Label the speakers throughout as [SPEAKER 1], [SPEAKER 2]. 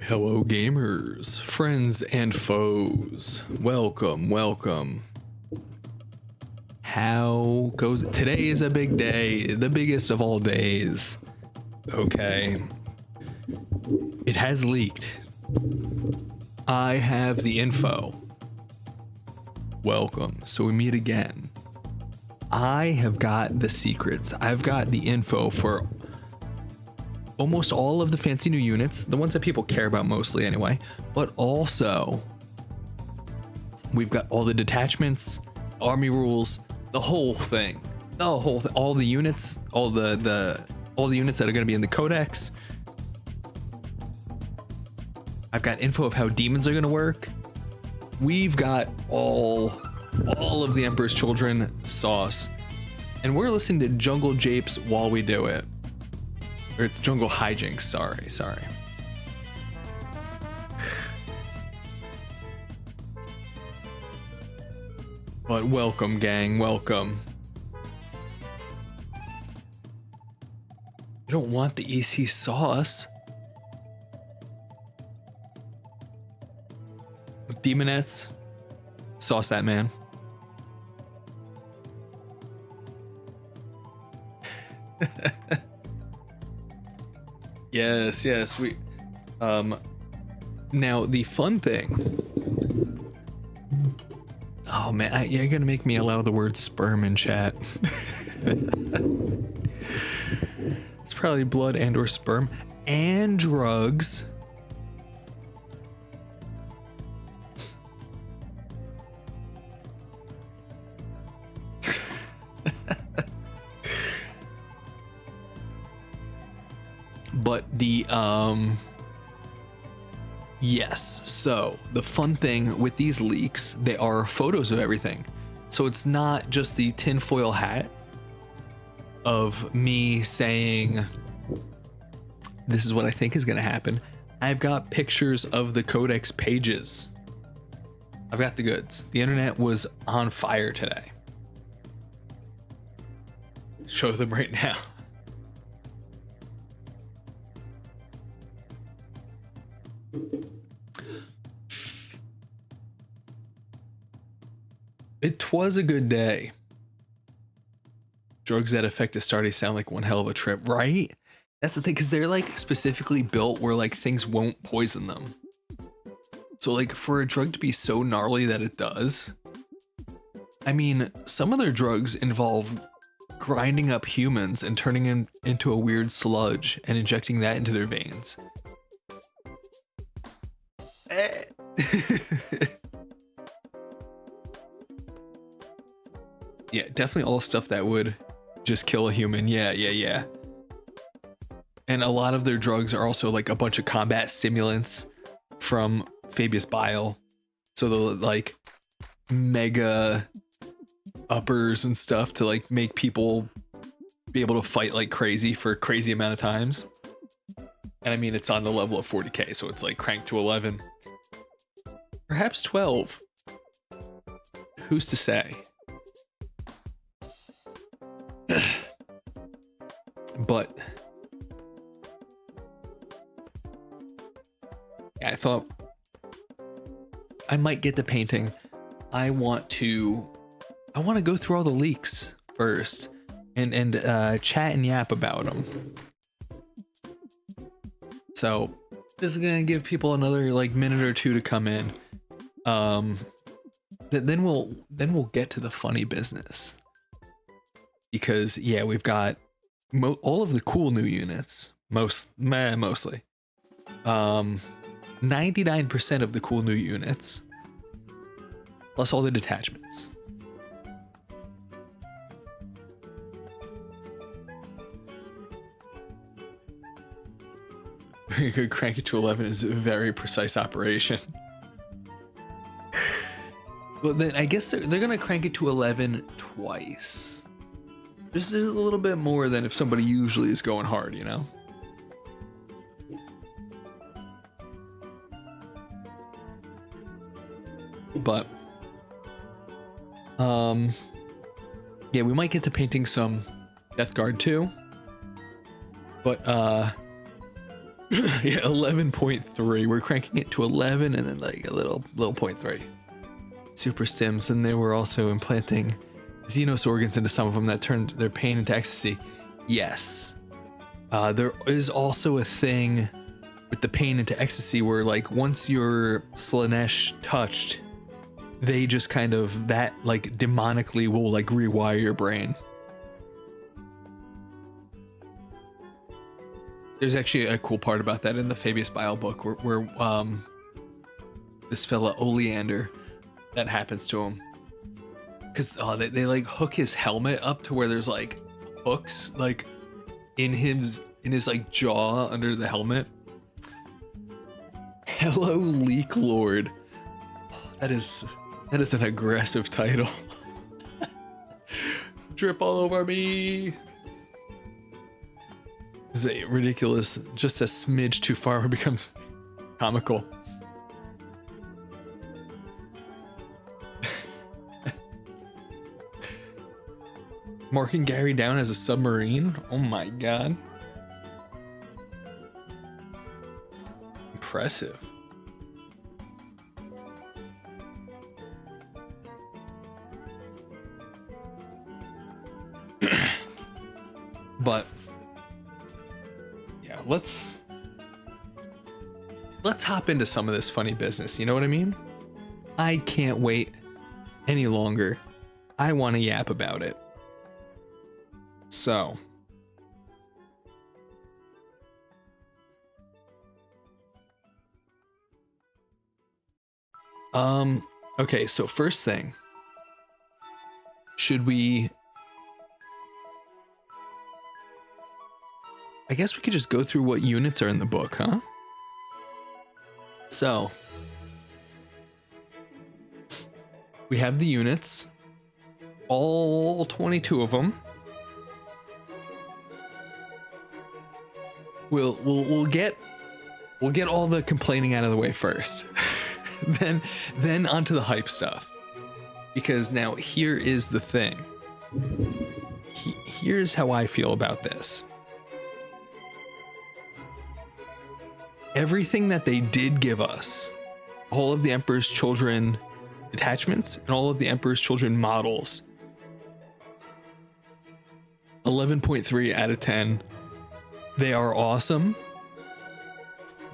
[SPEAKER 1] Hello gamers, friends and foes. Welcome, welcome. How goes it? Today is a big day, the biggest of all days. Okay. It has leaked. I have the info. Welcome. So we meet again. I have got the secrets. I've got the info for almost all of the fancy new units, the ones that people care about mostly anyway, but also we've got all the detachments, army rules, the whole thing, all the units, all the units that are going to be in the codex. I've got info of how demons are going to work. We've got all of the Emperor's Children sauce, and we're listening to Jungle Japes while we do it. Or it's Jungle Hijinks, sorry. But welcome, gang, welcome. You don't want the EC sauce. Demonettes, sauce that man. Yes, we now the fun thing. Oh man, you're gonna make me allow the word sperm in chat. It's probably blood and or sperm and drugs. But the yes, so the fun thing with these leaks, they are photos of everything. So it's not just the tinfoil hat of me saying this is what I think is going to happen. I've got pictures of the codex pages. I've got the goods. The internet was on fire today. Show them right now. It was a good day. Drugs that affect Astartes sound like one hell of a trip, right? That's the thing, because they're like specifically built where like things won't poison them. So like for a drug to be so gnarly that it does. I mean, some of their drugs involve grinding up humans and turning them into a weird sludge and injecting that into their veins. Yeah, definitely all stuff that would just kill a human. Yeah. And a lot of their drugs are also like a bunch of combat stimulants from Fabius Bile. So the like mega uppers and stuff to like make people be able to fight like crazy for a crazy amount of times. And I mean, it's on the level of 40k, so it's like cranked to 11. Perhaps 12. Who's to say? But yeah, I thought I might get the painting. I want to go through all the leaks first and chat and yap about them. So this is gonna give people another like minute or two to come in. Then we'll get to the funny business. Because yeah, we've got all of the cool new units, mostly. 99% of the cool new units, plus all the detachments. You could crank it to 11 is a very precise operation. Well, then I guess they're gonna crank it to 11 twice. Just a little bit more than if somebody usually is going hard, you know? But yeah, we might get to painting some Death Guard too. But Yeah, 11.3. We're cranking it to 11 and then like a little 0.3. Super stims, and they were also implanting Xenos organs into some of them that turned their pain into ecstasy. Yes. There is also a thing with the pain into ecstasy where like once your Slanesh touched, they just kind of that like demonically will like rewire your brain. There's actually a cool part about that in the Fabius Bile book where this fella Oleander, that happens to him. Because they like hook his helmet up to where there's like hooks like in his like jaw under the helmet. Hello, Leak Lord. That is an aggressive title. Drip all over me. This is a ridiculous, just a smidge too far where it becomes comical. Marking Gary down as a submarine? Oh my god. Impressive. But yeah, let's hop into some of this funny business. You know what I mean? I can't wait any longer. I want to yap about it. So, okay, so first thing, should we, I guess we could just go through what units are in the book, huh? So, we have the units, all 22 of them. We'll get all the complaining out of the way first. then onto the hype stuff. Because now here is the thing. Here's how I feel about this. Everything that they did give us, all of the Emperor's Children detachments and all of the Emperor's Children models, 11.3 out of 10. They are awesome.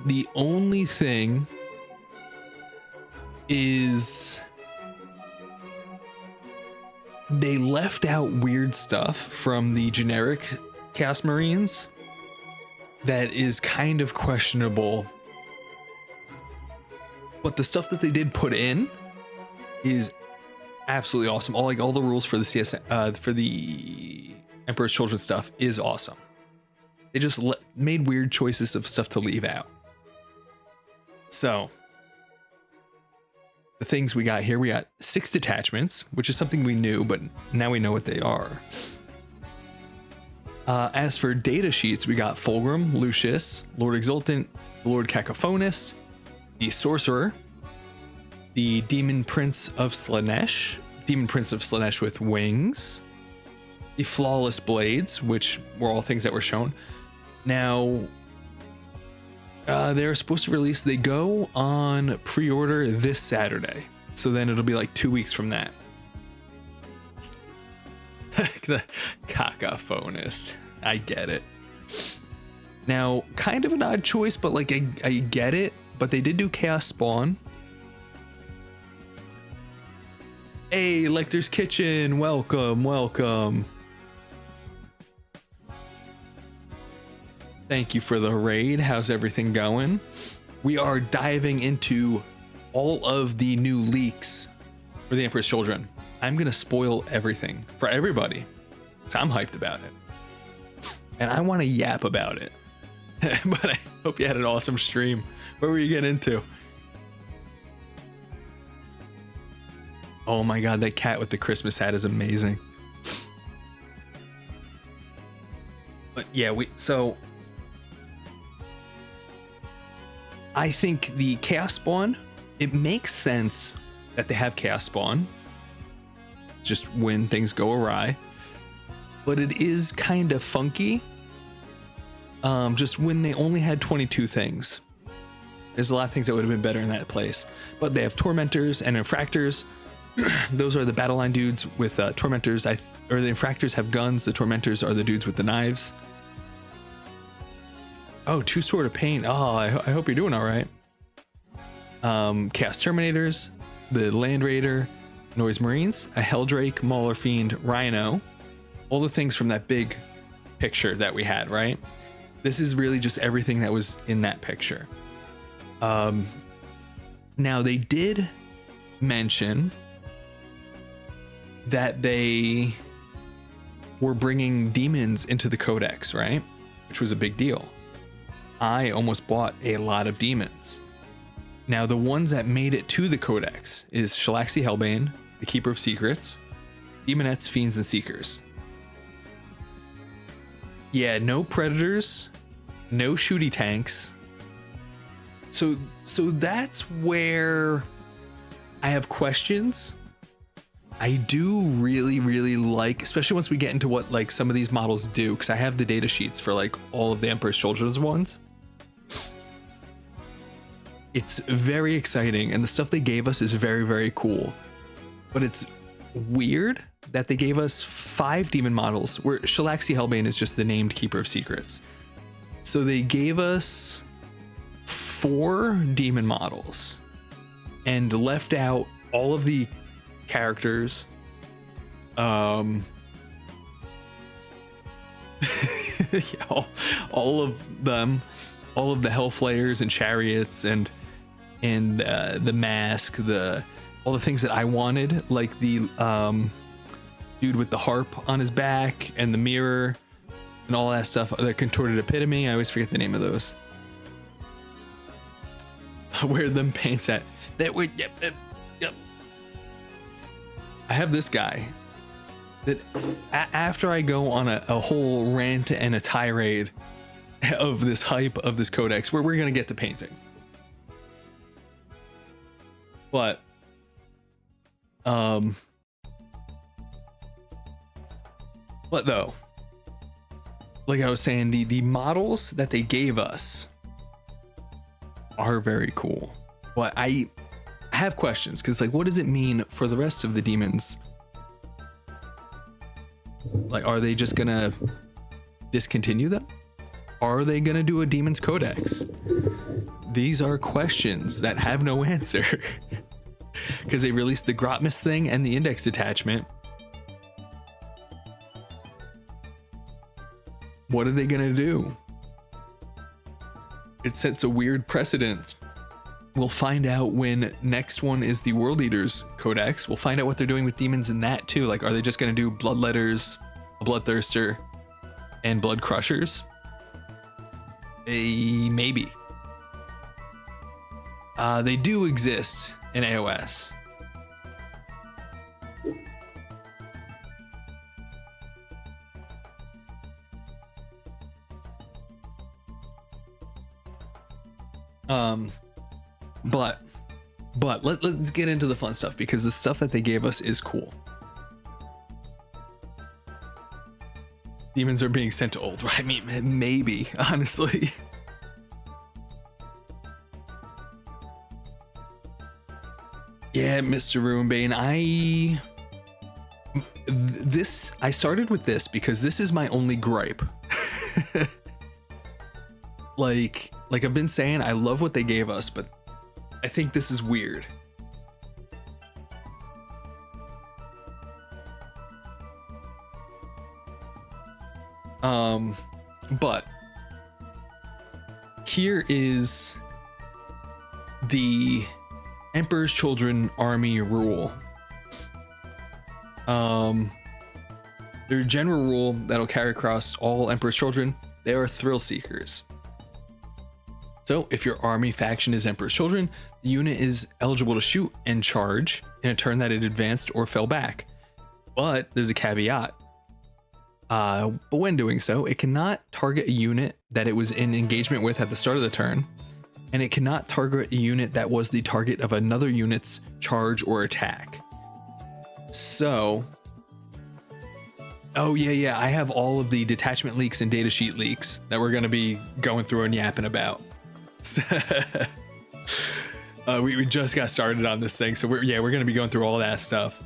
[SPEAKER 1] The only thing is they left out weird stuff from the generic Chaos Marines that is kind of questionable. But the stuff that they did put in is absolutely awesome. All the rules for the CS for the Emperor's Children stuff is awesome. They just made weird choices of stuff to leave out. So, the things we got here, we got 6 detachments, which is something we knew, but now we know what they are. As for data sheets, we got Fulgrim, Lucius, Lord Exultant, Lord Cacophonist, the Sorcerer, the Demon Prince of Slanesh with wings, the Flawless Blades, which were all things that were shown. Now, they're supposed to release, they go on pre-order this Saturday. So then it'll be like 2 weeks from that. The Cacophonist. I get it. Now, kind of an odd choice, but like I get it. But they did do Chaos Spawn. Hey, Lecter's Kitchen. Welcome, welcome. Thank you for the raid. How's everything going? We are diving into all of the new leaks for the Emperor's Children. I'm going to spoil everything for everybody. So I'm hyped about it. And I want to yap about it. But I hope you had an awesome stream. What were you getting into? Oh my god, that cat with the Christmas hat is amazing. But yeah, so I think the Chaos Spawn, it makes sense that they have Chaos Spawn, just when things go awry, but it is kind of funky just when they only had 22 things. There's a lot of things that would have been better in that place, but they have tormentors and infractors. Those are the battle line dudes with tormentors. Or the infractors have guns. The tormentors are the dudes with the knives. Oh, two sword of pain. Oh, I hope you're doing all right. Chaos Terminators, the Land Raider, Noise Marines, a Helldrake, Mauler Fiend, Rhino. All the things from that big picture that we had, right? This is really just everything that was in that picture. Now they did mention that they were bringing demons into the codex, right? Which was a big deal. I almost bought a lot of demons. Now the ones that made it to the codex is Shalaxi Hellbane, the Keeper of Secrets, Demonettes, Fiends, and Seekers. Yeah, no Predators, no shooty tanks. So that's where I have questions. I do really like, especially once we get into what like some of these models do, because I have the data sheets for like all of the Emperor's Children's ones. It's very exciting, and the stuff they gave us is very cool. But it's weird that they gave us 5 demon models, where Shalaxi Hellbane is just the named Keeper of Secrets. So they gave us 4 demon models and left out all of the characters. Yeah, all of them, all of the Hellflayers and Chariots and the mask, all the things that I wanted, like the dude with the harp on his back and the mirror and all that stuff, the contorted epitome. I always forget the name of those. Where them paints at? That would yep. I have this guy that after I go on a whole rant and a tirade of this hype of this codex, where we're gonna get to painting. But though, like I was saying, the models that they gave us are very cool. But I have questions, because like, what does it mean for the rest of the demons? Like, are they just gonna discontinue them? Are they gonna do a Demon's Codex? These are questions that have no answer. Because they released the Grotmus thing and the Index Detachment. What are they gonna do? It sets a weird precedent. We'll find out when next one is the World Eaters Codex. We'll find out what they're doing with demons in that too. Like, are they just gonna do Bloodletters, a Bloodthirster, and Blood Crushers? Maybe. They do exist in AOS. But let's get into the fun stuff, because the stuff that they gave us is cool. Demons are being sent to old. I mean, maybe, honestly. Yeah, Mr. Ruinbane, I started with this because this is my only gripe. Like I've been saying, I love what they gave us, but I think this is weird. But here is the Emperor's Children army rule. Their general rule that'll carry across all Emperor's Children, they are thrill seekers. So if your army faction is Emperor's Children, the unit is eligible to shoot and charge in a turn that it advanced or fell back. But there's a caveat. But when doing so, it cannot target a unit that it was in engagement with at the start of the turn, and it cannot target a unit that was the target of another unit's charge or attack. So Oh yeah, yeah. I have all of the detachment leaks and datasheet leaks that we're gonna be going through and yapping about. We just got started on this thing, so we're gonna be going through all that stuff.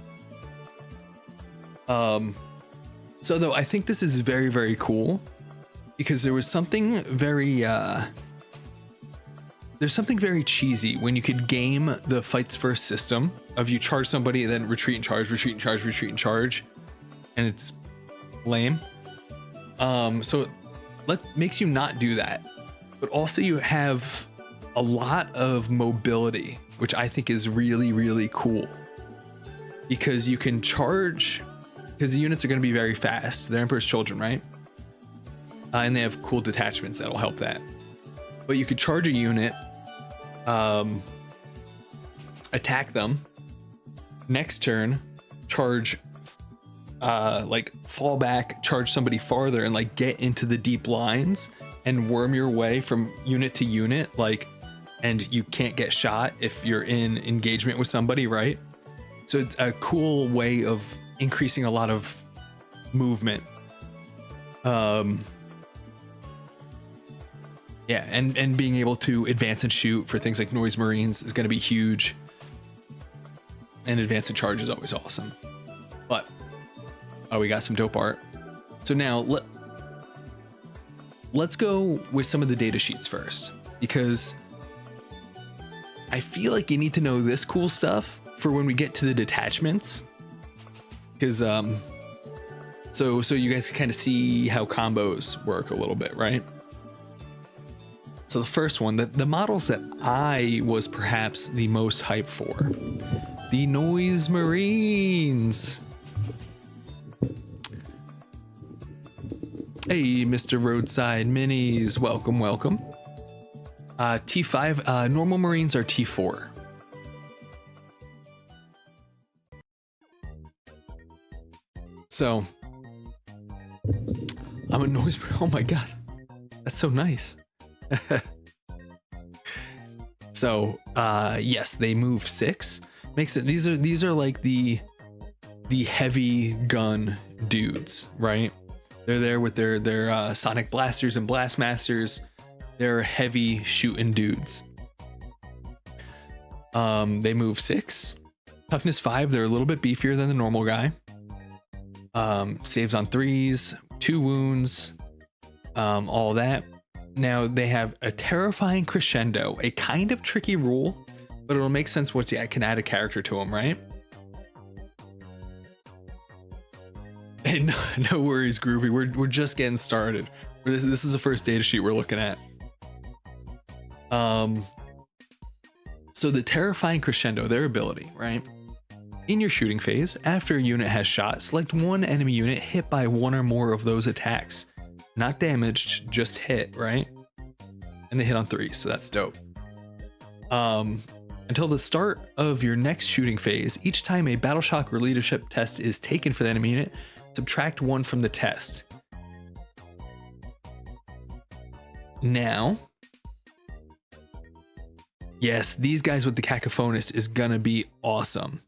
[SPEAKER 1] So though I think this is very, very cool because there was something very there's something very cheesy when you could game the fights first system of you charge somebody and then retreat and charge, retreat and charge, retreat and charge, and it's lame. So makes you not do that, but also you have a lot of mobility, which I think is really, really cool because you can charge, because the units are going to be very fast. They're Emperor's Children, right? And they have cool detachments that'll help that. But you could charge a unit, attack them, next turn, charge, like fall back, charge somebody farther, and like get into the deep lines and worm your way from unit to unit, like, and you can't get shot if you're in engagement with somebody, right? So it's a cool way of increasing a lot of movement. Yeah, and being able to advance and shoot for things like Noise Marines is going to be huge. And advance and charge is always awesome. But, oh, we got some dope art. So now let's go with some of the data sheets first, because I feel like you need to know this cool stuff for when we get to the detachments. Because so you guys can kind of see how combos work a little bit, right? So the first one, the models that I was perhaps the most hyped for, the Noise Marines. Hey, Mr. Roadside Minis, welcome, welcome. T5, normal Marines are T4. So, I'm a Noise, oh my God, that's so nice. So, yes, they move 6. Makes it, these are like the heavy gun dudes, right? They're there with their sonic blasters and blastmasters. They're heavy shooting dudes. They move 6. Toughness 5. They're a little bit beefier than the normal guy. Saves on 3s, 2 wounds, all that. Now they have a terrifying crescendo, a kind of tricky rule, but it'll make sense once you can add a character to them, right? Hey, no worries, Groovy. We're just getting started. This is the first data sheet we're looking at. So the terrifying crescendo, their ability, right? In your shooting phase, after a unit has shot, select one enemy unit hit by one or more of those attacks. Not damaged, just hit, right? And they hit on 3, so that's dope. Until the start of your next shooting phase, each time a battle shock or leadership test is taken for the enemy unit, subtract 1 from the test. Now, yes, these guys with the Cacophonist is gonna be awesome.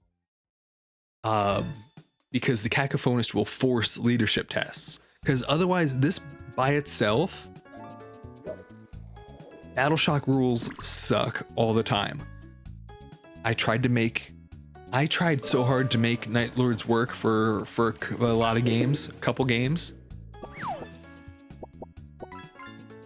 [SPEAKER 1] Because the Cacophonist will force leadership tests. Because otherwise, this by itself, battle shock rules suck all the time. I tried so hard to make Night Lords work for a lot of games, a couple games.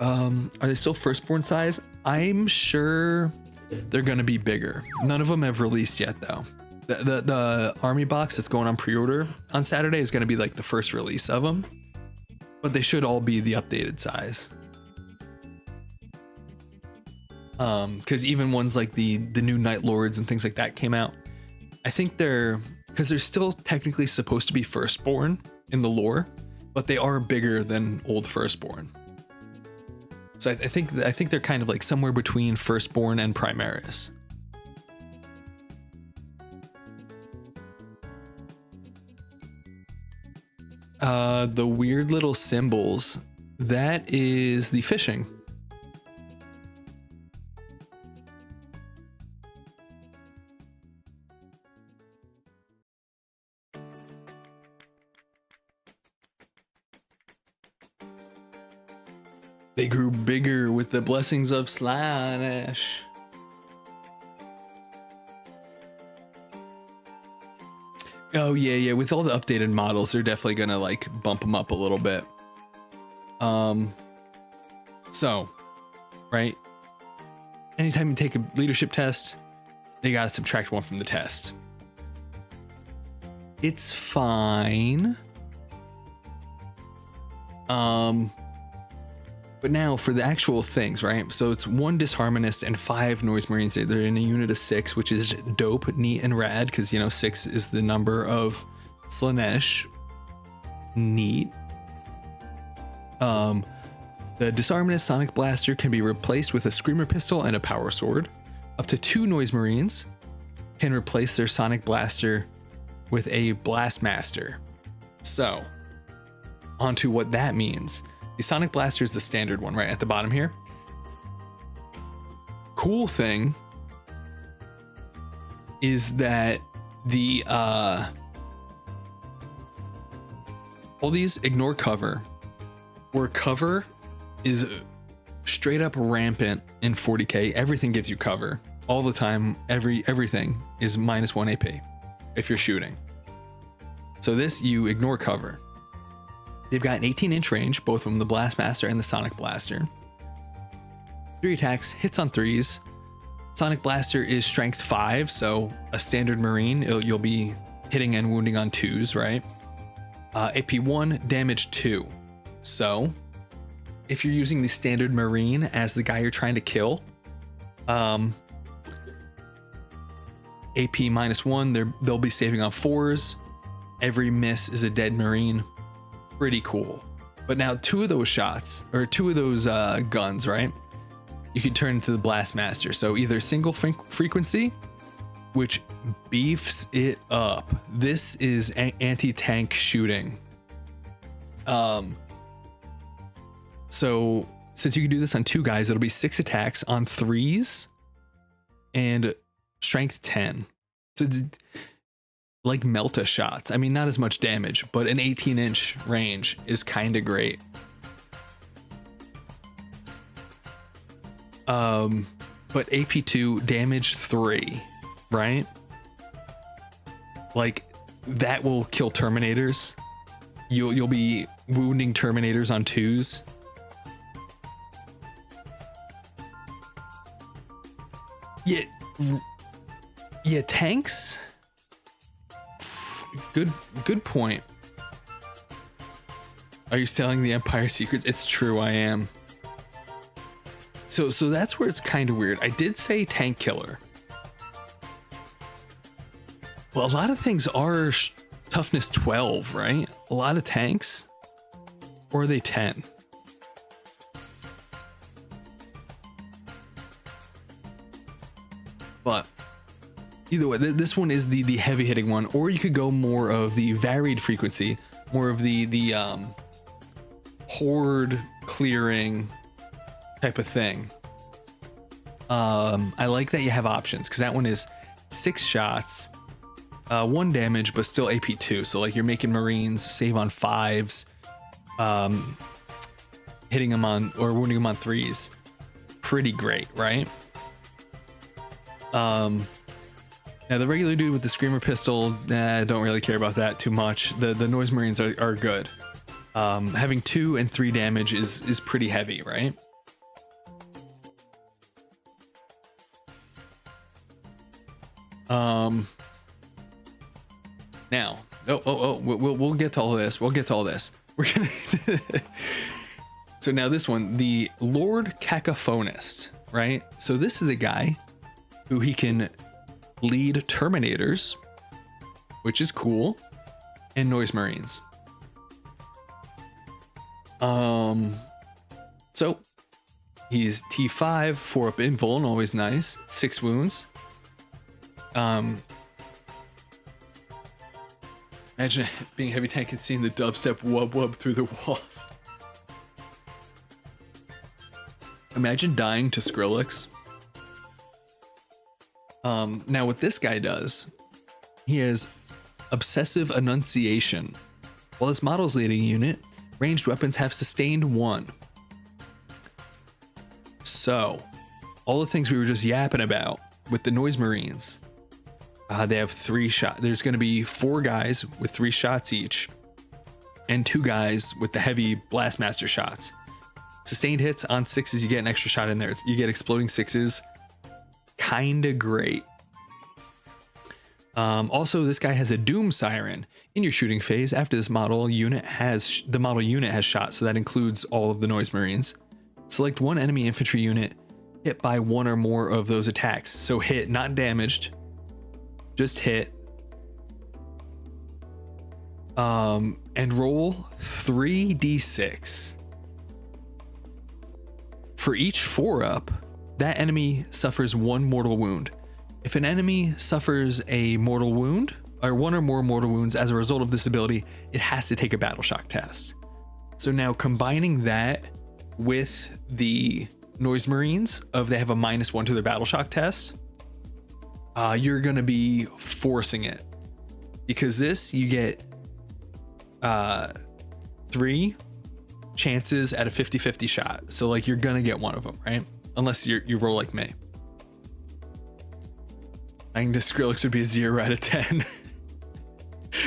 [SPEAKER 1] Are they still firstborn size? I'm sure they're gonna be bigger. None of them have released yet though. The army box that's going on pre-order on Saturday is gonna be like the first release of them, but they should all be the updated size. Because even ones like the new Night Lords and things like that came out, I think because they're still technically supposed to be firstborn in the lore, but they are bigger than old firstborn. So I think they're kind of like somewhere between firstborn and Primaris. The weird little symbols, that is the fishing. They grew bigger with the blessings of Slanesh. Oh yeah, yeah. With all the updated models, they're definitely gonna like bump them up a little bit. So, right. Anytime you take a leadership test, they gotta subtract 1 from the test. It's fine. But now for the actual things, right? So it's 1 disharmonist and 5 noise marines. They're in a unit of 6, which is dope, neat, and rad, because you know 6 is the number of Slanesh. Neat. The disarmament sonic blaster can be replaced with a screamer pistol and a power sword. Up to 2 noise marines can replace their sonic blaster with a blast master. So, onto what that means. The sonic blaster is the standard one right at the bottom here. Cool thing is that the all these ignore cover, where cover is straight up rampant in 40k. Everything gives you cover all the time. Everything is -1 AP if you're shooting. So this, you ignore cover. They've got an 18-inch range, both of them, the Blast Master and the Sonic Blaster. 3 attacks, hits on 3s. Sonic Blaster is strength 5, so a standard Marine, you'll be hitting and wounding on 2s, right? AP 1, damage 2. So, if you're using the standard Marine as the guy you're trying to kill, AP -1, they'll be saving on 4s. Every miss is a dead Marine. Pretty cool. But now 2 of those shots, or 2 of those guns, right? You can turn into the Blast Master. So either single frequency, which beefs it up. This is anti-tank shooting. So since you can do this on 2 guys, it'll be 6 attacks on 3s and strength 10. So it's like Melta shots. I mean, not as much damage, but an 18-inch range is kind of great. But AP2, damage 3, right? Like, that will kill Terminators. You'll be wounding Terminators on 2s. Yeah, tanks. Good point. Are you selling the Empire secrets? It's true, I am. So that's where it's kind of weird. I did say tank killer. Well, a lot of things are toughness 12, right? A lot of tanks, or are they 10? But either way, this one is the heavy hitting one, or you could go more of the varied frequency, more of the horde clearing type of thing. I like that you have options, because that one is 6 shots, 1 damage, but still AP 2. So like you're making Marines save on 5s, hitting them on or wounding them on 3s. Pretty great, right? Now the regular dude with the Screamer pistol, don't really care about that too much. The Noise Marines are good. Having 2 and 3 damage is pretty heavy, right? Now, we'll get to all this. We'll get to all this. We're gonna. So now this one, the Lord Cacophonist, right? So this is a guy who he can lead Terminators, which is cool, and Noise Marines. So he's T5, 4 up invuln, always nice, 6 wounds. Imagine being heavy tank and seeing the dubstep wub through the walls. Imagine dying to Skrillex. Now what this guy does, he has obsessive enunciation. While this model's leading a unit, ranged weapons have sustained 1. So all the things we were just yapping about with the Noise Marines, they have 3 shots. There's going to be 4 guys with 3 shots each, and 2 guys with the heavy Blastmaster shots. Sustained hits on 6s, you get an extra shot in there. You get exploding 6s. Kinda great. Also, this guy has a Doom Siren. In your shooting phase, after this model unit has shot, so that includes all of the Noise Marines. Select one enemy infantry unit hit by 1 or more of those attacks. So hit, not damaged, just hit. And roll 3d6. For each 4-up, that enemy suffers 1 mortal wound. If an enemy suffers a mortal wound, or 1 or more mortal wounds as a result of this ability, it has to take a battle shock test. So now combining that with the Noise Marines they have a -1 to their battle shock test, you're gonna be forcing it, because this, you get 3 chances at a 50-50 shot. So like, you're gonna get one of them, right? Unless you roll like me. I think the Skrillex would be a 0 out of 10.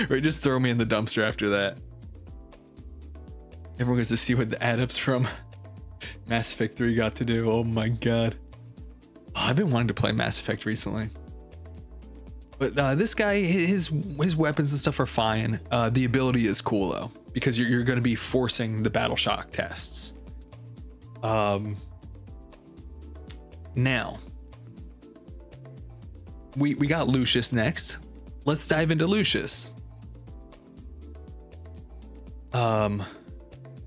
[SPEAKER 1] Or just throw me in the dumpster after that. Everyone gets to see what the add-ups from Mass Effect 3 got to do. Oh my god. Oh, I've been wanting to play Mass Effect recently. But this guy, his weapons and stuff are fine. The ability is cool though, because you're going to be forcing the battle shock tests. Now, we got Lucius next. Let's dive into Lucius.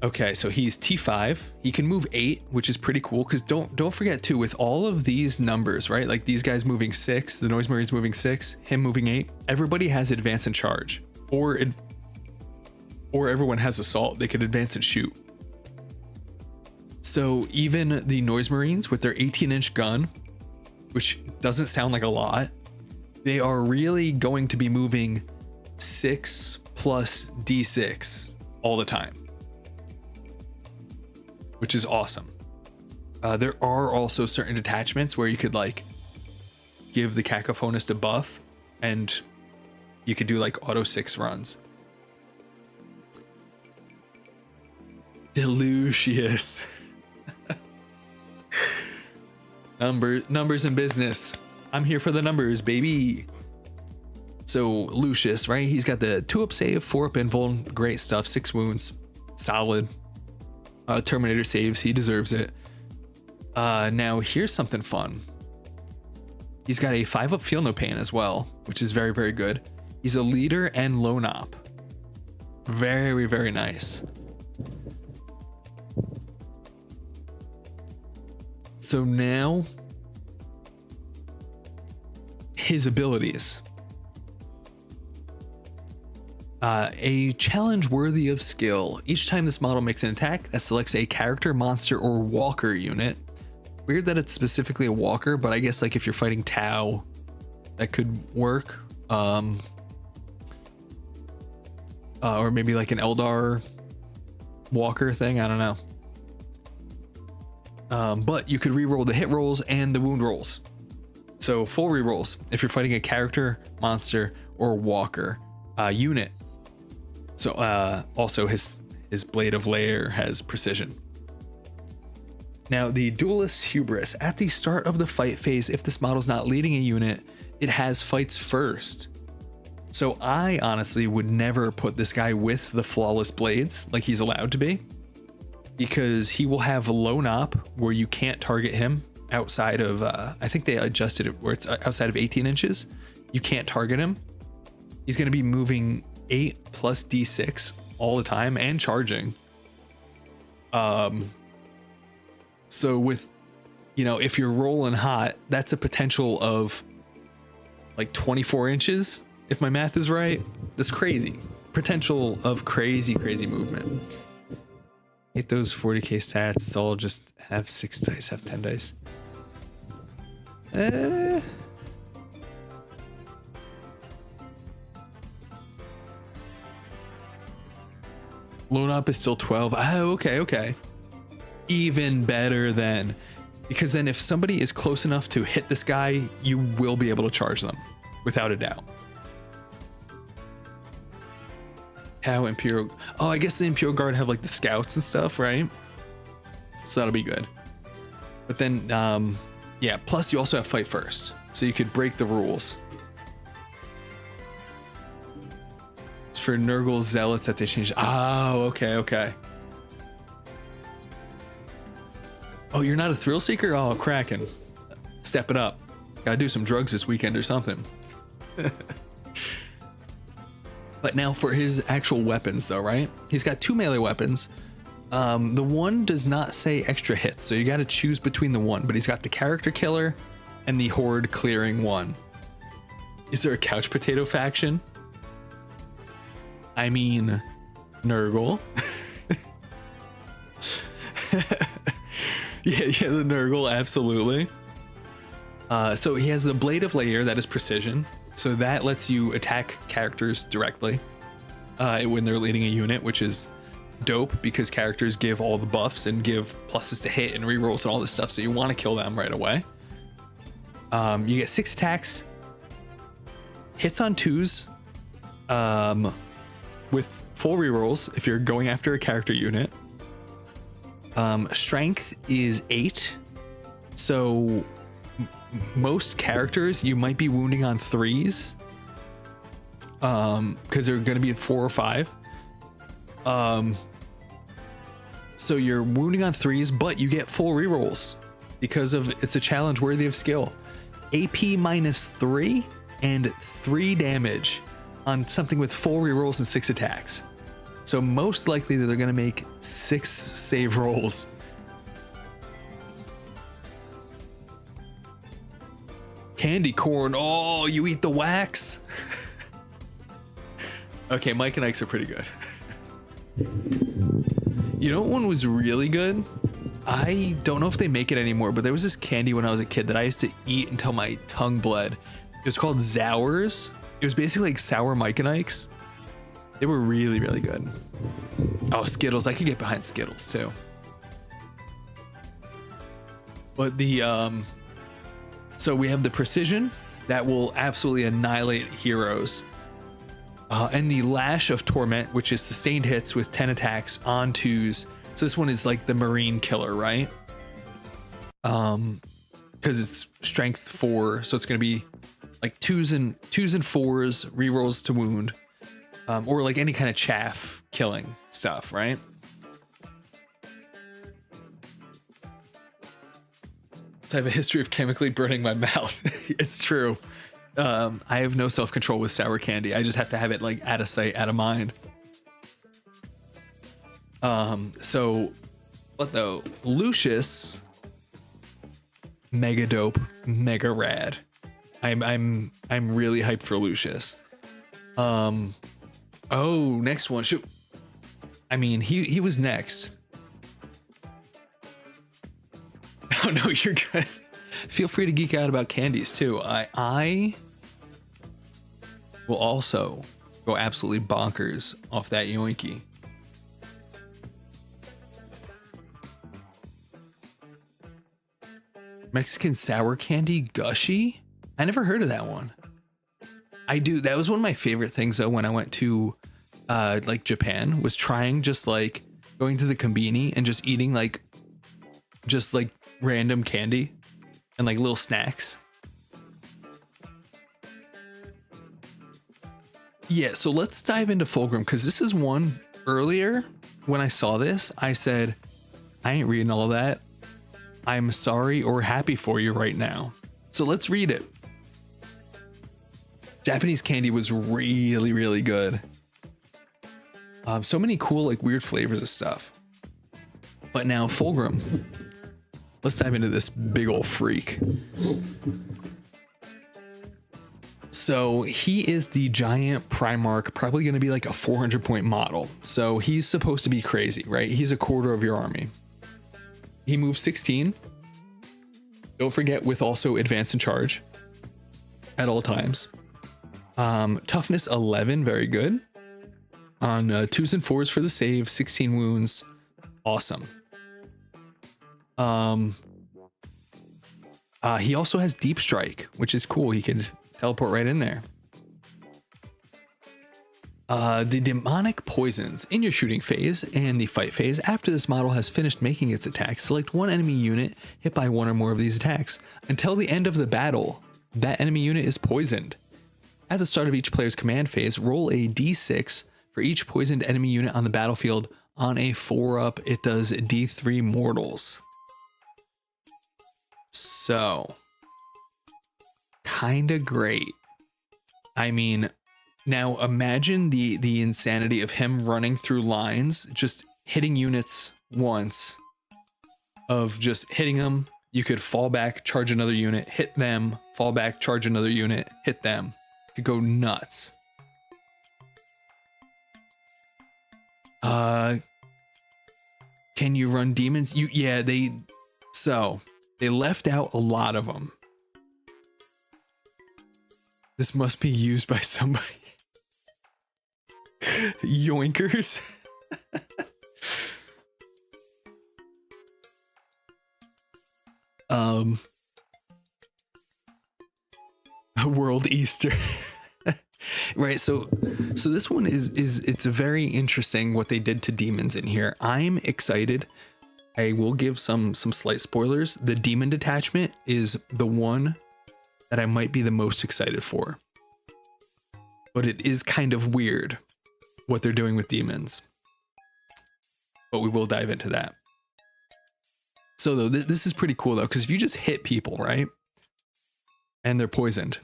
[SPEAKER 1] Okay, so he's T5. He can move 8, which is pretty cool, because don't forget too, with all of these numbers, right? Like these guys moving 6, the Noise Marines moving 6, him moving 8. Everybody has advance and charge, or everyone has assault. They could advance and shoot. So even the Noise Marines with their 18-inch gun, which doesn't sound like a lot, they are really going to be moving 6 plus D6 all the time, which is awesome. There are also certain detachments where you could like give the Cacophonist a buff, and you could do like auto 6 runs. Delicious. Numbers in business. I'm here for the numbers, baby. So Lucius, right? He's got the 2-up save, 4-up invuln, great stuff, 6 wounds, solid. Terminator saves, he deserves it. Now here's something fun. He's got a 5-up feel no pain as well, which is very, very good. He's a leader and lone op. Very, very nice. So now his abilities. A challenge worthy of skill. Each time this model makes an attack that selects a character, monster, or walker unit. Weird that it's specifically a walker, but I guess like if you're fighting Tau, that could work. Or maybe like an Eldar walker thing, I don't know. But you could re-roll the hit rolls and the wound rolls. So full re-rolls if you're fighting a character, monster, or walker unit. So also his Blade of Lair has precision. Now the Duelist's Hubris. At the start of the fight phase, if this model's not leading a unit, it has fights first. So I honestly would never put this guy with the Flawless Blades like he's allowed to be, because he will have lone op where you can't target him outside of I think they adjusted it where it's outside of 18 inches. You can't target him. He's going to be moving 8 plus D6 all the time and charging. So with, if you're rolling hot, that's a potential of like 24 inches. If my math is right, that's crazy. Potential of crazy movement. Hit those 40k stats. It's all just have 6 dice, have 10 dice. Lone op is still 12. Oh, okay. Even better then. because then if somebody is close enough to hit this guy, you will be able to charge them without a doubt. How Imperial? Oh, I guess the Imperial Guard have like the scouts and stuff, right? So that'll be good. But then, yeah, plus you also have fight first, so you could break the rules. It's for Nurgle Zealots that they changed. Oh, okay. Oh, you're not a thrill seeker? Oh, Kraken. Step it up. Gotta do some drugs this weekend or something. But now for his actual weapons though, right? He's got 2 melee weapons. The one does not say extra hits, so you got to choose between the one, but he's got the character killer and the horde clearing one. Is there a couch potato faction? I mean, Nurgle. yeah, the Nurgle, absolutely. So he has the Blade of Lair that is precision, so that lets you attack characters directly when they're leading a unit, which is dope because characters give all the buffs and give pluses to hit and rerolls and all this stuff, so you want to kill them right away. You get 6 attacks, hits on 2s, with full rerolls if you're going after a character unit. Strength is 8, so most characters you might be wounding on 3s, because they're going to be at 4 or 5. So you're wounding on 3s, but you get full rerolls because of it's a challenge worthy of skill. AP -3 and 3 damage on something with full rerolls and 6 attacks. So most likely that they're going to make 6 save rolls. Candy corn. Oh, you eat the wax. Okay, Mike and Ike's are pretty good. You know what one was really good? I don't know if they make it anymore, but there was this candy when I was a kid that I used to eat until my tongue bled. It was called Zowers. It was basically like sour Mike and Ike's. They were really, really good. Oh, Skittles. I could get behind Skittles too. But the, so we have the precision that will absolutely annihilate heroes. And the Lash of Torment, which is sustained hits with 10 attacks on 2s. So this one is like the Marine killer, right? Because it's strength 4, so it's going to be like 2s and 4s, rerolls to wound, or like any kind of chaff killing stuff, right? So I have a history of chemically burning my mouth. It's true. I have no self-control with sour candy. I just have to have it like out of sight, out of mind. So what though? Lucius, mega dope, mega rad. I'm really hyped for Lucius. Oh, next one. Shoot. I mean, he was next. Oh no, you're good. Feel free to geek out about candies too. I will also go absolutely bonkers off that yoinky. Mexican sour candy gushy? I never heard of that one. I do. That was one of my favorite things though when I went to like Japan, was trying just like going to the kombini and just eating like random candy and like little snacks. Yeah, so let's dive into Fulgrim, because this is one earlier when I saw this, I said, I ain't reading all that. I'm sorry or happy for you right now. So let's read it. Japanese candy was really, really good. So many cool, like weird flavors of stuff. But now Fulgrim. Let's dive into this big old freak. So he is the giant Primarch, probably going to be like a 400-point model. So he's supposed to be crazy, right? He's a quarter of your army. He moves 16. Don't forget, with also advance and charge at all times. Toughness 11, very good. On 2s and 4s for the save, 16 wounds, awesome. He also has deep strike, which is cool. He can teleport right in there. The demonic poisons in your shooting phase and the fight phase. After this model has finished making its attack, select one enemy unit hit by one or more of these attacks. Until the end of the battle, that enemy unit is poisoned. At the start of each player's command phase, roll a d6 for each poisoned enemy unit on the battlefield. On a 4-up, it does d3 mortals. So, kinda great. I mean, now imagine the insanity of him running through lines, just hitting units once, of just hitting them. You could fall back, charge another unit, hit them, fall back, charge another unit, hit them. You could go nuts. Can you run demons? Yeah, they left out a lot of them. This must be used by somebody. Yoinkers. World Easter. Right, so this one is it's very interesting what they did to demons in here. I'm excited. I will give some slight spoilers. The demon detachment is the one that I might be the most excited for. But it is kind of weird what they're doing with demons. But we will dive into that. So though, this is pretty cool though, because if you just hit people, right? And they're poisoned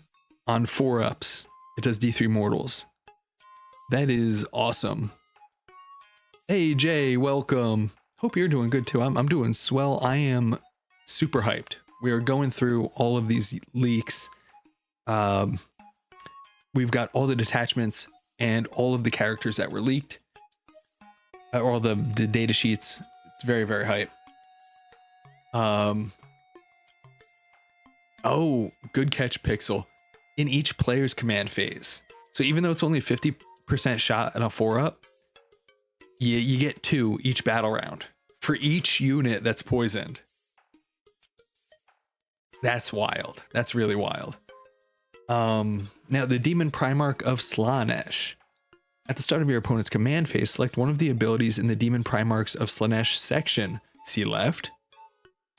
[SPEAKER 1] on 4-ups, it does D3 mortals. That is awesome. Hey Jay, welcome. Hope you're doing good too. I'm doing swell. I am super hyped. We are going through all of these leaks. We've got all the detachments and all of the characters that were leaked. All the data sheets. It's very, very hype. Oh, good catch, Pixel. In each player's command phase. So even though it's only a 50% shot and a 4-up, you get 2 each battle round for each unit that's poisoned. That's wild. That's really wild. Now the Demon Primarch of Slaanesh. At the start of your opponent's command phase, select one of the abilities in the Demon Primarchs of Slaanesh section. See left.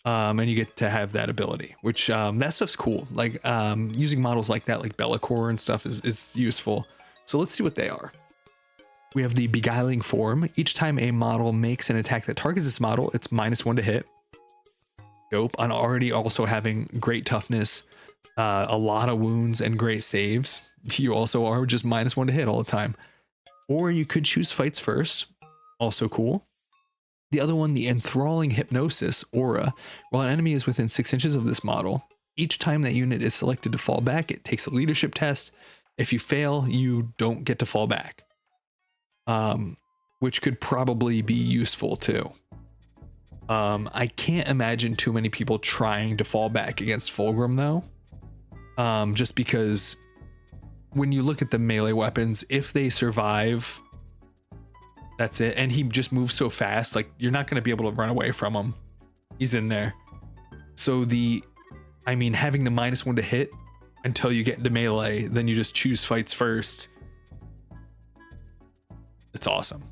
[SPEAKER 1] And you get to have that ability, which that stuff's cool. Like using models like that, like Beyyyoooooond and stuff is useful. So let's see what they are. We have the Beguiling Form. Each time a model makes an attack that targets this model, it's -1 to hit. Dope. On already also having great toughness, a lot of wounds and great saves. You also are just -1 to hit all the time. Or you could choose fights first. Also cool. The other one, the Enthralling Hypnosis Aura. While an enemy is within 6 inches of this model, each time that unit is selected to fall back, it takes a leadership test. If you fail, you don't get to fall back. Which could probably be useful too. I can't imagine too many people trying to fall back against Fulgrim though. Just because when you look at the melee weapons, if they survive, that's it. And he just moves so fast, like you're not going to be able to run away from him. He's in there. So having the -1 to hit until you get into melee, then you just choose fights first. It's awesome.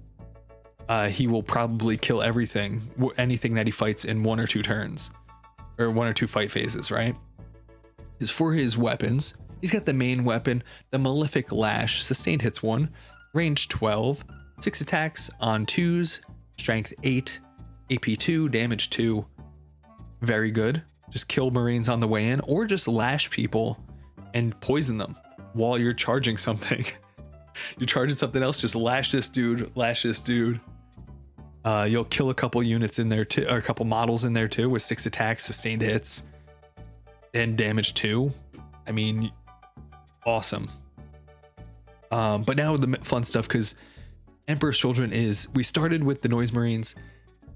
[SPEAKER 1] He will probably kill anything that he fights in 1 or 2 turns, or 1 or 2 fight phases, right? Is for his weapons, he's got the main weapon, the Malefic Lash, sustained hits 1, range 12, 6 attacks on 2s, strength 8, AP 2, damage 2. Very good. Just kill Marines on the way in, or just lash people and poison them while you're charging something. You're charging something else, just lash this dude, lash this dude. You'll kill a couple units in there too, or a couple models in there too, with 6 attacks, sustained hits, and damage 2. I mean, awesome. But now the fun stuff, because Emperor's Children we started with the Noise Marines.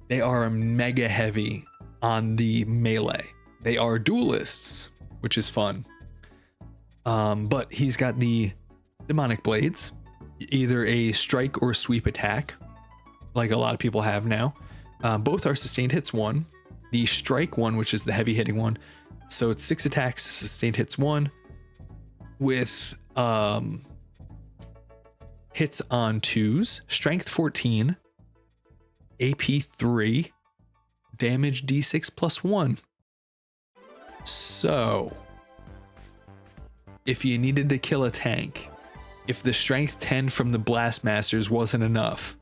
[SPEAKER 1] They are mega heavy on the melee. They are duelists, which is fun. But he's got the Demonic Blades, either a strike or sweep attack, like a lot of people have now. Both are sustained hits 1. The strike one, which is the heavy hitting one, So it's 6 attacks, sustained hits 1, with hits on 2s, strength 14, AP 3, damage D6 plus 1. So if you needed to kill a tank, if the strength 10 from the Blastmasters wasn't enough,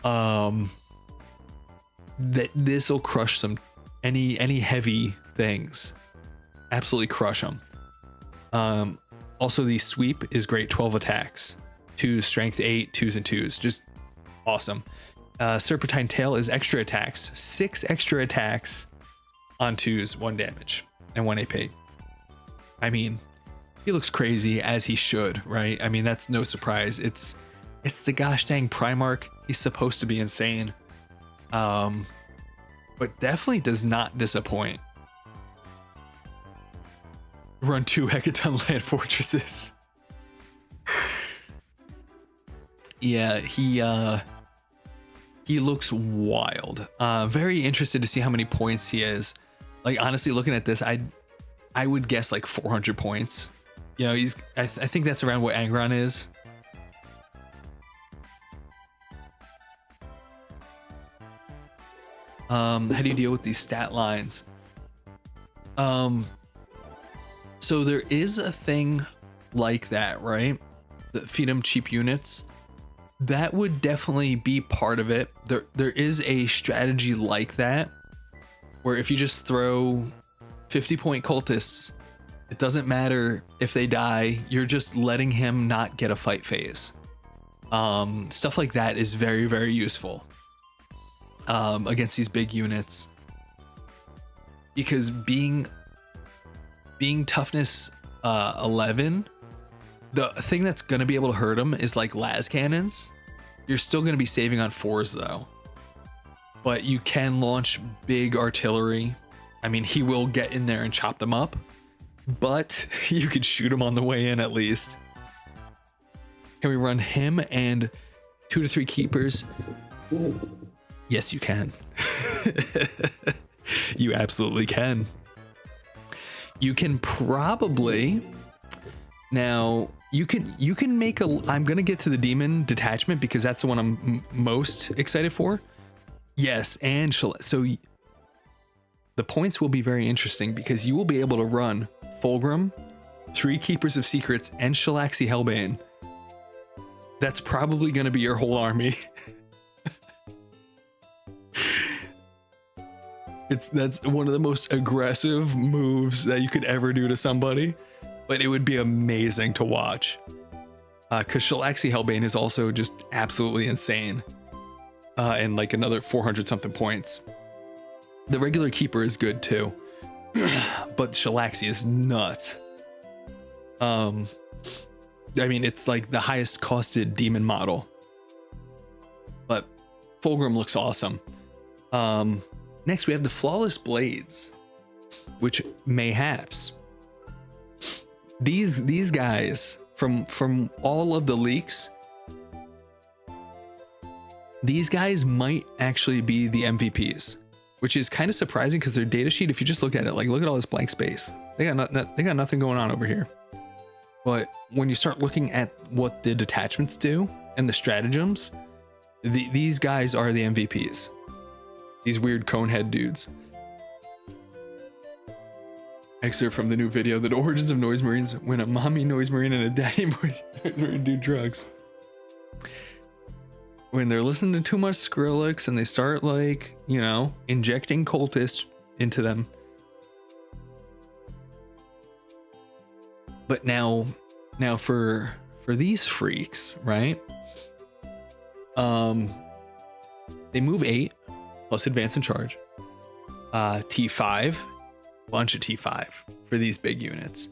[SPEAKER 1] that this will crush some any heavy things. Absolutely crush them. Also the sweep is great, 12 attacks, 2 strength 8, 2s and 2s, just awesome. Serpentine tail is extra attacks, 6 extra attacks on 2s, 1 damage and 1 AP. I mean, he looks crazy, as he should, right? I mean, that's no surprise. It's the gosh dang Primarch. He's supposed to be insane. But definitely does not disappoint. Run 2 Hecaton land fortresses. Yeah, he looks wild. Very interested to see how many points he is. Like, honestly, looking at this, I would guess like 400 points. You know, I think that's around what Angron is. How do you deal with these stat lines? So there is a thing like that, right? That feed them cheap units. That would definitely be part of it. There is a strategy like that, where if you just throw 50-point cultists, it doesn't matter if they die, you're just letting him not get a fight phase. Stuff like that is very, very useful against these big units, because being toughness 11, the thing that's going to be able to hurt him is like las cannons. You're still going to be saving on 4s though, but you can launch big artillery. I mean, he will get in there and chop them up, but you could shoot him on the way in at least. Can we run him and 2 to 3 keepers? Yes, you can. You absolutely can. You can probably, now you can make a, I'm gonna get to the demon detachment because that's the one I'm most excited for. Yes, and so the points will be very interesting because you will be able to run Fulgrim, 3 Keepers of Secrets, and Shalaxi Hellbane. That's probably going to be your whole army. That's one of the most aggressive moves that you could ever do to somebody, but it would be amazing to watch. Because Shalaxi Hellbane is also just absolutely insane. And like another 400 something points. The regular keeper is good too, but Shalaxi is nuts. I mean, it's like the highest costed demon model, but Fulgrim looks awesome. Next we have the Flawless Blades, which mayhaps these guys from all of the leaks, these guys might actually be the MVPs. Which is kind of surprising because their data sheet, if you just look at it, like look at all this blank space. They got nothing going on over here. But when you start looking at what the detachments do and the stratagems, these guys are the MVPs. These weird cone head dudes. Excerpt from the new video: the origins of Noise Marines, when a mommy Noise Marine and a daddy Noise Marine do drugs. When they're listening to too much Skrillex and they start, like, you know, injecting cultists into them. But now for these freaks, right? They move 8 plus advance and charge. T5, bunch of T5 for these big units.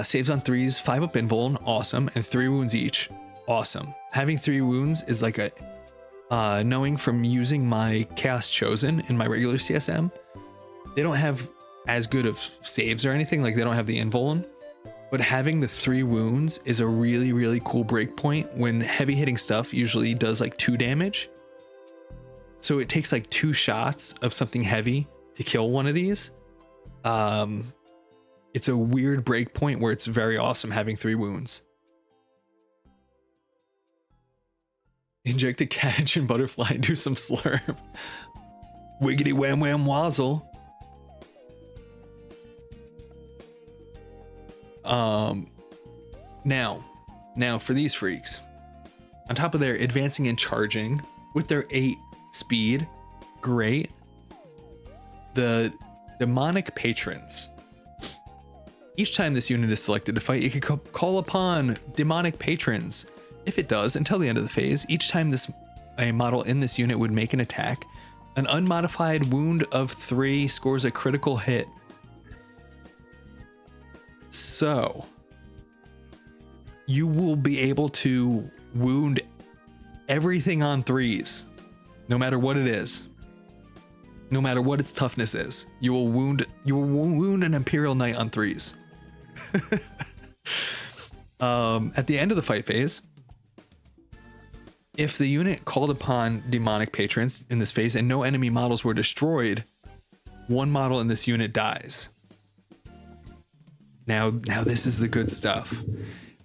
[SPEAKER 1] Saves on 3s, 5 up invuln, awesome, and 3 wounds each. Awesome. Having 3 wounds is like a knowing from using my Chaos Chosen in my regular CSM, they don't have as good of saves or anything, like they don't have the invuln, but having the 3 wounds is a really, really cool breakpoint when heavy hitting stuff usually does like 2 damage. So it takes like 2 shots of something heavy to kill one of these. It's a weird break point where it's very awesome having 3 wounds. Inject a catch and butterfly and do some slurp. Wiggity wham wham wazzle. Now for these freaks. On top of their advancing and charging with their 8 speed, great. The demonic patrons. Each time this unit is selected to fight, it can call upon demonic patrons. If it does, until the end of the phase, each time a model in this unit would make an attack, an unmodified wound of 3 scores a critical hit. So, you will be able to wound everything on 3s, no matter what it is. No matter what its toughness is, you will wound an Imperial Knight on 3s. At the end of the fight phase, if the unit called upon demonic patrons in this phase and no enemy models were destroyed, 1 model in this unit dies. Now this is the good stuff,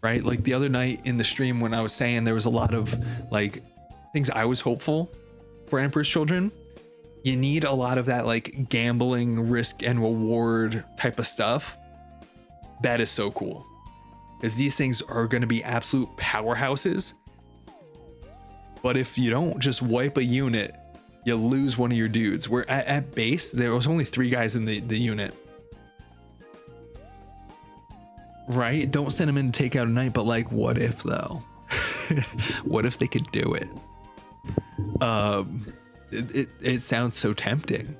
[SPEAKER 1] right? Like the other night in the stream when I was saying there was a lot of like things I was hopeful for Emperor's Children. You need a lot of that like gambling, risk and reward type of stuff. That is so cool, because these things are going to be absolute powerhouses. But if you don't just wipe a unit, you lose one of your dudes. Where at base, there was only 3 guys in the unit. Right? Don't send them in to take out a knight, but like, what if though? What if they could do it? It sounds so tempting,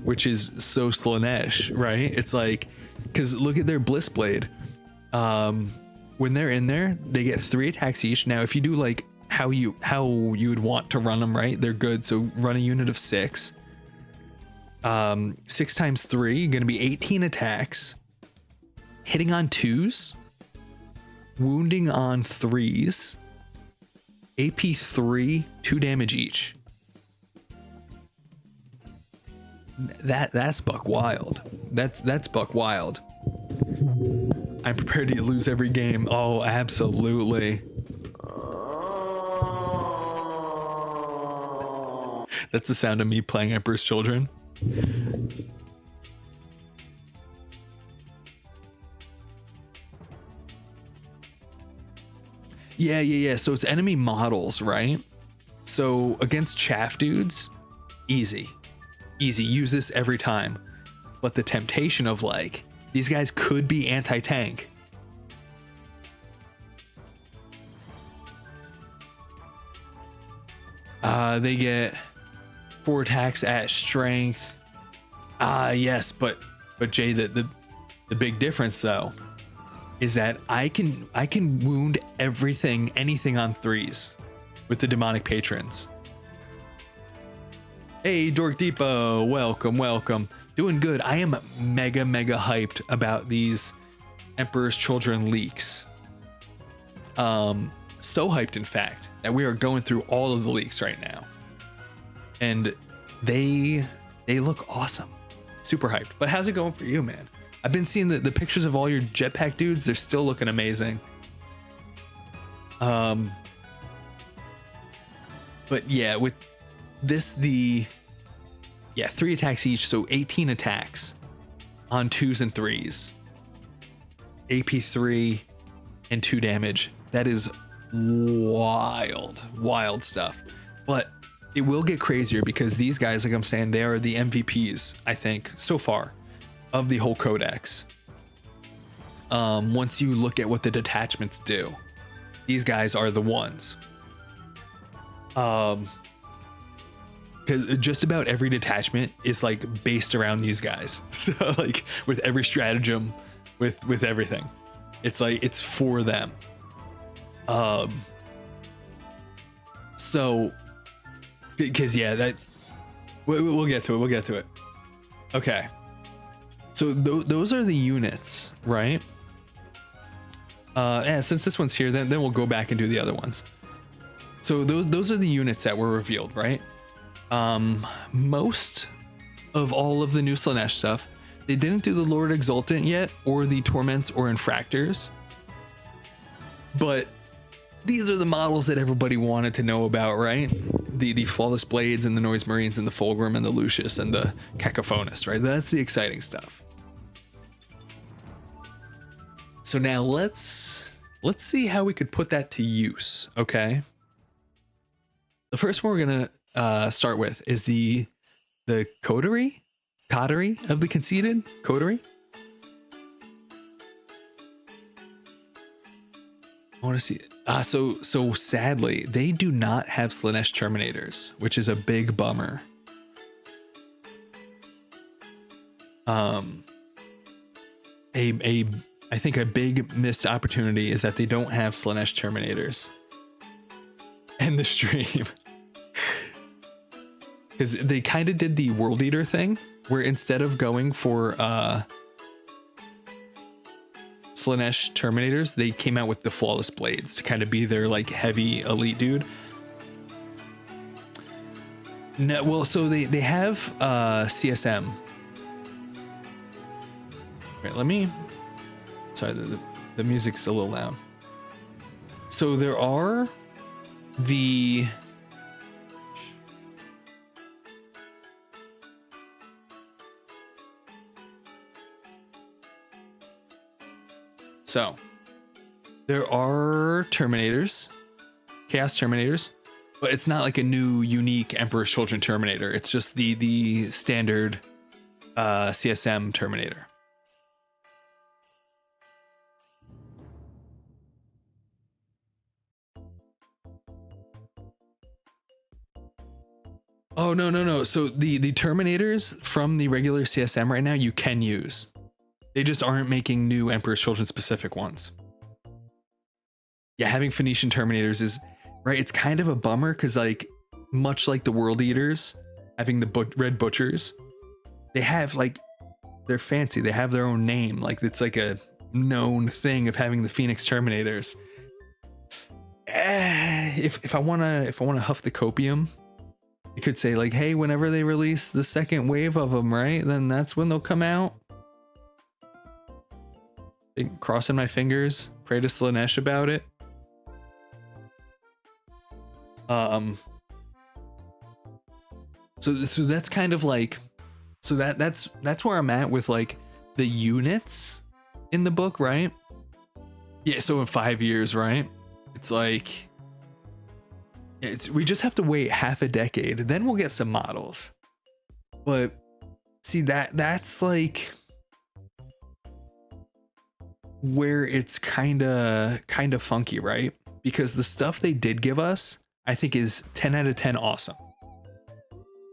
[SPEAKER 1] which is so Slanesh, right? It's like, because look at their Bliss Blade. When they're in there, they get 3 attacks each. Now, if you do like how you would want to run them, right? They're good. So run a unit of 6. 6 times 3, going to be 18 attacks. Hitting on 2s, wounding on 3s, AP 3, 2 damage each. That's buck wild. That's buck wild. I'm prepared to lose every game. Oh, absolutely. That's the sound of me playing Emperor's Children. Yeah. So it's enemy models, right? So against chaff dudes, easy. Use this every time. But the temptation of like, these guys could be anti-tank. They get 4 attacks at strength. Yes, but Jay, the big difference though is that I can wound anything on 3s with the demonic patrons. Hey, Dork Depot, welcome. Doing good. I am mega hyped about these Emperor's Children leaks. So hyped, in fact, that we are going through all of the leaks right now, and they look awesome. Super hyped. But how's it going for you, man? I've been seeing the pictures of all your jetpack dudes. They're still looking amazing. But yeah, with this, 3 attacks each, so 18 attacks on 2s and 3s. AP 3 and 2 damage. That is wild stuff. But it will get crazier because these guys, like I'm saying, they are the MVPs, I think, so far of the whole codex. Once you look at what the detachments do, these guys are the ones. Because just about every detachment is like based around these guys. So like with every stratagem, with everything, it's like it's for them. So because yeah, that we'll get to it. Okay, so those are the units, right? And since this one's here, then we'll go back and do the other ones. So those are the units that were revealed, right? Most of all of the new Slanesh stuff, They didn't do the Lord Exultant yet, or the Torments or Infractors. But these are the models that everybody wanted to know about, right? The Flawless Blades and the Noise Marines and the Fulgrim and the Lucius and the Cacophonus, right? That's the exciting stuff. So now let's see how we could put that to use, okay? The first one we're gonna start with is the coterie of the Conceited coterie. I want to see it. So sadly, they do not have Slaanesh Terminators, which is a big bummer. I think a big missed opportunity is that they don't have Slaanesh Terminators. End the stream. Because they kind of did the World Eater thing, where instead of going for Slaanesh Terminators, they came out with the Flawless Blades to kind of be their like heavy elite dude. No, well, so they have CSM. Right, let me. Sorry, the music's a little loud. So there are the. So there are Terminators, Chaos Terminators, but it's not like a new unique Emperor's Children Terminator. It's just the standard CSM Terminator. Oh, no. So the Terminators from the regular CSM right now you can use. They just aren't making new Emperor's Children specific ones. Yeah, having Phoenician Terminators is, right, it's kind of a bummer because, like, much like the World Eaters, having the Red Butchers, they have, like, they're fancy. They have their own name. Like, it's like a known thing of having the Phoenix Terminators. If I wanna huff the copium, you could say, like, hey, whenever they release the second wave of them, right, then that's when they'll come out. Crossing my fingers, pray to Slaanesh about it. So that's kind of like, so that's where I'm at with like the units in the book, right? Yeah, so in 5 years, right? It's like, we just have to wait half a decade, then we'll get some models. But see, that's like where it's kind of funky, right? Because the stuff they did give us, I think, is 10 out of 10 awesome.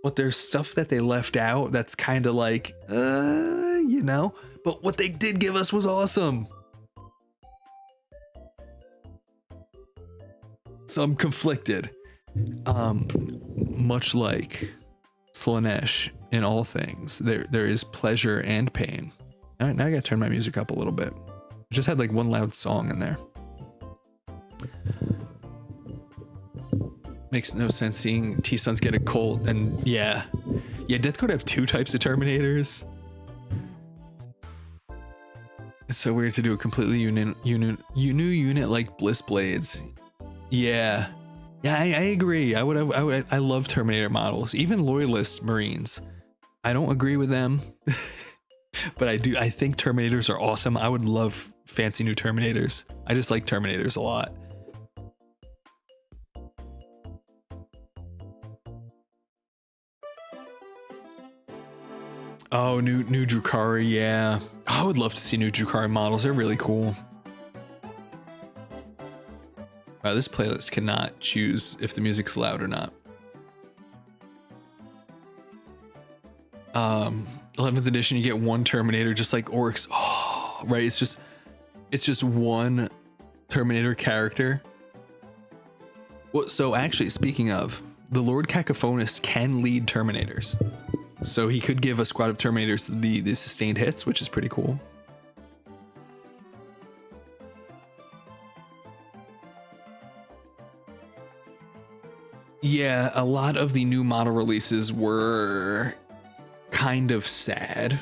[SPEAKER 1] But there's stuff that they left out that's kind of like, you know, but what they did give us was awesome. So I'm conflicted. Much like Slaanesh in all things, there is pleasure and pain. All right, now I gotta turn my music up a little bit. I just had like one loud song in there. Makes no sense seeing T-Sons get a cult, and yeah, Death Code have 2 types of Terminators. It's so weird to do a completely new unit like Bliss Blades. Yeah, I agree. I love Terminator models, even Loyalist Marines. I don't agree with them, but I think Terminators are awesome. I would love fancy new Terminators. I just like Terminators a lot. Oh, new Drukhari, yeah. I would love to see new Drukhari models. They're really cool. Wow, this playlist cannot choose if the music's loud or not. 11th edition, you get 1 Terminator, just like Orcs. Oh, right. It's just 1 Terminator character. Well, so actually, speaking of, the Lord Cacophonus can lead Terminators. So he could give a squad of Terminators the sustained hits, which is pretty cool. Yeah, a lot of the new model releases were kind of sad.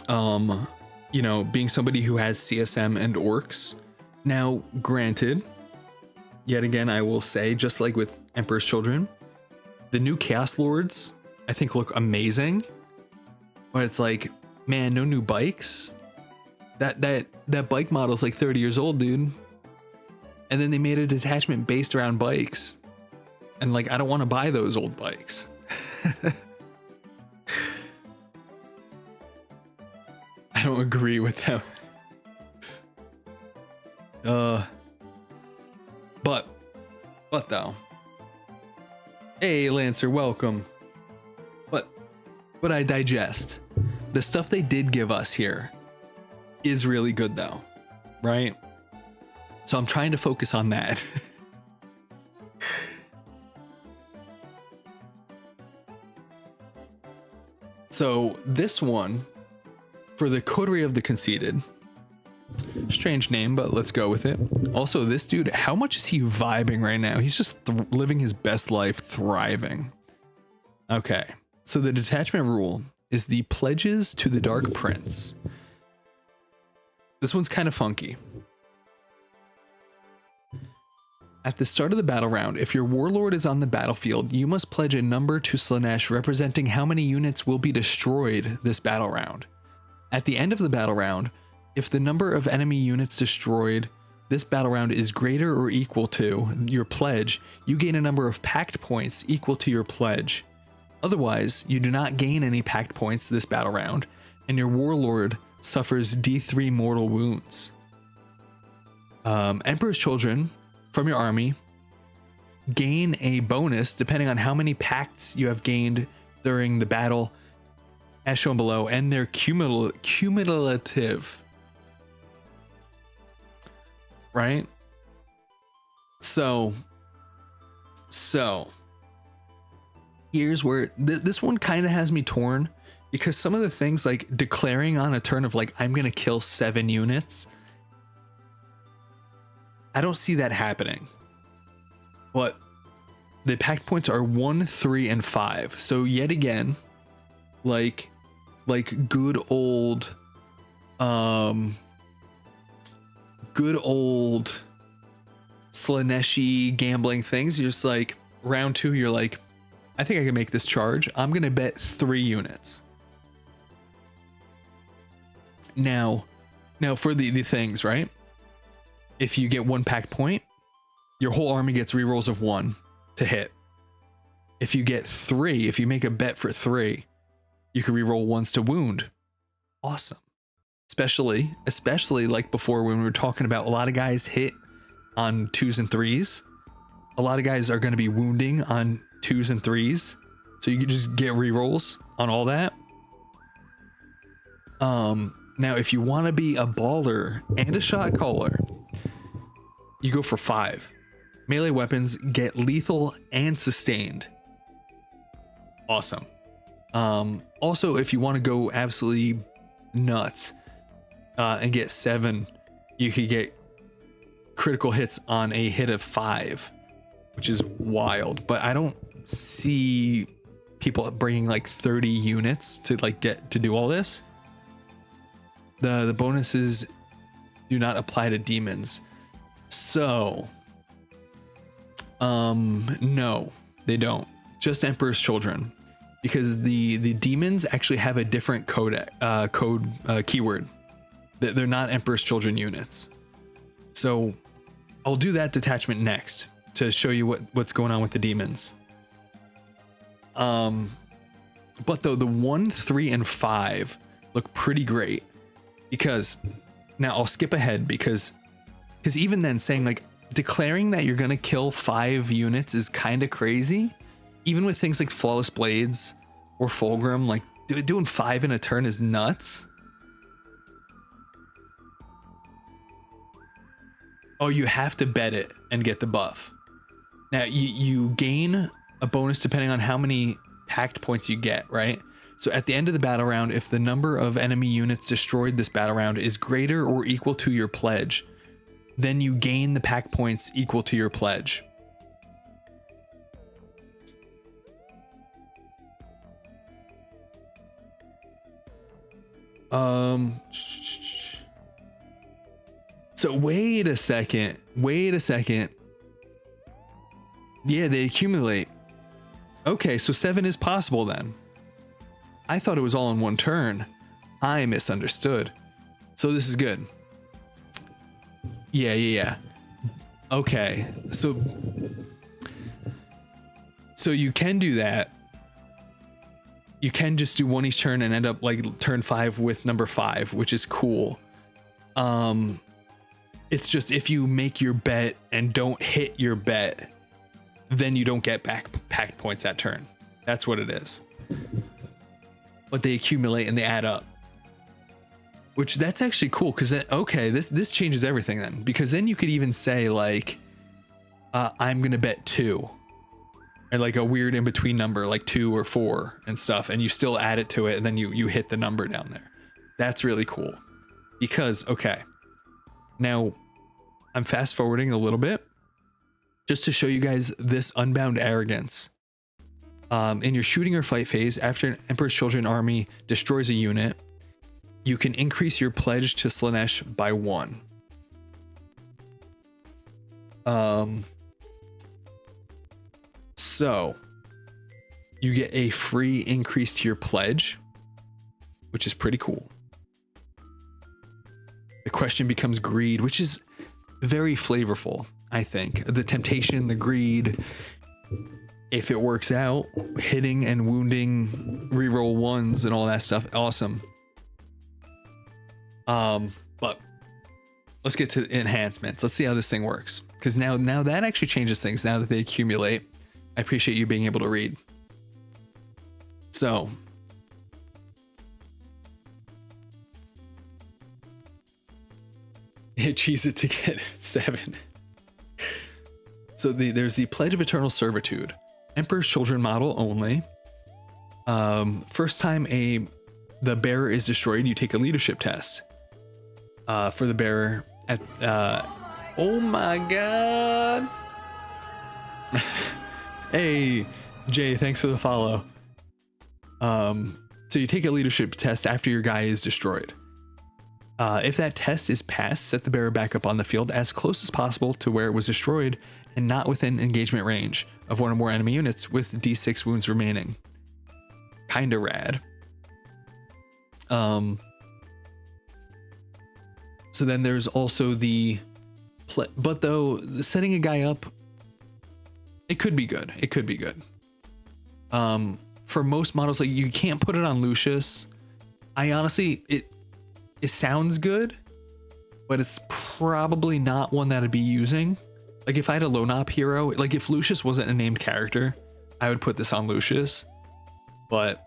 [SPEAKER 1] You know, being somebody who has CSM and orcs. Now, granted, yet again, I will say, just like with Emperor's Children, the new Chaos Lords, I think, look amazing. But it's like, man, no new bikes. That bike model is like 30 years old, dude. And then they made a detachment based around bikes. And like, I don't want to buy those old bikes. I don't agree with them. But though. Hey, Lancer, welcome. But I digest. The stuff they did give us here is really good though, right? So I'm trying to focus on that. So this one, for the Coterie of the Conceited, strange name, but let's go with it. Also, this dude, how much is he vibing right now? He's just living his best life, thriving. Okay, so the detachment rule is the pledges to the Dark Prince. This one's kind of funky. At the start of the battle round, if your warlord is on the battlefield, you must pledge a number to Slaanesh representing how many units will be destroyed this battle round. At the end of the battle round, if the number of enemy units destroyed this battle round is greater or equal to your pledge, you gain a number of pact points equal to your pledge. Otherwise, you do not gain any pact points this battle round, and your warlord suffers D3 mortal wounds. Emperor's Children from your army gain a bonus depending on how many pacts you have gained during the battle, as shown below, and they're cumulative. Right? So here's where this one kind of has me torn, because some of the things like declaring on a turn of like, I'm gonna kill 7 units, I don't see that happening. But the pact points are 1, 3, and 5. So yet again, like good old Slaaneshi gambling things. You're just like, round 2, you're like, I think I can make this charge. I'm gonna bet 3 units. Now for the things, right? If you get 1 pact point, your whole army gets rerolls of 1 to hit. If you get 3, if you make a bet for 3, you can reroll 1s to wound. Awesome. Especially like before when we were talking about a lot of guys hit on 2s and 3s. A lot of guys are going to be wounding on 2s and 3s. So you can just get rerolls on all that. Now if you want to be a baller and a shot caller, you go for 5. Melee weapons get lethal and sustained. Awesome. Also, if you want to go absolutely nuts and get 7, you could get critical hits on a hit of 5, which is wild. But I don't see people bringing like 30 units to like get to do all this. The bonuses do not apply to demons. So, no, they don't. Just Emperor's Children, because the demons actually have a different code keyword. They're not Emperor's Children units. So, I'll do that detachment next to show you what's going on with the demons. But though the 1, 3, and 5 look pretty great, because now I'll skip ahead because even then saying like declaring that you're gonna kill 5 units is kind of crazy. Even with things like Flawless Blades or Fulgrim, like doing 5 in a turn is nuts. Oh, you have to bet it and get the buff. Now you gain a bonus depending on how many pact points you get, right? So at the end of the battle round, if the number of enemy units destroyed this battle round is greater or equal to your pledge, then you gain the pact points equal to your pledge. So wait a second. Yeah, they accumulate. Okay, so 7 is possible then. I thought it was all in one turn. I misunderstood. So this is good. Yeah. Okay, so you can do that. You can just do one each turn and end up like turn 5 with number 5, which is cool. It's just if you make your bet and don't hit your bet, then you don't get back packed points that turn. That's what it is. But they accumulate and they add up. Which that's actually cool because okay, this changes everything then, because then you could even say like I'm gonna bet 2. And like a weird in-between number like 2 or 4 and stuff, and you still add it to it, and then you hit the number down there. That's really cool. Because okay, now I'm fast forwarding a little bit just to show you guys this unbound arrogance. In your shooting or fight phase, after an Emperor's Children army destroys a unit, you can increase your pledge to Slanesh by 1. So you get a free increase to your pledge, which is pretty cool. The question becomes greed, which is very flavorful, I think. The temptation, the greed, if it works out, hitting and wounding, reroll 1s and all that stuff, awesome. But let's get to enhancements. Let's see how this thing works. Because now that actually changes things now that they accumulate. I appreciate you being able to read. So cheese it to get 7. So there's the Pledge of Eternal Servitude, Emperor's Children model only. First time the bearer is destroyed, you take a leadership test. For the bearer at oh my god. Hey Jay, thanks for the follow. So you take a leadership test after your guy is destroyed. If that test is passed, set the bearer back up on the field as close as possible to where it was destroyed and not within engagement range of one or more enemy units with D6 wounds remaining. Kinda rad. So then there's also but though setting a guy up, it could be good. It could be good. For most models, like you can't put it on Lucius. I honestly, it sounds good, but it's probably not one that I'd be using. Like if I had a lone op hero, like if Lucius wasn't a named character, I would put this on Lucius. But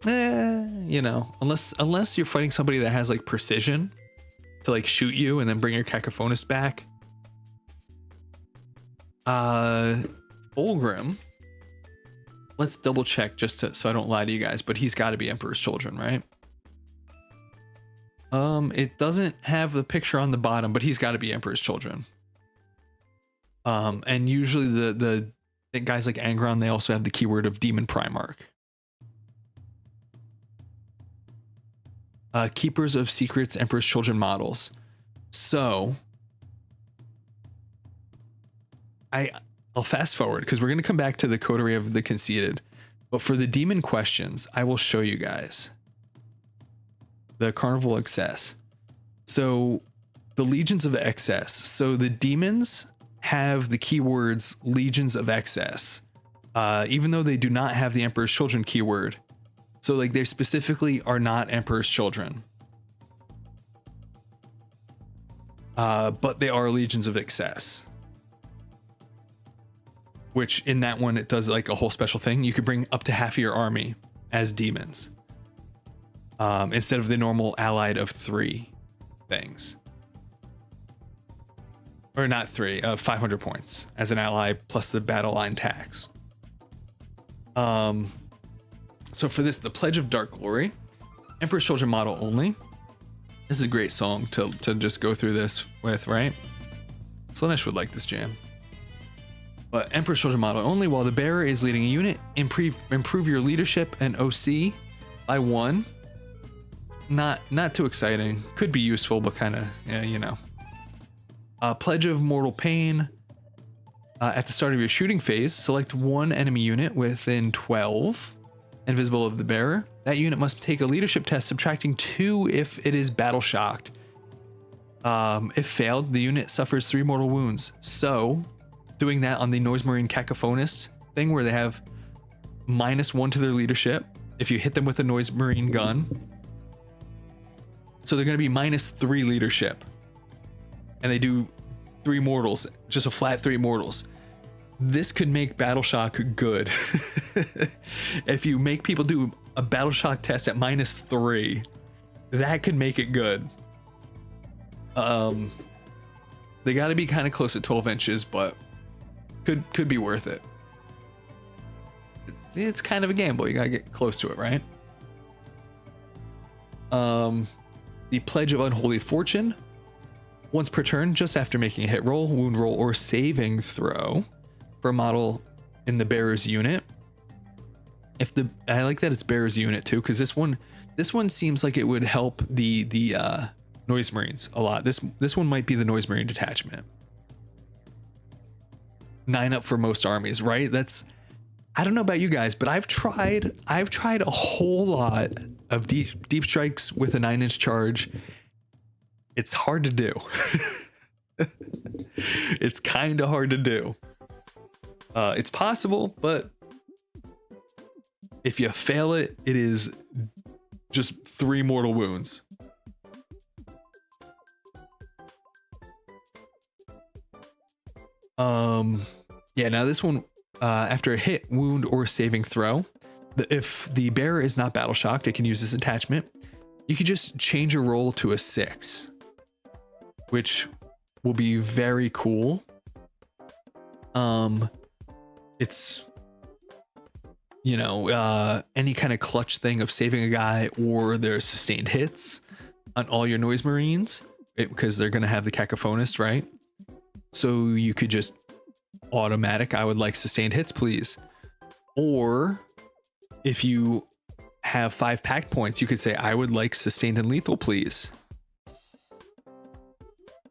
[SPEAKER 1] you know, unless you're fighting somebody that has like precision to like shoot you and then bring your Cacophonus back. Fulgrim. Let's double check so I don't lie to you guys, but he's got to be Emperor's Children, right? It doesn't have the picture on the bottom, but he's got to be Emperor's Children. And usually the guys like Angron, they also have the keyword of Demon Primarch. Keepers of Secrets, Emperor's Children models. So I'll fast forward because we're going to come back to the Coterie of the Conceited. But for the demon questions, I will show you guys the Carnival Excess. So the Legions of Excess. So the demons have the keywords Legions of Excess, even though they do not have the Emperor's Children keyword. So like they specifically are not Emperor's Children. But they are Legions of Excess. Which in that one, it does like a whole special thing. You could bring up to half of your army as demons. Instead of the normal allied of 3 things. Or not 3, 500 points as an ally plus the battle line tax. So for this, the Pledge of Dark Glory, Emperor's Children model only. This is a great song to just go through this with, right? Slanesh would like this jam. But Emperor's Children model only, while the bearer is leading a unit, improve your leadership and OC by 1. not too exciting. Could be useful, but kind of, yeah, you know. Pledge of Mortal Pain. At the start of your shooting phase, select one enemy unit within 12 and visible of the bearer. That unit must take a leadership test, subtracting 2 if it is battle shocked. If failed, the unit suffers 3 mortal wounds. So, doing that on the Noise Marine Cacophonist thing where they have -1 to their leadership if you hit them with a Noise Marine gun. So they're going to be -3 leadership. And they do 3 mortals, just a flat 3 mortals. This could make Battle Shock good. If you make people do a Battle Shock test at -3, that could make it good. They got to be kind of close at 12 inches, but could be worth it. It's kind of a gamble. You got to get close to it, right? The Pledge of Unholy Fortune. Once per turn, just after making a hit roll, wound roll, or saving throw for a model in the bearer's unit. I like that it's bearer's unit too, because this one seems like it would help the Noise Marines a lot. This one might be the Noise Marine detachment. 9 up for most armies, right? I don't know about you guys, but I've tried a whole lot of deep strikes with a 9-inch charge. It's hard to do. It's kind of hard to do. It's possible, but if you fail it, it is just 3 mortal wounds. Yeah, now this one, after a hit, wound, or saving throw, if the bearer is not battle shocked, it can use this attachment. You can just change your roll to a 6, which will be very cool. It's, you know, any kind of clutch thing of saving a guy, or there's sustained hits on all your Noise Marines, because they're going to have the Cacophonist, right? So you could just automatic, I would like sustained hits, please. Or if you have 5 pack points, you could say, I would like sustained and lethal, please.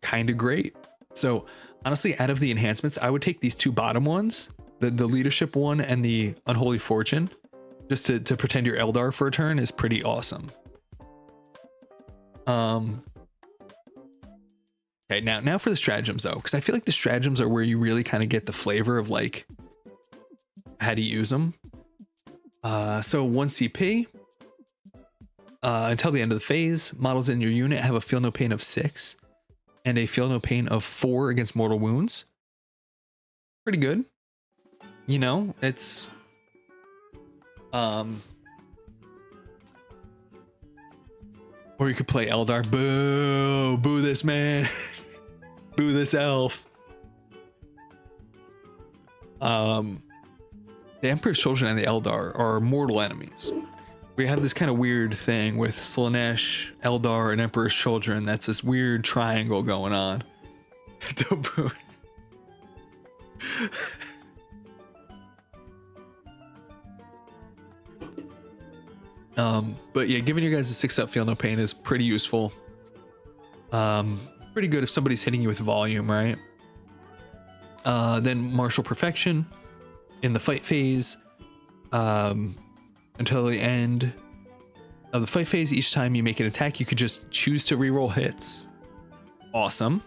[SPEAKER 1] Kind of great. So honestly, out of the enhancements, I would take these 2 bottom ones, the leadership one and the Unholy Fortune, just to pretend you're Eldar for a turn is pretty awesome. Okay, now for the stratagems though, because I feel like the stratagems are where you really kind of get the flavor of like how to use them. So 1 CP until the end of the phase. Models in your unit have a feel no pain of 6 and a feel no pain of 4 against mortal wounds. Pretty good. You know, it's or you could play Eldar. Boo this man. Boo this elf. The Emperor's Children and the Eldar are mortal enemies. We have this kind of weird thing with Slaanesh, Eldar, and Emperor's Children. That's this weird triangle going on. Don't boo. But yeah, giving you guys a 6 up feel no pain is pretty useful. Pretty good if somebody's hitting you with volume, right? Then Martial Perfection in the fight phase, until the end of the fight phase. Each time you make an attack, you could just choose to reroll hits. Awesome.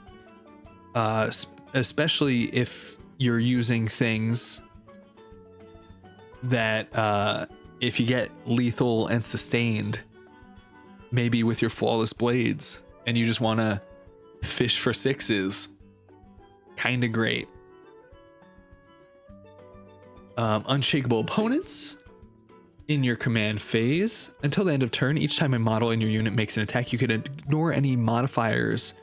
[SPEAKER 1] Especially if you're using things that if you get lethal and sustained, maybe with your flawless blades, and you just want to fish for 6s, kind of great. Unshakable opponents in your command phase until the end of turn. Each time a model in your unit makes an attack, you can ignore any modifiers,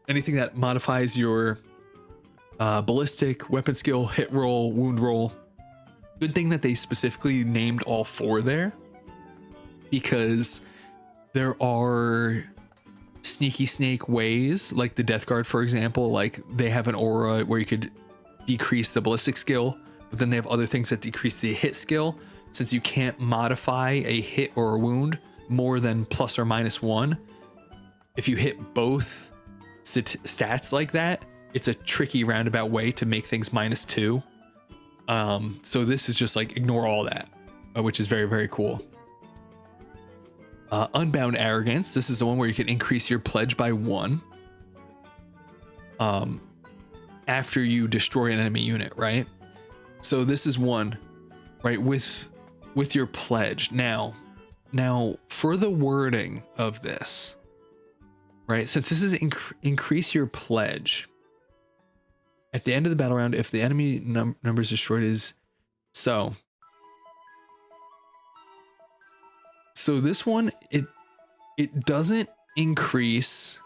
[SPEAKER 1] anything that modifies your ballistic, weapon skill, hit roll, wound roll. Good thing that they specifically named all 4 there, because there are sneaky snake ways, like the Death Guard, for example. Like they have an aura where you could decrease the ballistic skill, but then they have other things that decrease the hit skill. since you can't modify a hit or a wound more than ±1, if you hit both stats like that, it's a tricky roundabout way to make things -2. So this is just like ignore all that, which is very, very cool. Unbound Arrogance. This is the one where you can increase your pledge by 1 after you destroy an enemy unit, right? So this is one, right, with your pledge. Now for the wording of this, right, since this is increase your pledge at the end of the battle round if the enemy numbers destroyed is so this one, it doesn't increase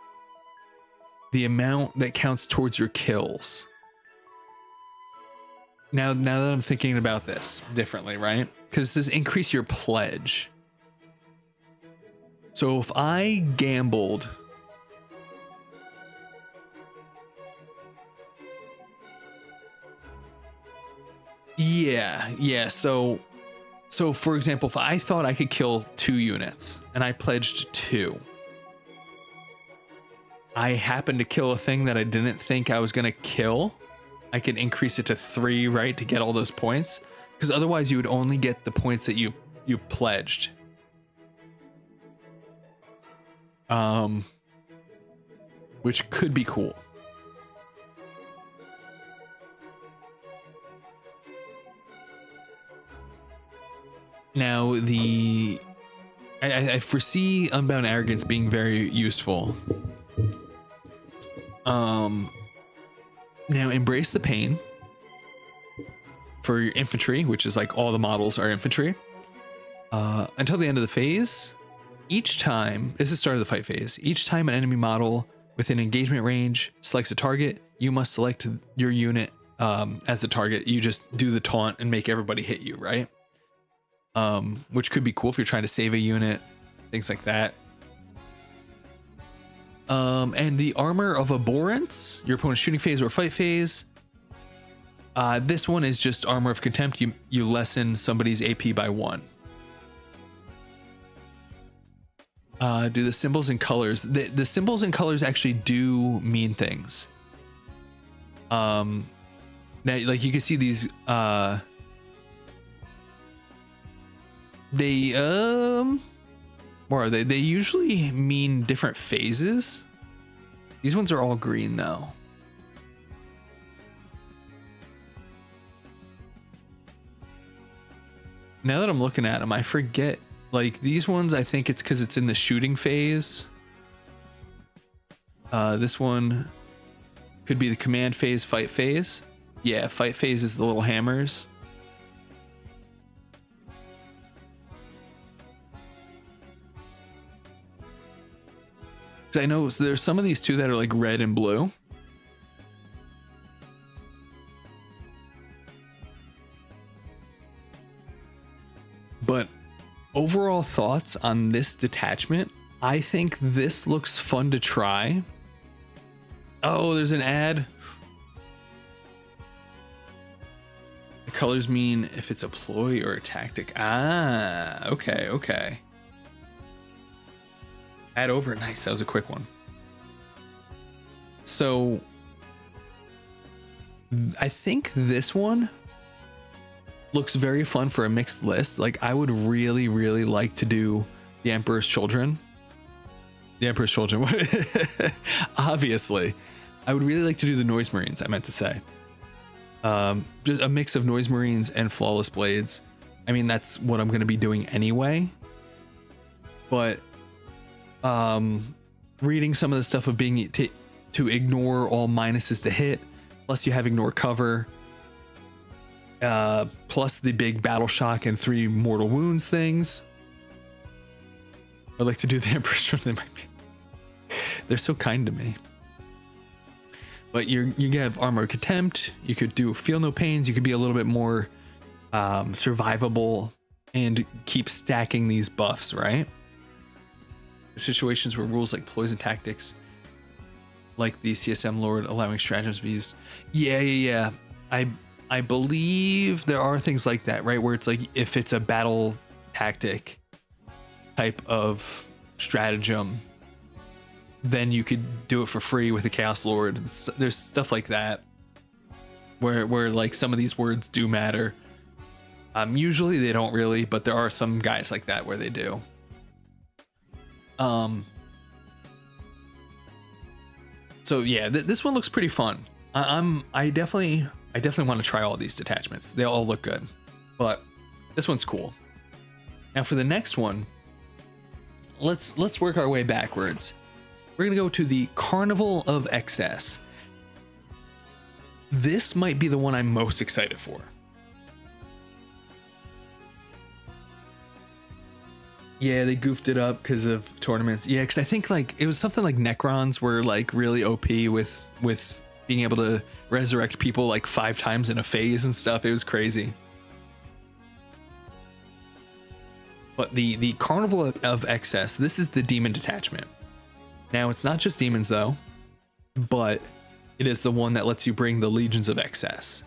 [SPEAKER 1] the amount that counts towards your kills. Now that I'm thinking about this differently, right? Because it says increase your pledge. So if I gambled yeah, so for example, if I thought I could kill 2 units and I pledged 2, I happened to kill a thing that I didn't think I was going to kill, I could increase it to 3, right, to get all those points, because otherwise you would only get the points that you pledged. Which could be cool. Now I foresee Unbound Arrogance being very useful. Now Embrace the Pain for your infantry, which is like all the models are infantry. Until the end of the phase, each time, this is the start of the fight phase, each time an enemy model within engagement range selects a target, you must select your unit as the target. You just do the taunt and make everybody hit you, right? Which could be cool if you're trying to save a unit, things like that. And the Armor of Abhorrence, your opponent's shooting phase or fight phase. This one is just Armor of Contempt. You lessen somebody's AP by 1. Do the symbols and colors. The symbols and colors actually do mean things. Now, like you can see these, they what are they? They usually mean different phases. These ones are all green though. Now that I'm looking at them, I forget, like these ones, I think it's because it's in the shooting phase. This one could be the command phase, fight phase. Yeah, fight phase is the little hammers. I know so there's some of these too that are like red and blue. But overall thoughts on this detachment, I think this looks fun to try. Oh, there's an ad. The colors mean if it's a ploy or a tactic. Ah, okay. Add over. Nice. That was a quick one. So I think this one looks very fun for a mixed list. Like I would really like to do the Emperor's Children. Obviously. I would really like to do the Noise Marines, I meant to say. Just a mix of Noise Marines and Flawless Blades. I mean, that's what I'm going to be doing anyway. But reading some of the stuff of being to ignore all minuses to hit, plus you have ignore cover, plus the big battle shock and 3 mortal wounds things. I'd like to do the Emperor's Children. They're so kind to me. But you have Armor of Contempt. You could do Feel No Pains. You could be a little bit more survivable and keep stacking these buffs, right? Situations where rules like ploys and tactics, like the CSM Lord allowing stratagems to be used. Yeah. I believe there are things like that, right? Where it's like if it's a battle tactic type of stratagem, then you could do it for free with a Chaos Lord. There's stuff like that where like some of these words do matter. Usually they don't really, but there are some guys like that where they do. So yeah, this one looks pretty fun. I definitely want to try all these detachments. They all look good, but this one's cool. Now for the next one, let's work our way backwards. We're gonna go to the Carnival of Excess. This might be the one I'm most excited for. Yeah, they goofed it up because of tournaments. Yeah, because I think like it was something like Necrons were like really OP with being able to resurrect people like 5 times in a phase and stuff. It was crazy. But the Carnival of Excess, this is the demon detachment. Now it's not just demons though, but it is the one that lets you bring the Legions of Excess.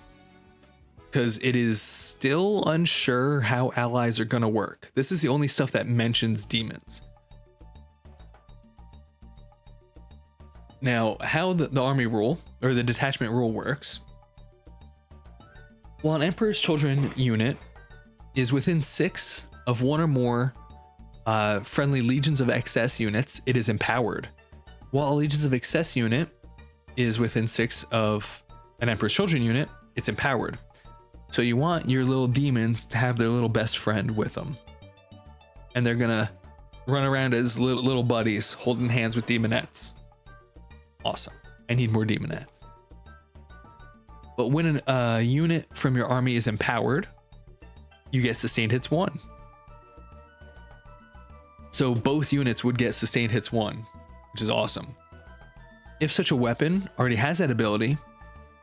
[SPEAKER 1] Because it is still unsure how allies are gonna work. This is the only stuff that mentions demons. Now, how the army rule, or the detachment rule works. While an Emperor's Children unit is within 6 of one or more friendly Legions of Excess units, it is empowered. While a Legions of Excess unit is within 6 of an Emperor's Children unit, it's empowered. So you want your little demons to have their little best friend with them. And they're gonna run around as little buddies holding hands with demonettes. Awesome. I need more demonettes. But when a unit from your army is empowered, you get sustained hits 1. So both units would get sustained hits 1, which is awesome. If such a weapon already has that ability,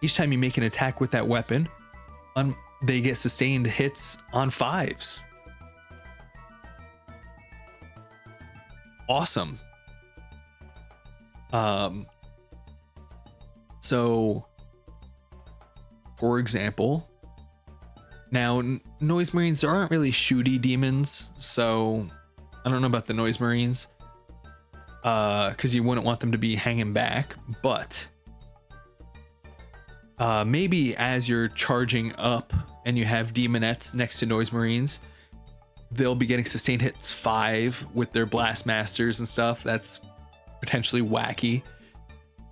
[SPEAKER 1] each time you make an attack with that weapon, they get sustained hits on 5s. Awesome. So for example, now Noise Marines aren't really shooty demons, so I don't know about the Noise Marines, because you wouldn't want them to be hanging back, but maybe as you're charging up and you have demonettes next to Noise Marines, they'll be getting sustained hits 5 with their blast masters and stuff. That's potentially wacky,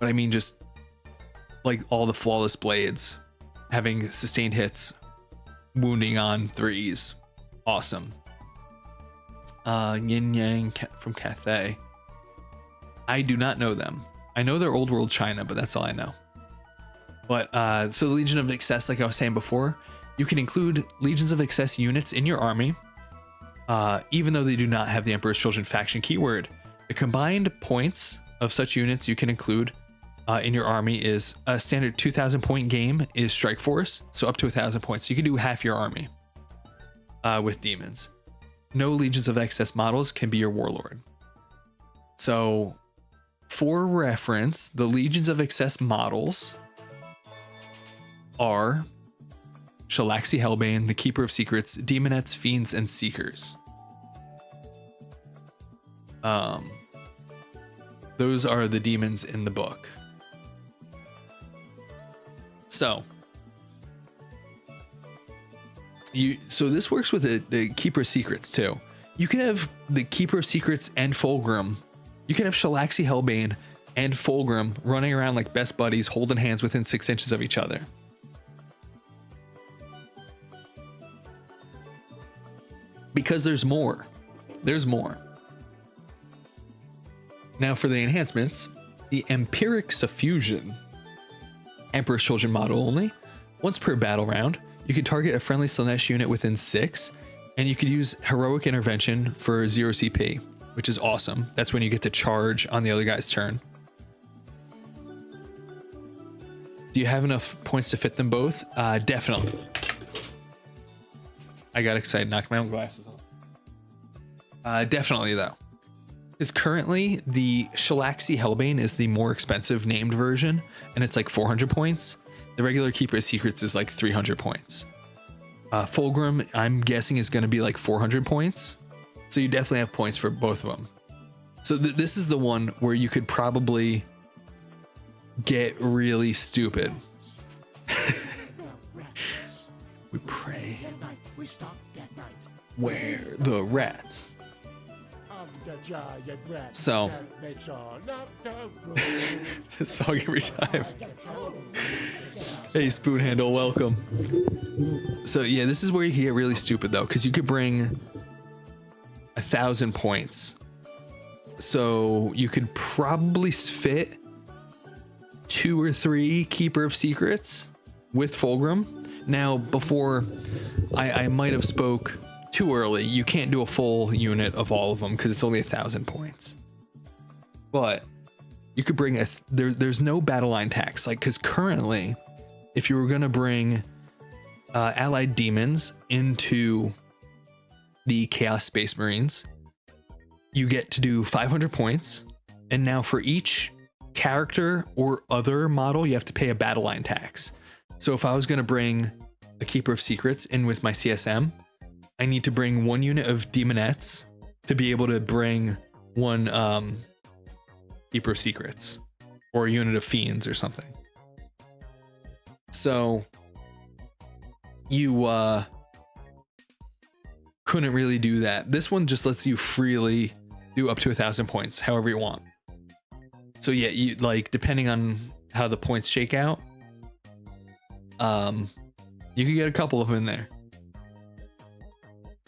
[SPEAKER 1] but I mean just like all the flawless blades having sustained hits, wounding on 3s. Awesome. Yin Yang from Cathay. I do not know them. I know they're old world China, but that's all I know. But so the Legion of Excess, like I was saying before, you can include Legions of Excess units in your army, even though they do not have the Emperor's Children faction keyword. The combined points of such units you can include in your army is a standard 2,000 point game is Strike Force, so up to 1,000 points. You can do half your army with demons. No Legions of Excess models can be your warlord. So for reference, the Legions of Excess models are Shalaxi Hellbane, the Keeper of Secrets, Demonettes, Fiends, and Seekers. Those are the demons in the book. So this works with the Keeper of Secrets too. You can have the Keeper of Secrets and Fulgrim. You can have Shalaxi Hellbane and Fulgrim running around like best buddies, holding hands within 6 inches of each other. Because there's more. There's more. Now for the enhancements, the Empiric Suffusion. Emperor's Children model only. Once per battle round, you can target a friendly Slaanesh unit within 6, and you could use Heroic Intervention for 0 CP, which is awesome. That's when you get to charge on the other guy's turn. Do you have enough points to fit them both? Definitely. I got excited, knocked my own glasses off. Definitely though. Because currently the Shalaxi Hellbane is the more expensive named version, and it's like 400 points. The regular Keeper of Secrets is like 300 points. Fulgrim, I'm guessing, is going to be like 400 points. So you definitely have points for both of them. So this is the one where you could probably get really stupid. We pray. Where the rats? So this song every time. Hey, Spoon Handle, welcome. So yeah, this is where you can get really stupid though, because you could bring 1,000 points. So you could probably fit 2 or 3 Keeper of Secrets with Fulgrim. Now, before I might have spoke too early, you can't do a full unit of all of them because it's only 1,000 points. But you could bring there's no battle line tax, like, because currently, if you were gonna bring allied demons into the Chaos Space Marines, you get to do 500 points, and now for each character or other model, you have to pay a battle line tax. So if I was going to bring a Keeper of Secrets in with my CSM, I need to bring 1 unit of Demonettes to be able to bring 1 Keeper of Secrets, or a unit of Fiends or something. So you couldn't really do that. This one just lets you freely do up to 1,000 points, however you want. So yeah, you like, depending on how the points shake out, you can get a couple of them in there.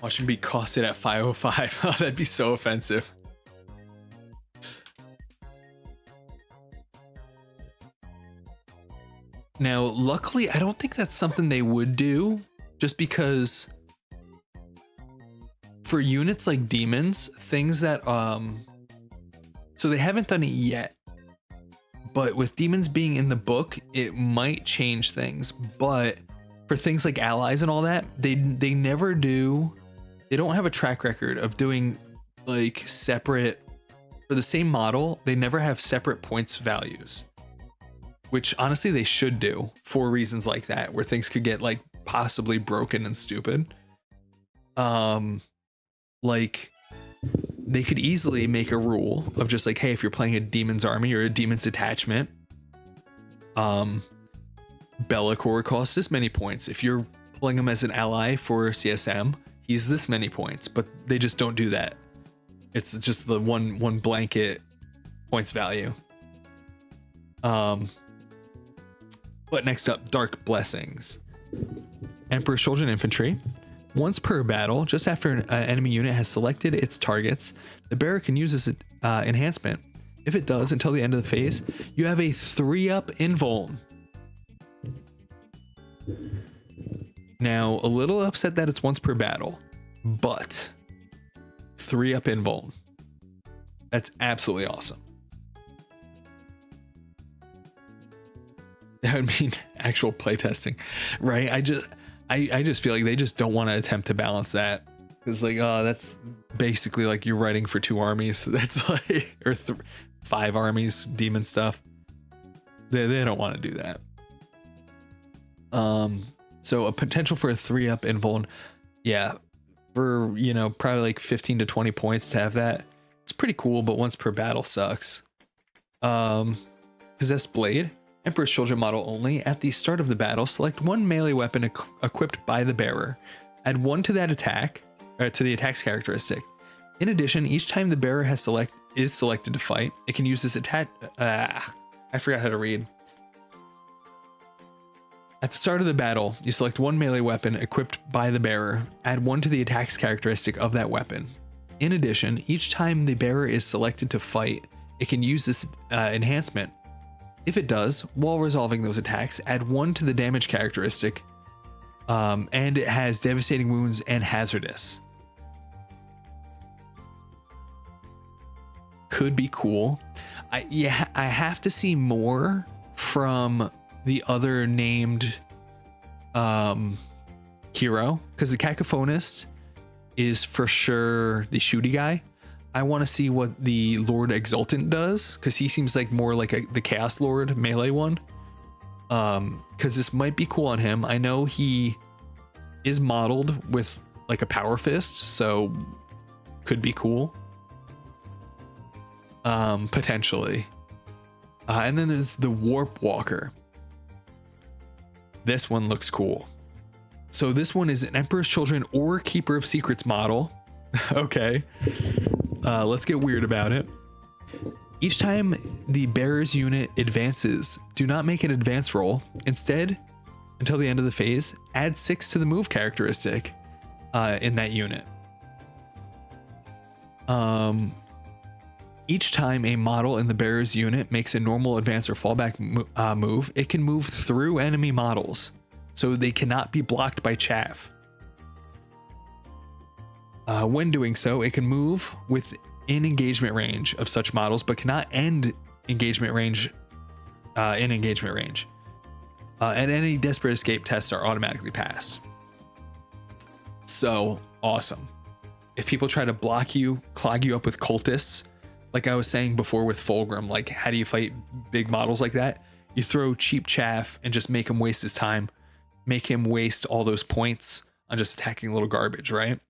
[SPEAKER 1] Watch him be costed at 505. Oh, that'd be so offensive. Now, luckily, I don't think that's something they would do, just because for units like demons, things that so they haven't done it yet, but with demons being in the book, it might change things. But for things like allies and all that, they never do. They don't have a track record of doing like separate, for the same model. They never have separate points values, which honestly they should do for reasons like that, where things could get like possibly broken and stupid. Like, they could easily make a rule of just like, hey, if you're playing a demon's army or a demon's detachment, Be'lakor costs this many points. If you're pulling him as an ally for CSM, he's this many points. But they just don't do that. It's just the one blanket points value. But next up, Dark Blessings. Emperor's Children Infantry. Once per battle, just after an enemy unit has selected its targets, the bearer can use this enhancement. If it does, until the end of the phase, you have a 3-up invuln. Now, a little upset that it's once per battle, but 3-up invuln. That's absolutely awesome. That would mean actual playtesting, right? I just feel like they just don't want to attempt to balance that. It's like, oh, that's basically like you're writing for 2 armies. That's like, or 5 armies, demon stuff. They don't want to do that. So a potential for a 3-up invuln, yeah, for, you know, probably like 15 to 20 points to have that. It's pretty cool, but once per battle sucks. Possessed Blade. Emperor's Children model only. At the start of the battle, select 1 melee weapon equipped by the bearer. Add 1 to that attack, to the attack's characteristic. In addition, each time the bearer is selected to fight, it can use this attack. I forgot how to read. At the start of the battle, you select 1 melee weapon equipped by the bearer. Add 1 to the attack's characteristic of that weapon. In addition, each time the bearer is selected to fight, it can use this enhancement. If it does, while resolving those attacks, add 1 to the damage characteristic, and it has devastating wounds and hazardous. Could be cool. I have to see more from the other named hero, because the Cacophonist is for sure the shooty guy. I want to see what the Lord Exultant does, because he seems like more like the Chaos Lord melee one. Because this might be cool on him. I know he is modeled with like a power fist, so could be cool. Potentially. And then there's the Warp Walker. This one looks cool. So this one is an Emperor's Children or Keeper of Secrets model. Okay. Let's get weird about it. Each time the bearer's unit advances, do not make an advance roll. Instead, until the end of the phase, add 6 to the move characteristic in that unit. Each time a model in the bearer's unit makes a normal advance or fallback move, it can move through enemy models, so they cannot be blocked by chaff. When doing so, it can move within engagement range of such models, but cannot end engagement range in engagement range. And any desperate escape tests are automatically passed. So awesome. If people try to block you, clog you up with cultists, like I was saying before with Fulgrim, like how do you fight big models like that? You throw cheap chaff and just make him waste his time, make him waste all those points on just attacking little garbage, right?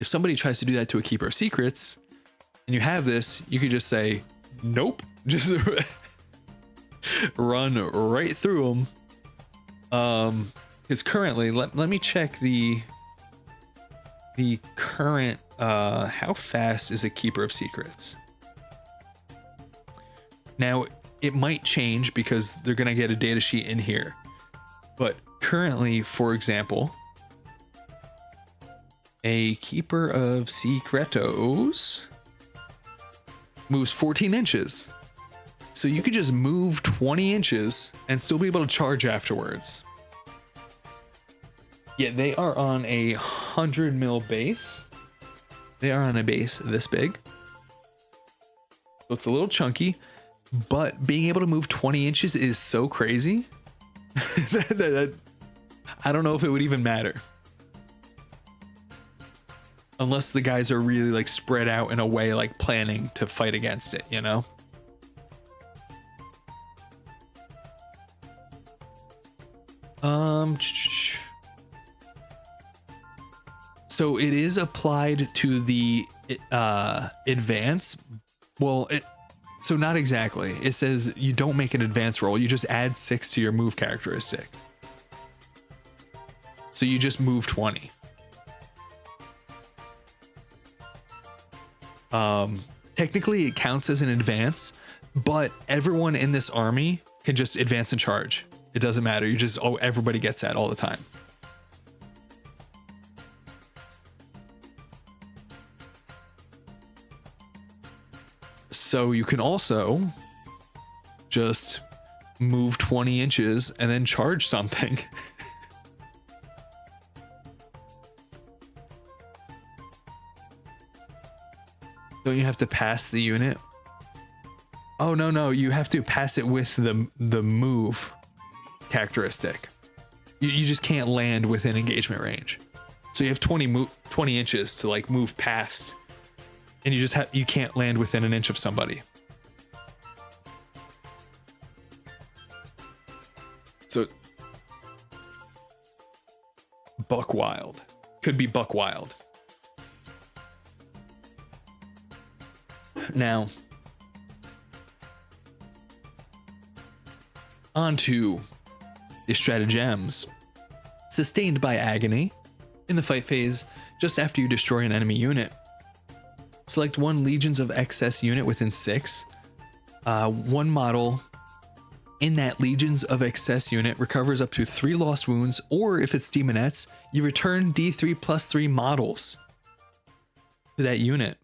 [SPEAKER 1] If somebody tries to do that to a Keeper of Secrets and you have this, you could just say, nope, just run right through them. Because currently, let me check the current, how fast is a Keeper of Secrets? Now, it might change because they're going to get a data sheet in here. But currently, for example, a Keeper of Secretos moves 14 inches. So you could just move 20 inches and still be able to charge afterwards. Yeah, they are on a 100 mil base. They are on a base this big. So it's a little chunky, but being able to move 20 inches is so crazy. I don't know if it would even matter. Unless the guys are really like spread out in a way, like planning to fight against it, you know? So it is applied to the advance. Well, so not exactly. It says you don't make an advance roll. You just add 6 to your move characteristic. So you just move 20. Technically it counts as an advance, but everyone in this army can just advance and charge. It doesn't matter. You just, everybody gets that all the time. So you can also just move 20 inches and then charge something. Don't you have to pass the unit? Oh, no, you have to pass it with the move characteristic. You just can't land within engagement range. So you have 20 inches to like move past, and you can't land within an inch of somebody. So buck wild. Could be buck wild. Now, onto the stratagems. Sustained by agony. In the fight phase, just after you destroy an enemy unit, select one Legions of Excess unit within 6. One model in that Legions of Excess unit recovers up to 3 lost wounds, or if it's demonettes, you return D3+3 models to that unit.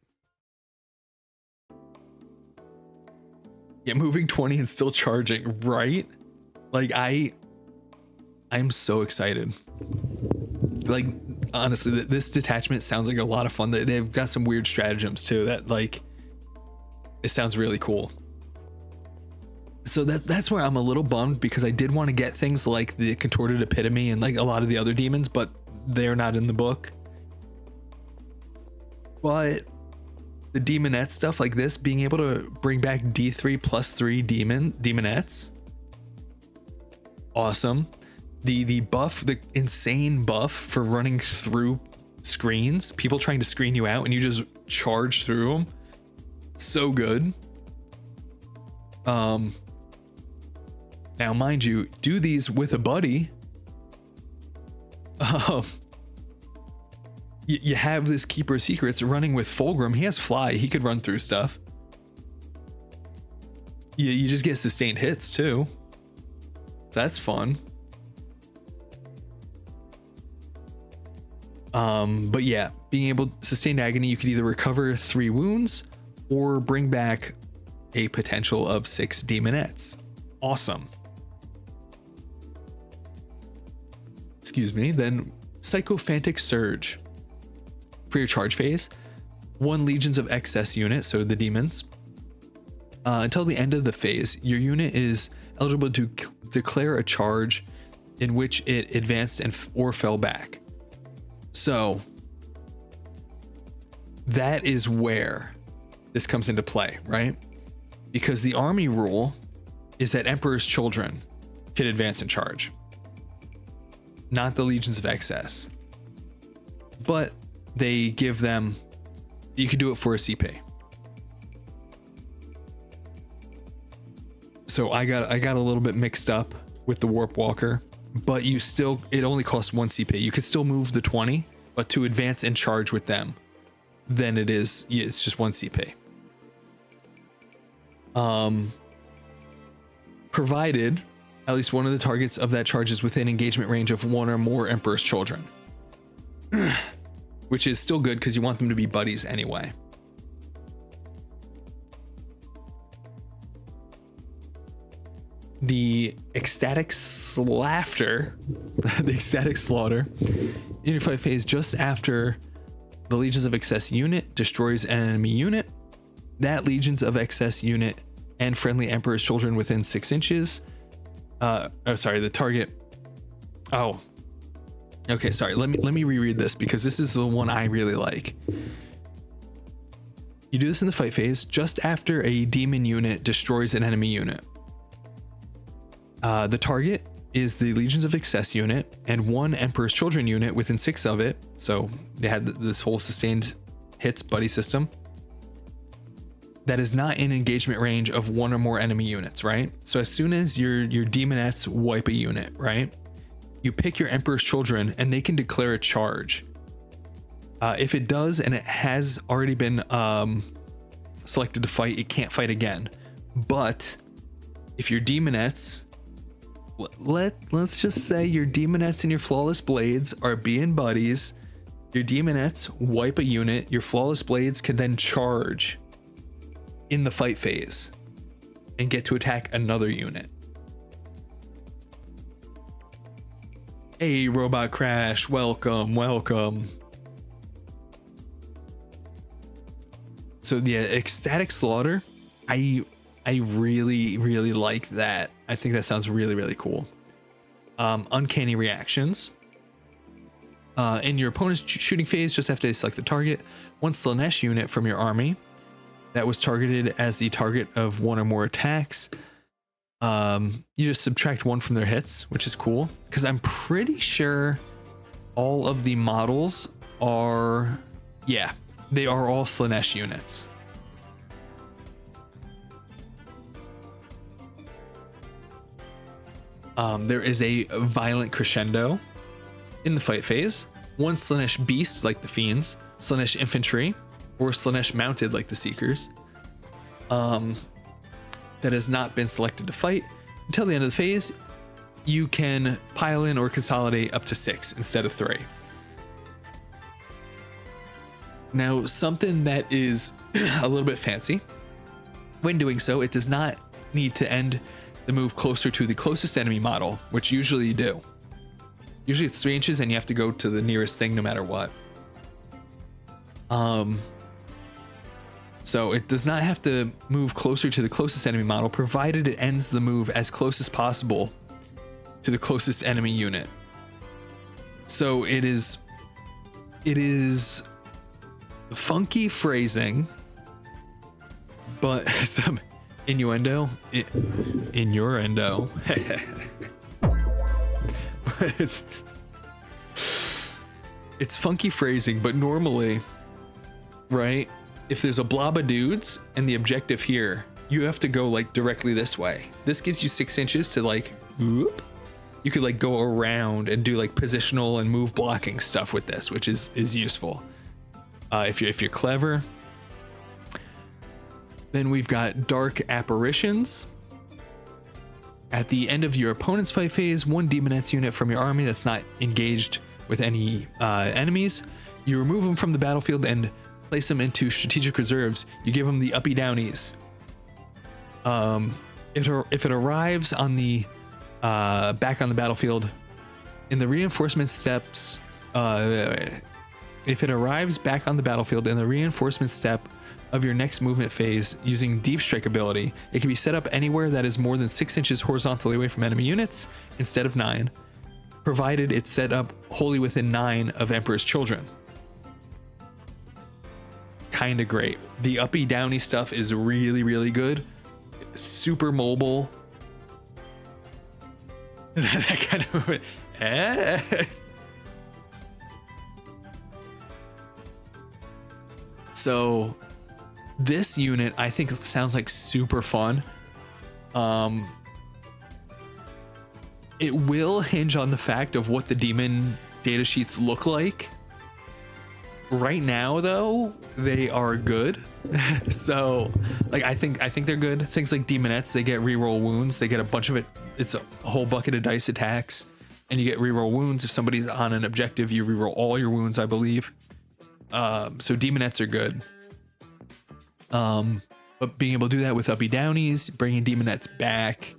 [SPEAKER 1] Yeah, moving 20 and still charging, right? Like I'm so excited. Like honestly, this detachment sounds like a lot of fun. They've got some weird stratagems too that like, it sounds really cool. So that's where I'm a little bummed, because I did want to get things like the Contorted Epitome and like a lot of the other demons, but they're not in the book. But the demonette stuff like this, being able to bring back D3+3 demonettes, awesome. The buff, the insane buff for running through screens, people trying to screen you out and you just charge through them. So good. Now mind you, do these with a buddy. You have this Keeper of Secrets running with Fulgrim. He has fly, he could run through stuff. You just get sustained hits too. That's fun. But yeah, being able to sustain agony, you could either recover 3 wounds or bring back a potential of 6 demonettes. Awesome. Excuse me. Then Sycophantic Surge. For your charge phase, 1 Legions of Excess unit, so the demons. Until the end of the phase, your unit is eligible to declare a charge in which it advanced or fell back. So that is where this comes into play, right? Because the army rule is that Emperor's Children can advance and charge, not the Legions of Excess. But they give them, you can do it for a CP. So I got a little bit mixed up with the Warp Walker, but you still, it only costs 1 CP. You could still move the 20, but to advance and charge with them, then it's just 1 CP. Provided at least one of the targets of that charge is within engagement range of 1 or more Emperor's Children. Which is still good because you want them to be buddies anyway. The Ecstatic Slaughter, the Ecstatic Slaughter, in your fight phase just after the Legions of Excess unit destroys an enemy unit, that Legions of Excess unit and friendly Emperor's Children within 6 inches. The target. Oh, okay. Sorry. Let me reread this because this is the one I really like. You do this in the fight phase just after a demon unit destroys an enemy unit. The target is the Legions of Excess unit and 1 Emperor's Children unit within 6 of it. So they had this whole sustained hits buddy system. That is not in engagement range of 1 or more enemy units, right? So as soon as your demonettes wipe a unit, right? You pick your Emperor's Children and they can declare a charge. If it does and it has already been selected to fight, it can't fight again. But if your demonettes, let's just say your demonettes and your flawless blades are being buddies, your demonettes wipe a unit, your flawless blades can then charge in the fight phase and get to attack another unit. Hey, Robot Crash, welcome. So the Ecstatic Slaughter, I really like that. I think that sounds really cool. Uncanny Reactions. In your opponent's shooting phase, just after they select the target, 1 Slanesh unit from your army that was targeted as the target of 1 or more attacks. You just subtract 1 from their hits, which is cool because I'm pretty sure all of the models are, yeah, they are all Slanesh units. There is a Violent Crescendo in the fight phase. 1 Slanesh Beast like the Fiends, Slanesh Infantry, or Slanesh Mounted like the Seekers. That has not been selected to fight. Until the end of the phase, you can pile in or consolidate up to 6 instead of 3. Now, something that is a little bit fancy. When doing so, it does not need to end the move closer to the closest enemy model, which usually you do. Usually it's 3 inches and you have to go to the nearest thing no matter what. So it does not have to move closer to the closest enemy model, provided it ends the move as close as possible to the closest enemy unit. So it is funky phrasing, but some innuendo. Innuendo. it's funky phrasing, but normally, right, if there's a blob of dudes and the objective here, you have to go like directly this way. This gives you 6 inches to like, whoop. You could like go around and do like positional and move blocking stuff with this, which is useful if you're clever. Then we've got Dark Apparitions. At the end of your opponent's fight phase, 1 Demonettes unit from your army that's not engaged with any enemies, you remove them from the battlefield and place them into strategic reserves. You give them the uppy downies. If it arrives on the back on the battlefield in the reinforcement steps, if it arrives back on the battlefield in the reinforcement step of your next movement phase using Deep Strike ability, it can be set up anywhere that is more than 6 inches horizontally away from enemy units instead of 9, provided it's set up wholly within 9 of Emperor's Children. Kind of great. The uppy downy stuff is really, really good. Super mobile. That kind of So this unit I think sounds like super fun. It will hinge on the fact of what the demon data sheets look like. Right now though, they are good. So like I think they're good. Things like demonettes, they get reroll wounds. They get a bunch of it. It's a whole bucket of dice attacks, and you get reroll wounds. If somebody's on an objective, you reroll all your wounds, I believe. So demonettes are good. But being able to do that with uppy downies, bringing demonettes back,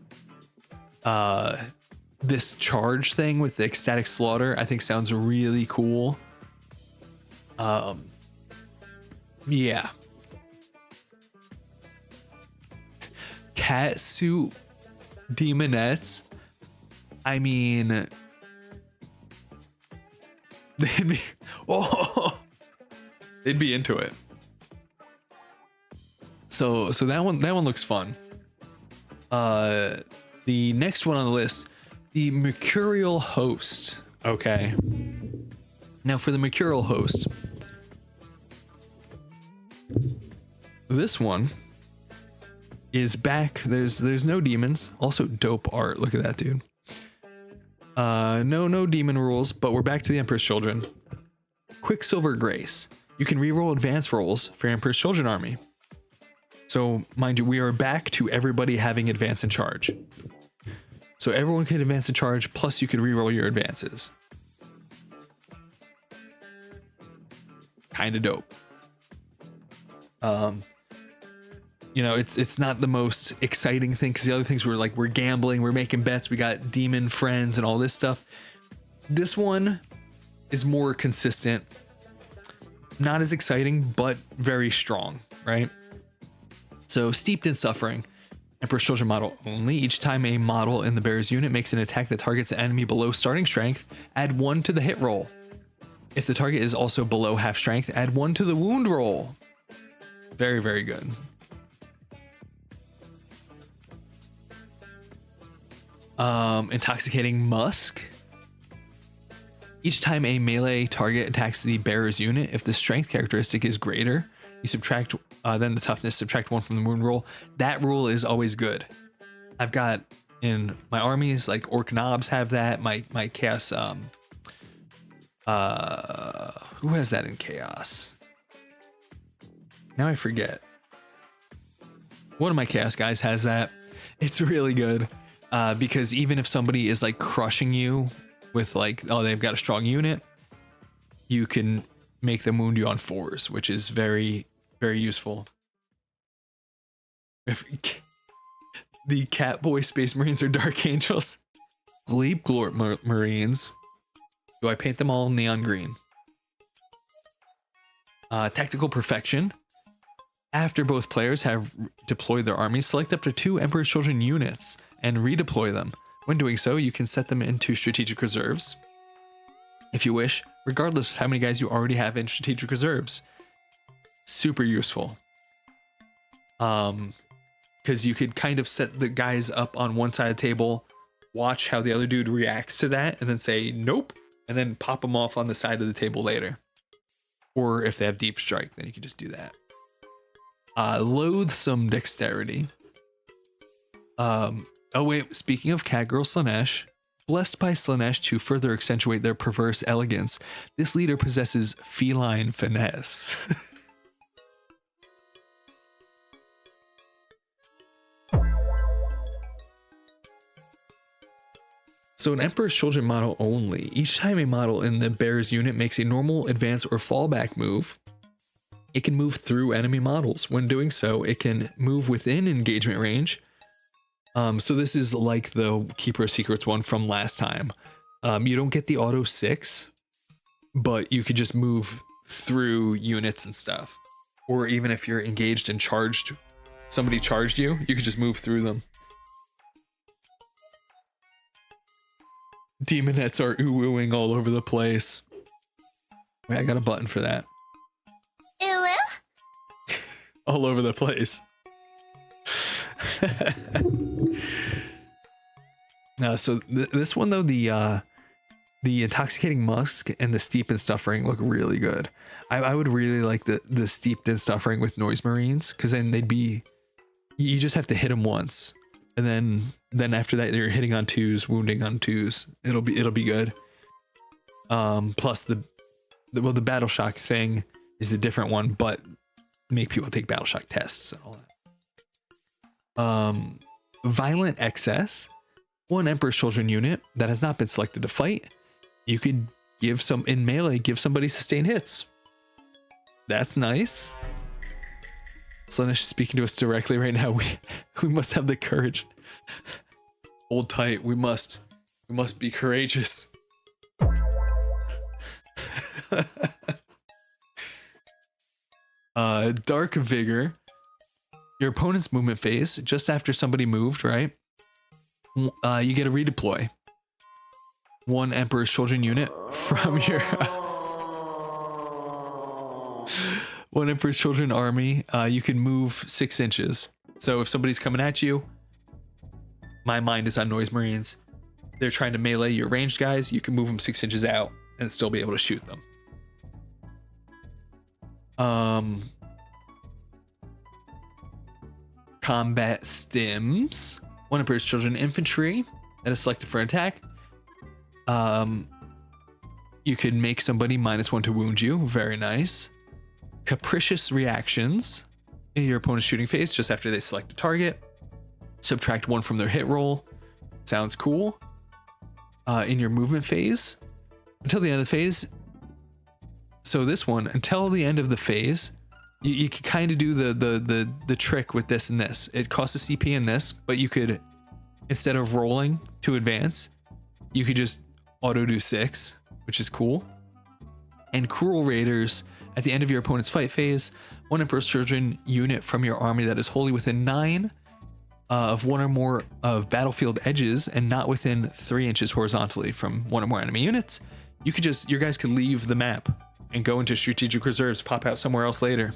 [SPEAKER 1] this charge thing with the ecstatic slaughter, I think sounds really cool. Yeah. Catsuit demonettes. I mean, they'd be into it. So that one looks fun. The next one on the list, the Mercurial Host. Okay. Now for the Mercurial Host, this one is back. There's no demons. Also dope art. Look at that, dude. No demon rules, but we're back to the Emperor's Children. Quicksilver Grace. You can reroll advance rolls for Emperor's Children army. So mind you, we are back to everybody having advance and charge. So everyone can advance and charge, plus you can reroll your advances. Kind of dope. You know, it's not the most exciting thing, because the other things we're gambling, we're making bets, we got demon friends and all this stuff. This one is more consistent, not as exciting, but very strong, right? So Steeped in Suffering, Emperor's Children model only. Each time a model in the bearer's unit makes an attack that targets an enemy below starting strength, add 1 to the hit roll. If the target is also below half strength, add 1 to the wound roll. Very, very good. Intoxicating Musk. Each time a melee target attacks the bearer's unit, if the strength characteristic is greater, you subtract then the toughness, subtract 1 from the wound roll. That rule is always good. I've got in my armies, like Orc Knobs have that. My chaos, who has that in chaos? Now I forget. One of my chaos guys has that. It's really good. Because even if somebody is like crushing you with like, oh, they've got a strong unit, you can make them wound you on 4s, which is very, very useful. If the Catboy Space Marines are Dark Angels. Sleep Glort Marines. Do I paint them all neon green? Tactical Perfection. After both players have deployed their armies, select up to 2 Emperor's Children units and redeploy them. When doing so, you can set them into strategic reserves, if you wish, regardless of how many guys you already have in strategic reserves. Super useful. Because you could kind of set the guys up on one side of the table watch how the other dude reacts to that and then say nope, and then pop them off on the side of the table later. Or if they have deep strike, then you can just do that. Loathsome dexterity. Oh wait, speaking of Catgirl Slanesh, blessed by Slanesh to further accentuate their perverse elegance, this leader possesses feline finesse. So an Emperor's Children model only. Each time a model in the bear's unit makes a normal, advance, or fallback move, it can move through enemy models. When doing so, it can move within engagement range. So this is like the Keeper of Secrets one from last time. You don't get the auto 6, but you could just move through units and stuff. Or even if you're engaged and charged, somebody charged you, you could just move through them. Demonettes are ooh-ooing all over the place. Wait, I got a button for that. All over the place. So this one though, the intoxicating musk and the steeped and stuffing look really good. I would really like the steeped and stuffing with noise marines, because then they'd be, you just have to hit them once, and then after that you're hitting on 2s, wounding on 2s. It'll be good. Plus the battle shock thing is a different one, but make people take battle shock tests and all that. Violent excess. One Emperor's Children unit that has not been selected to fight, you could give some in melee, give somebody sustained hits. That's nice. Slanesh is speaking to us directly right now. We must have the courage. Hold tight. We must be courageous. Dark Vigor. Your opponent's movement phase, just after somebody moved, right? You get a redeploy. One Emperor's Children unit from your one Emperor's Children army. You can move 6 inches. So if somebody's coming at you, my mind is on Noise Marines. They're trying to melee your ranged guys. You can move them 6 inches out and still be able to shoot them. Combat stims. One Emperor's Children infantry that is selected for an attack. You could make somebody -1 to wound you. Very nice. Capricious reactions in your opponent's shooting phase just after they select a target. Subtract 1 from their hit roll. Sounds cool. In your movement phase until the end of the phase. So this one, until the end of the phase, you can kind of do the trick with this and this. It costs a CP in this, but you could, instead of rolling to advance, you could just auto do 6, which is cool. And Cruel Raiders, at the end of your opponent's fight phase, one Emperor's Children unit from your army that is wholly within 9 of 1 or more of battlefield edges and not within 3 inches horizontally from 1 or more enemy units, you could just, your guys could leave the map and go into strategic reserves, pop out somewhere else later.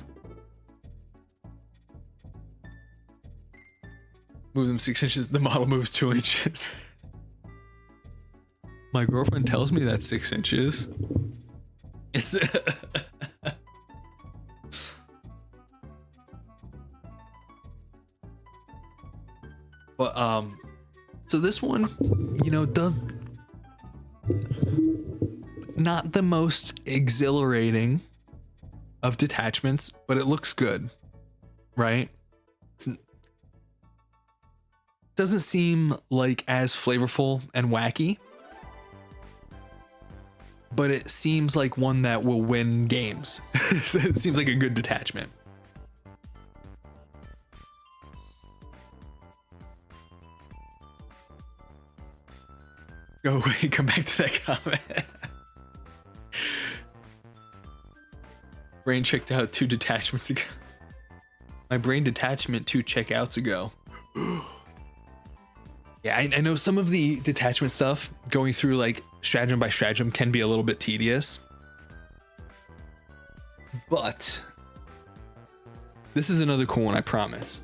[SPEAKER 1] Move them 6 inches, the model moves 2 inches. My girlfriend tells me that's 6 inches. It's but so this one, you know, does not the most exhilarating of detachments, but it looks good, right? It doesn't seem like as flavorful and wacky, but it seems like one that will win games. It seems like a good detachment. Go away, come back to that comment. Brain checked out 2 detachments ago. My brain detachment 2 checkouts ago. Yeah, I know some of the detachment stuff going through like stratagem by stratagem can be a little bit tedious, but this is another cool one, I promise.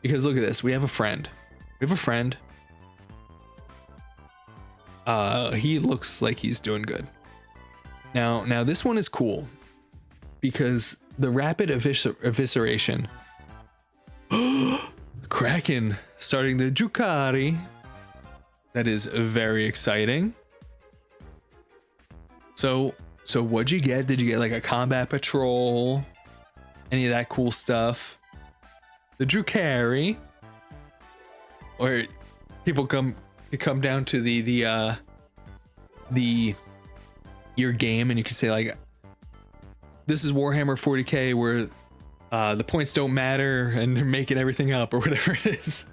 [SPEAKER 1] Because look at this, we have a friend. He looks like he's doing good. Now this one is cool because the rapid evisceration. Kraken starting the Jukari. That is very exciting. So what'd you get? Did you get like a combat patrol? Any of that cool stuff? The Jukari? Or people come down to your game and you can say like, this is Warhammer 40k where the points don't matter and they're making everything up or whatever it is.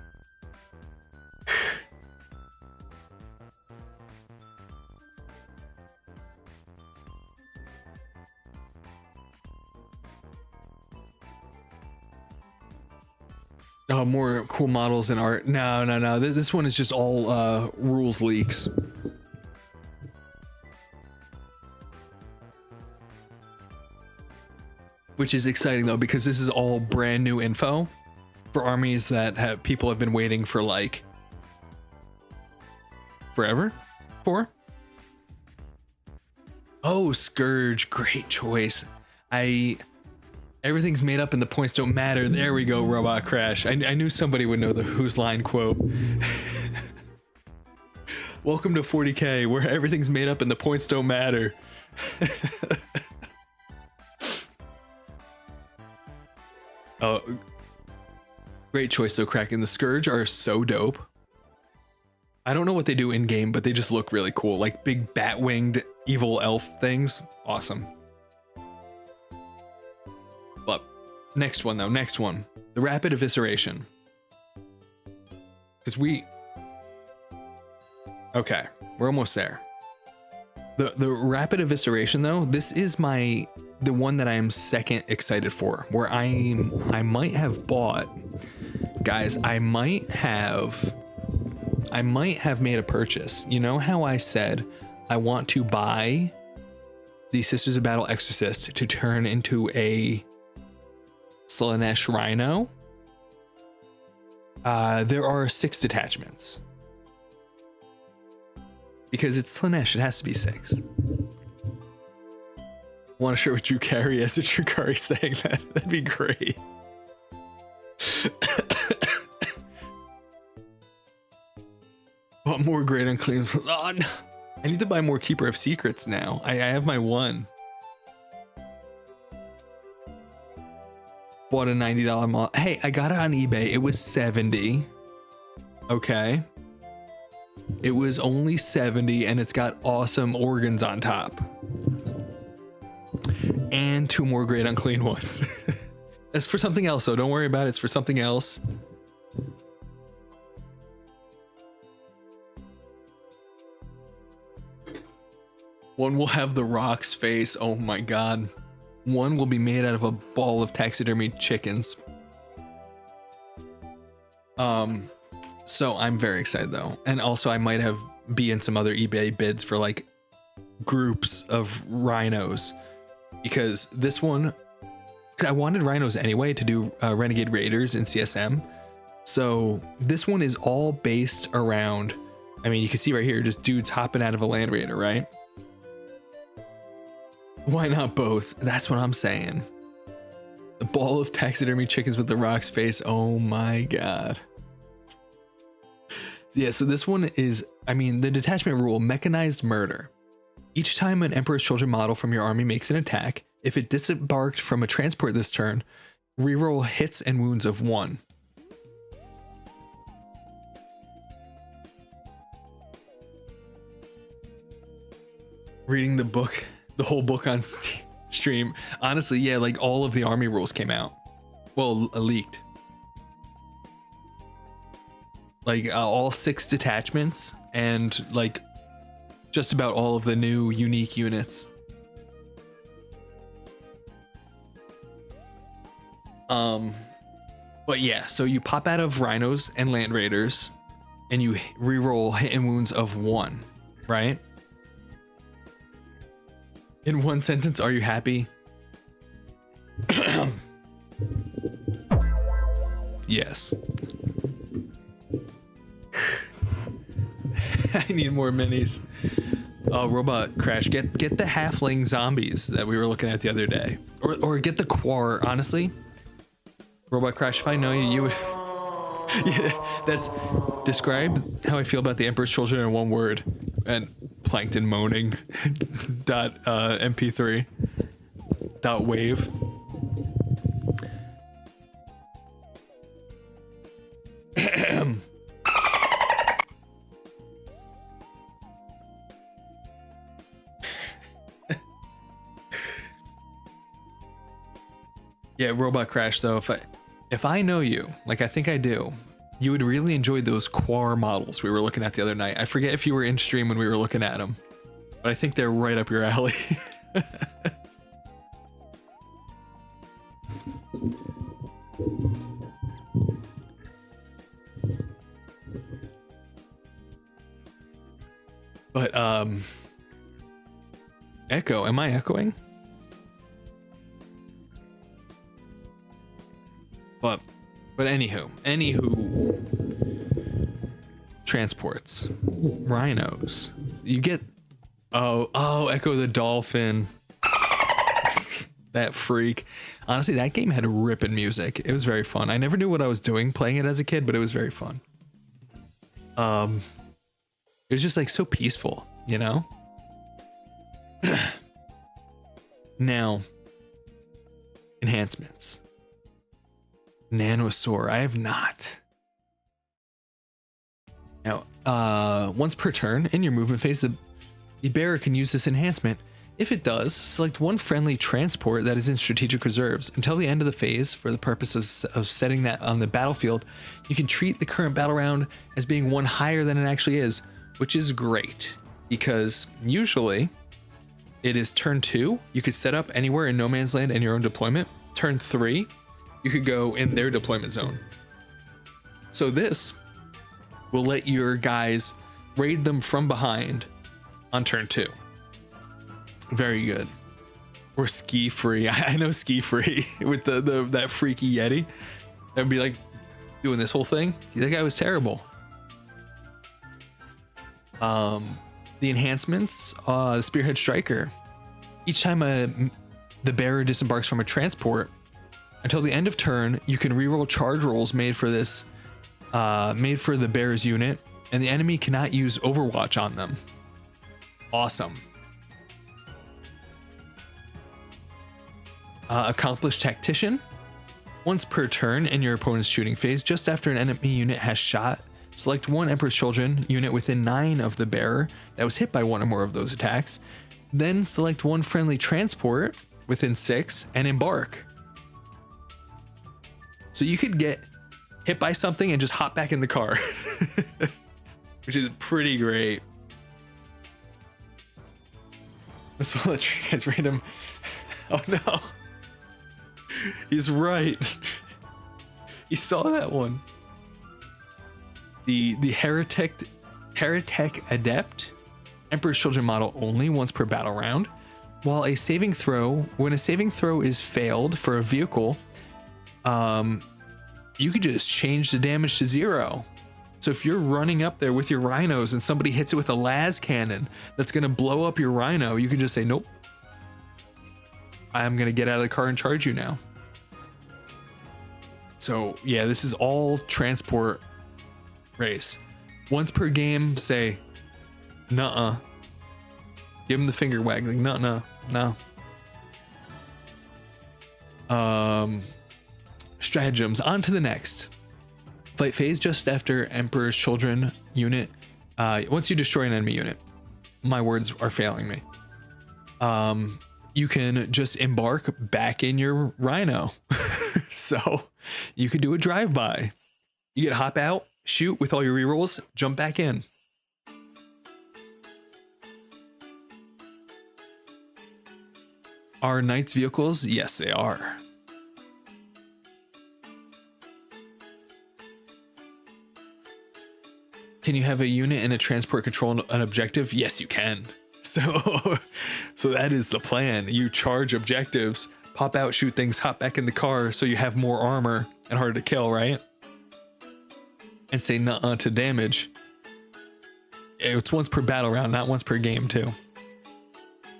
[SPEAKER 1] Oh, more cool models and art. No. This one is just all rules leaks. Which is exciting though, because this is all brand new info for armies that people have been waiting for like forever for. Oh, Scourge, great choice. Everything's made up and the points don't matter. There we go, Robot Crash. I knew somebody would know the Whose Line quote. Welcome to 40k, where everything's made up and the points don't matter. Oh, great choice though, Kraken. The Scourge are so dope. I don't know what they do in game, but they just look really cool. Like big bat-winged evil elf things. Awesome. But next one though, next one. The rapid evisceration. Because okay, we're almost there. The rapid evisceration though, this is the one that I am second excited for, where I might have bought, guys, I might have made a purchase. You know how I said I want to buy the Sisters of Battle Exorcist to turn into a Slaanesh Rhino? There are 6 detachments. Because it's Slaanesh, it has to be 6. Want to share with Drew Carey as a Drew Carey saying that? That'd be great. Bought more great unclean. Oh, no. I need to buy more Keeper of Secrets now. I have my one. Bought a $90 mod. Hey, I got it on eBay. It was $70. Okay. It was only $70 and it's got awesome organs on top. And 2 more great unclean ones. That's for something else, though. Don't worry about it. It's for something else. One will have the Rock's face. Oh my god. One will be made out of a ball of taxidermy chickens. So I'm very excited though. And also I might be in some other eBay bids for like groups of rhinos. Because this one, I wanted rhinos anyway to do Renegade Raiders in CSM. So this one is all based around, I mean, you can see right here, just dudes hopping out of a Land Raider, right? Why not both? That's what I'm saying. The ball of taxidermy chickens with the Rock's face. Oh my god. Yeah, so this one is, I mean, the detachment rule, mechanized murder. Each time an Emperor's Children model from your army makes an attack, if it disembarked from a transport this turn, reroll hits and wounds of 1. Reading the book, the whole book on stream. Honestly, yeah, like all of the army rules came out. Well, leaked. Like all 6 detachments and like just about all of the new unique units. But yeah, so you pop out of Rhinos and Land Raiders and you reroll hit and wounds of 1, right? In one sentence, are you happy? Yes. I need more minis. Oh, Robot Crash, get the halfling zombies that we were looking at the other day, or get the Quar. Honestly, Robot Crash, if I know you, you would. Yeah, that's describe how I feel about the Emperor's Children in one word. And Plankton moaning. dot MP3. Dot wave. Yeah, Robot Crash though, if I know you, like I think I do, you would really enjoy those Quar models we were looking at the other night. I forget if you were in stream when we were looking at them, but I think they're right up your alley. But Echo, am I echoing? But anywho, transports, rhinos. You get oh Echo the Dolphin. That freak. Honestly, that game had ripping music. It was very fun. I never knew what I was doing playing it as a kid, but it was very fun. It was just like so peaceful, you know? Now, enhancements. Nanosaur, I have not. Now, once per turn in your movement phase, the bearer can use this enhancement. If it does, select one friendly transport that is in strategic reserves. Until the end of the phase, for the purposes of setting that on the battlefield, you can treat the current battle round as being one higher than it actually is, which is great, because usually it is turn 2, you could set up anywhere in no man's land in your own deployment. Turn 3, you could go in their deployment zone. So this will let your guys raid them from behind on turn 2. Very good. Or ski free. I know ski free with that freaky Yeti. That'd be like doing this whole thing. That guy was terrible. The enhancements, Spearhead Striker. Each time the bearer disembarks from a transport, until the end of turn, you can reroll charge rolls made for this, made for the bearer's unit, and the enemy cannot use Overwatch on them. Awesome. Accomplished Tactician. Once per turn in your opponent's shooting phase, just after an enemy unit has shot, select one Emperor's Children unit within 9 of the bearer that was hit by one or more of those attacks. Then select one friendly transport within 6 and embark. So you could get hit by something and just hop back in the car, which is pretty great. This will let you guys random. Oh no. He's right. He saw that one. The Heretic Adept, Emperor's Children model only once per battle round. When a saving throw is failed for a vehicle, you could just change the damage to 0. So if you're running up there with your rhinos and somebody hits it with a las cannon that's gonna blow up your rhino, you can just say, nope, I'm gonna get out of the car and charge you now. So yeah, this is all transport race. Once per game, say, nuh-uh. Give him the finger wag, like, no. Stratagems, on to the next. Fight phase just after Emperor's Children unit. Once you destroy an enemy unit, my words are failing me. You can just embark back in your rhino. So you could do a drive-by. You get hop out, shoot with all your rerolls, jump back in. Are knights vehicles? Yes, they are. Can you have a unit and a transport control an objective? Yes, you can. So that is the plan. You charge objectives, pop out, shoot things, hop back in the car so you have more armor and harder to kill, right? And say nuh-uh to damage. It's once per battle round, not once per game too.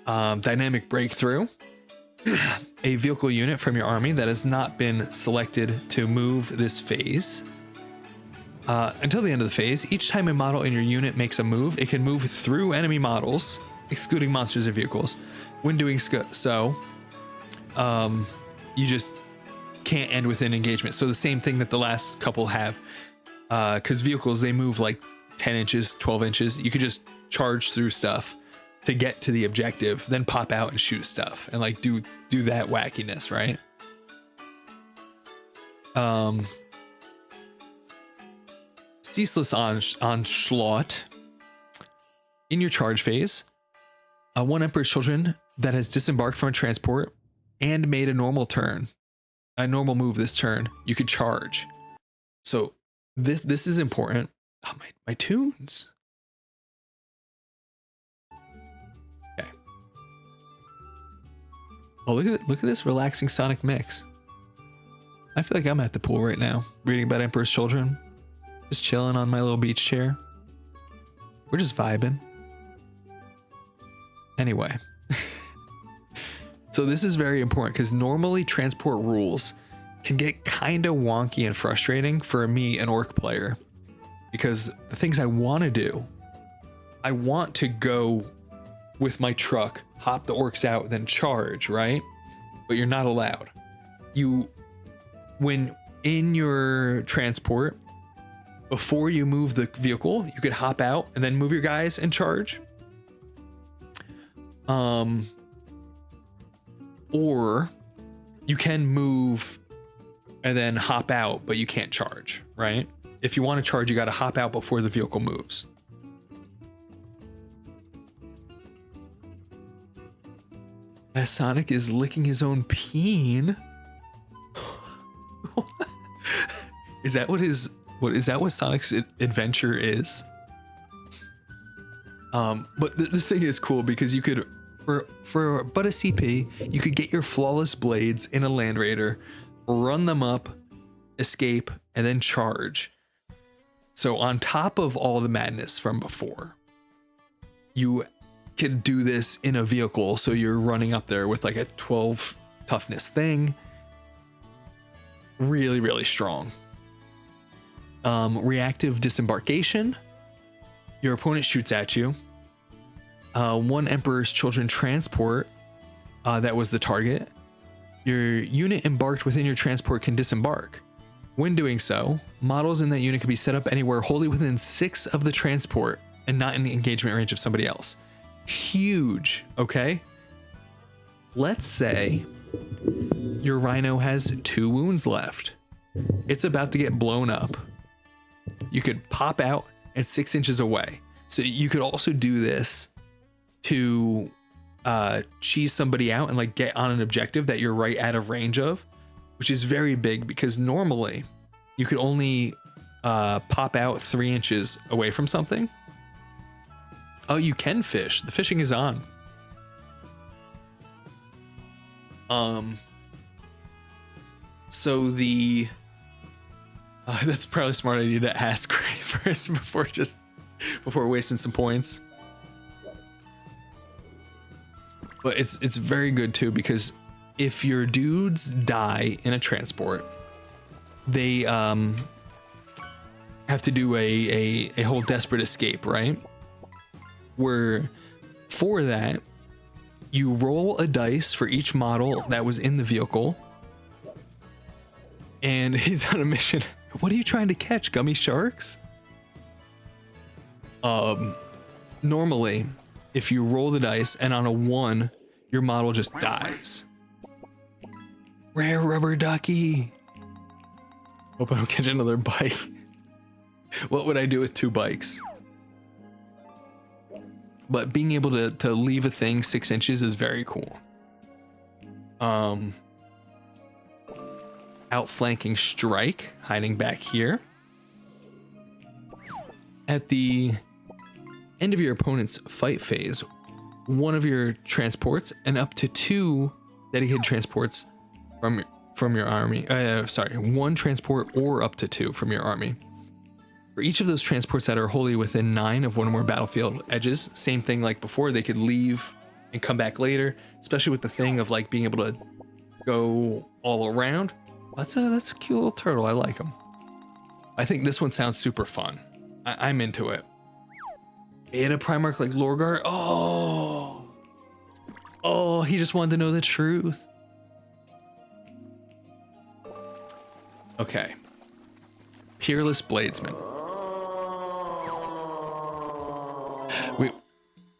[SPEAKER 1] Dynamic breakthrough. A vehicle unit from your army that has not been selected to move this phase. Until the end of the phase, each time a model in your unit makes a move, it can move through enemy models, excluding monsters and vehicles. When doing so, you just can't end with an engagement. So the same thing that the last couple have, because vehicles, they move like 10 inches, 12 inches. You could just charge through stuff to get to the objective, then pop out and shoot stuff and like do that wackiness, right? Ceaseless onslaught. In your charge phase, one Emperor's Children that has disembarked from a transport and made a normal move this turn, you could charge. So this is important. Oh, my tunes. Okay. Oh, look at this relaxing sonic mix. I feel like I'm at the pool right now, reading about Emperor's Children, just chilling on my little beach chair. We're just vibing. Anyway. So this is very important because normally transport rules can get kind of wonky and frustrating for me, an orc player, because the things I want to do, I want to go with my truck, hop the orcs out, then charge, right? But you're not allowed. When in your transport, before you move the vehicle, you could hop out and then move your guys and charge. Or you can move and then hop out, but you can't charge, right? If you want to charge, you got to hop out before the vehicle moves. As Sonic is licking his own peen. Is that what Sonic's adventure is? But this thing is cool because you could, for but a CP, you could get your flawless blades in a Land Raider, run them up, escape, and then charge. So on top of all the madness from before, you can do this in a vehicle. So you're running up there with like a 12 toughness thing. Really, really strong. Reactive disembarkation. Your opponent shoots at you. One Emperor's Children transport that was the target. Your unit embarked within your transport can disembark. When doing so, models in that unit can be set up anywhere wholly within 6 of the transport and not in the engagement range of somebody else. Huge, okay? Let's say your Rhino has 2 wounds left. It's about to get blown up. You could pop out at 6 inches away. So you could also do this to cheese somebody out and like get on an objective that you're right out of range of, which is very big because normally you could only pop out 3 inches away from something. Oh, you can fish. The fishing is on. So the that's probably a smart idea to ask Gray first before wasting some points. But it's very good too, because if your dudes die in a transport, they have to do a whole desperate escape, right? Where for that, you roll a dice for each model that was in the vehicle. And he's on a mission. What are you trying to catch? Gummy sharks? Normally, if you roll the dice and on a 1, your model just dies. Rare rubber ducky. Hope I don't catch another bike. What would I do with 2 bikes? But being able to leave a thing 6 inches is very cool. Outflanking strike, hiding back here. At the end of your opponent's fight phase, one of your transports and up to 2 dedicated transports from your army. 1 transport or up to 2 from your army For each of those transports that are wholly within 9 of one or more battlefield edges, same thing like before, they could leave and come back later, especially with the thing of like being able to go all around. That's a cute little turtle. I like him. I think this one sounds super fun. I'm into it. Beta Primarch like Lorgar. Oh, he just wanted to know the truth. Okay. Peerless Bladesman.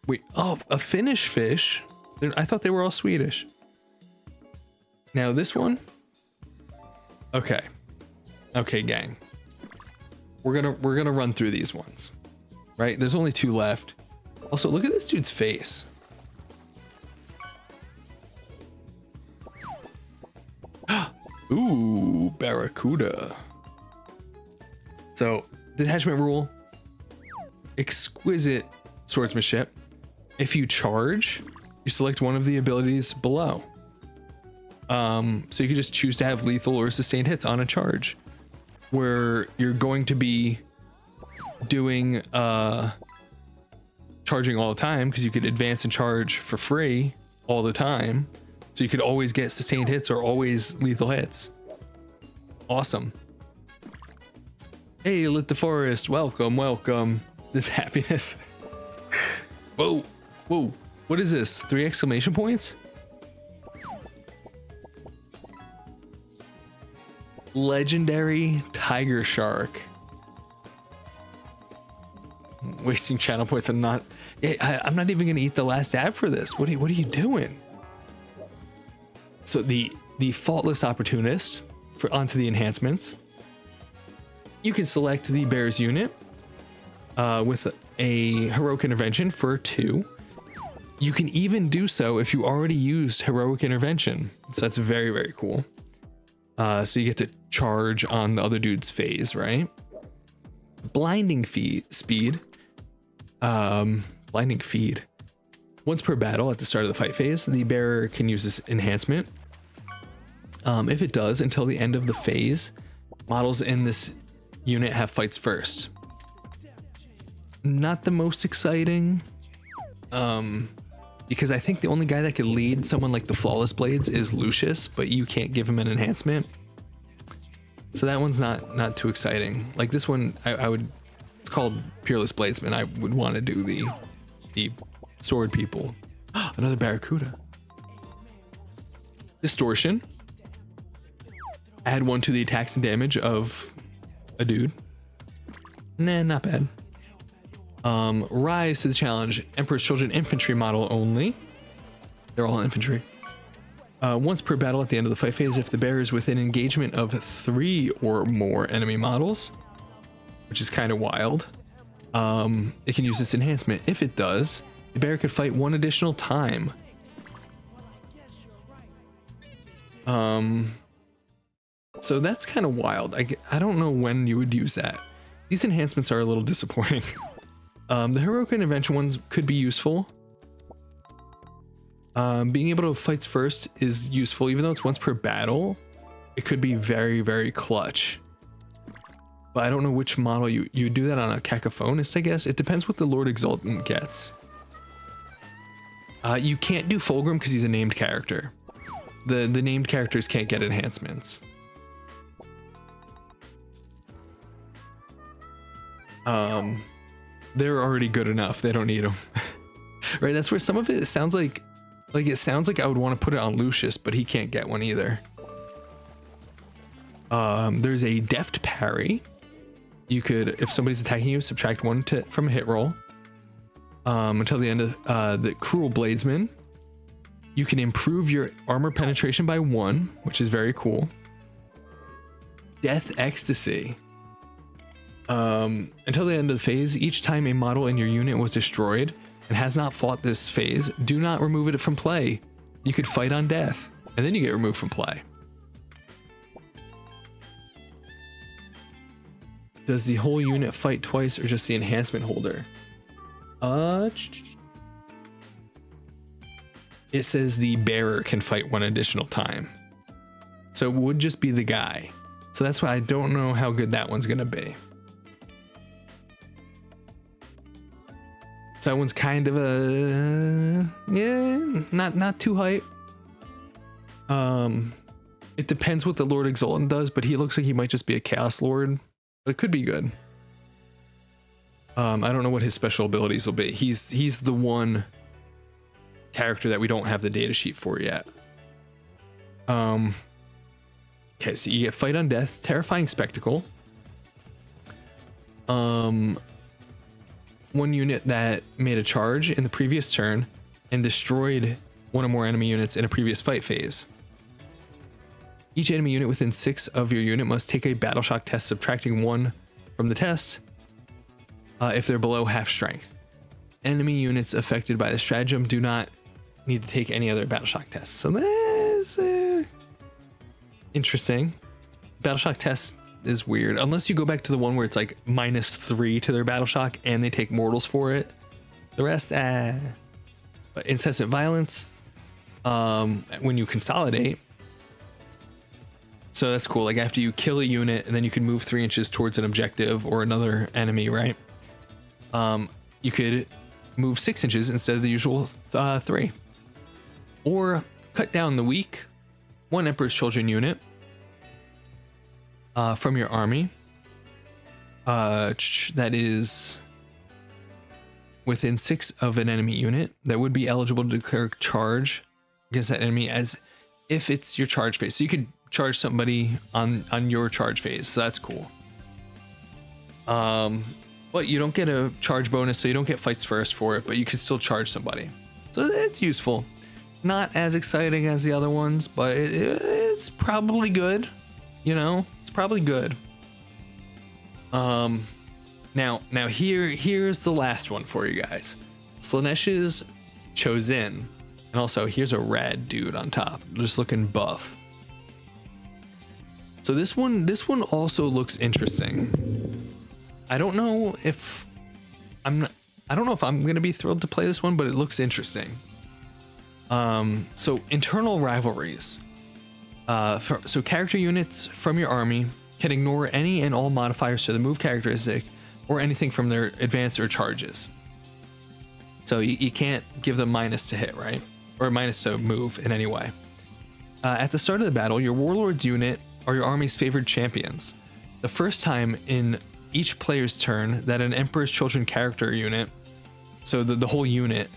[SPEAKER 1] Wait. Oh, a Finnish fish. I thought they were all Swedish. Now this one. Okay, gang. We're gonna run through these ones, right? There's only 2 left. Also, look at this dude's face. Ooh, Barracuda. So, detachment rule. Exquisite swordsmanship. If you charge, you select one of the abilities below. So you can just choose to have lethal or sustained hits on a charge, where you're going to be doing charging all the time, because you could advance and charge for free all the time. So you could always get sustained hits or always lethal hits. Awesome. Hey, Lit the Forest, welcome. This happiness. Whoa. What is this? 3 exclamation points? Legendary Tiger Shark. Wasting channel points. I'm not even gonna eat the last ad for this. What are you doing? So the Faultless Opportunist onto the enhancements. You can select the Bear's unit with a Heroic Intervention for 2. You can even do so if you already used Heroic Intervention. So that's very, very cool. So you get to charge on the other dude's phase, right? Blinding speed. Blinding feed. Once per battle at the start of the fight phase, the bearer can use this enhancement. If it does, until the end of the phase, models in this unit have fights first. Not the most exciting, because I think the only guy that could lead someone like the Flawless Blades is Lucius, but you can't give him an enhancement. So that one's not too exciting. Like this one, I would. It's called Peerless Bladesman. I would want to do the sword people. Another Barracuda. Distortion. Add 1 to the attacks and damage of a dude. Nah, not bad. Rise to the challenge. Emperor's Children infantry model only. They're all infantry. Once per battle at the end of the fight phase, if the bearer is within engagement of 3 or more enemy models, which is kind of wild, it can use this enhancement. If it does, the bearer could fight 1 additional time. So that's kind of wild. I don't know when you would use that. These enhancements are a little disappointing. The Heroic Intervention ones could be useful. Being able to fight first is useful, even though it's once per battle. It could be very, very clutch. But I don't know which model you do that on. A Cacophonist, I guess. It depends what the Lord Exultant gets. You can't do Fulgrim because he's a named character. The named characters can't get enhancements. They're already good enough. They don't need them. Right? That's where some of it sounds like it sounds like I would want to put it on Lucius, but he can't get one either. There's a Deft Parry. You could, if somebody's attacking you, subtract 1 from a hit roll. Until the end of the Cruel Bladesman. You can improve your armor penetration by 1, which is very cool. Death Ecstasy. Until the end of the phase, each time a model in your unit was destroyed and has not fought this phase, do not remove it from play. You could fight on death, and then you get removed from play. Does the whole unit fight twice or just the enhancement holder? It says the bearer can fight 1 additional time. So it would just be the guy. So that's why I don't know how good that one's gonna be. So that one's kind of a not too hype. It depends what the Lord Exultant does, but he looks like he might just be a Chaos Lord, but it could be good. I don't know what his special abilities will be. He's the one character that we don't have the data sheet for yet. Okay, so you get Fight on Death, Terrifying Spectacle. One unit that made a charge in the previous turn and destroyed one or more enemy units in a previous fight phase. Each enemy unit within 6 of your unit must take a battle shock test, subtracting 1 from the test if they're below half strength. Enemy units affected by the stratagem do not need to take any other battle shock tests. So that's interesting. Battle shock test is weird unless you go back to the one where it's like -3 to their battle shock and they take mortals for it. The rest, But incessant violence, when you consolidate. So that's cool. Like after you kill a unit and then you can move 3 inches towards an objective or another enemy, right? You could move 6 inches instead of the usual 3. Or cut down the weak 1 Emperor's Children unit from your army. That is within 6 of an enemy unit that would be eligible to declare charge against that enemy as if it's your charge phase. So you could charge somebody on your charge phase. So that's cool. But you don't get a charge bonus, so you don't get fights first for it, but you can still charge somebody. So it's useful. Not as exciting as the other ones, but it's probably good. You know, it's probably good. Now here's the last one for you guys. Slaaneish's Chosen. And also here's a rad dude on top, just looking buff. So this one also looks interesting. I don't know if I'm gonna be thrilled to play this one, but it looks interesting. So internal rivalries. So character units from your army can ignore any and all modifiers to the move characteristic or anything from their advance or charges. So you can't give them minus to hit, right? Or minus to move in any way. At the start of the battle, your warlord's unit are your army's favored champions. The first time in each player's turn that an Emperor's Children character unit, so the whole unit,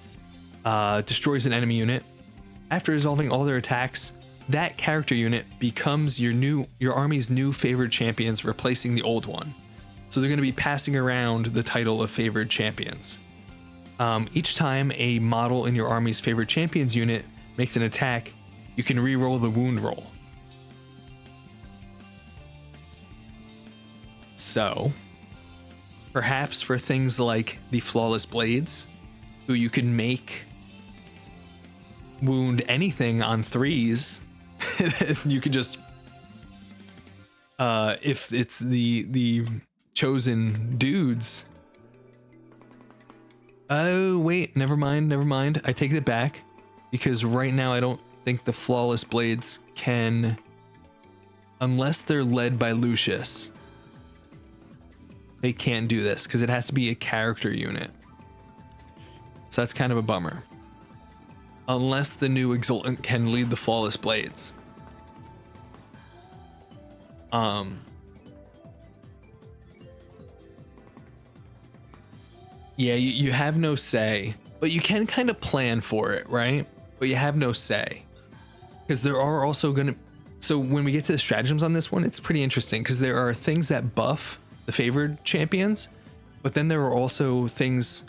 [SPEAKER 1] destroys an enemy unit, after resolving all their attacks, that character unit becomes your army's new favored champions, replacing the old one. So they're going to be passing around the title of favored champions. Each time a model in your army's favored champions unit makes an attack, you can re-roll the wound roll. So, perhaps for things like the Flawless Blades, who you can make wound anything on 3s, you could just, if it's the chosen dudes. Oh wait, never mind. I take it back, because right now I don't think the Flawless Blades can, unless they're led by Lucius. They can't do this because it has to be a character unit. So that's kind of a bummer. Unless the new Exultant can lead the Flawless Blades. Yeah, you have no say, but you can kind of plan for it, right? But you have no say. Because there are also gonna... So when we get to the stratagems on this one, it's pretty interesting because there are things that buff the favored champions, but then there are also things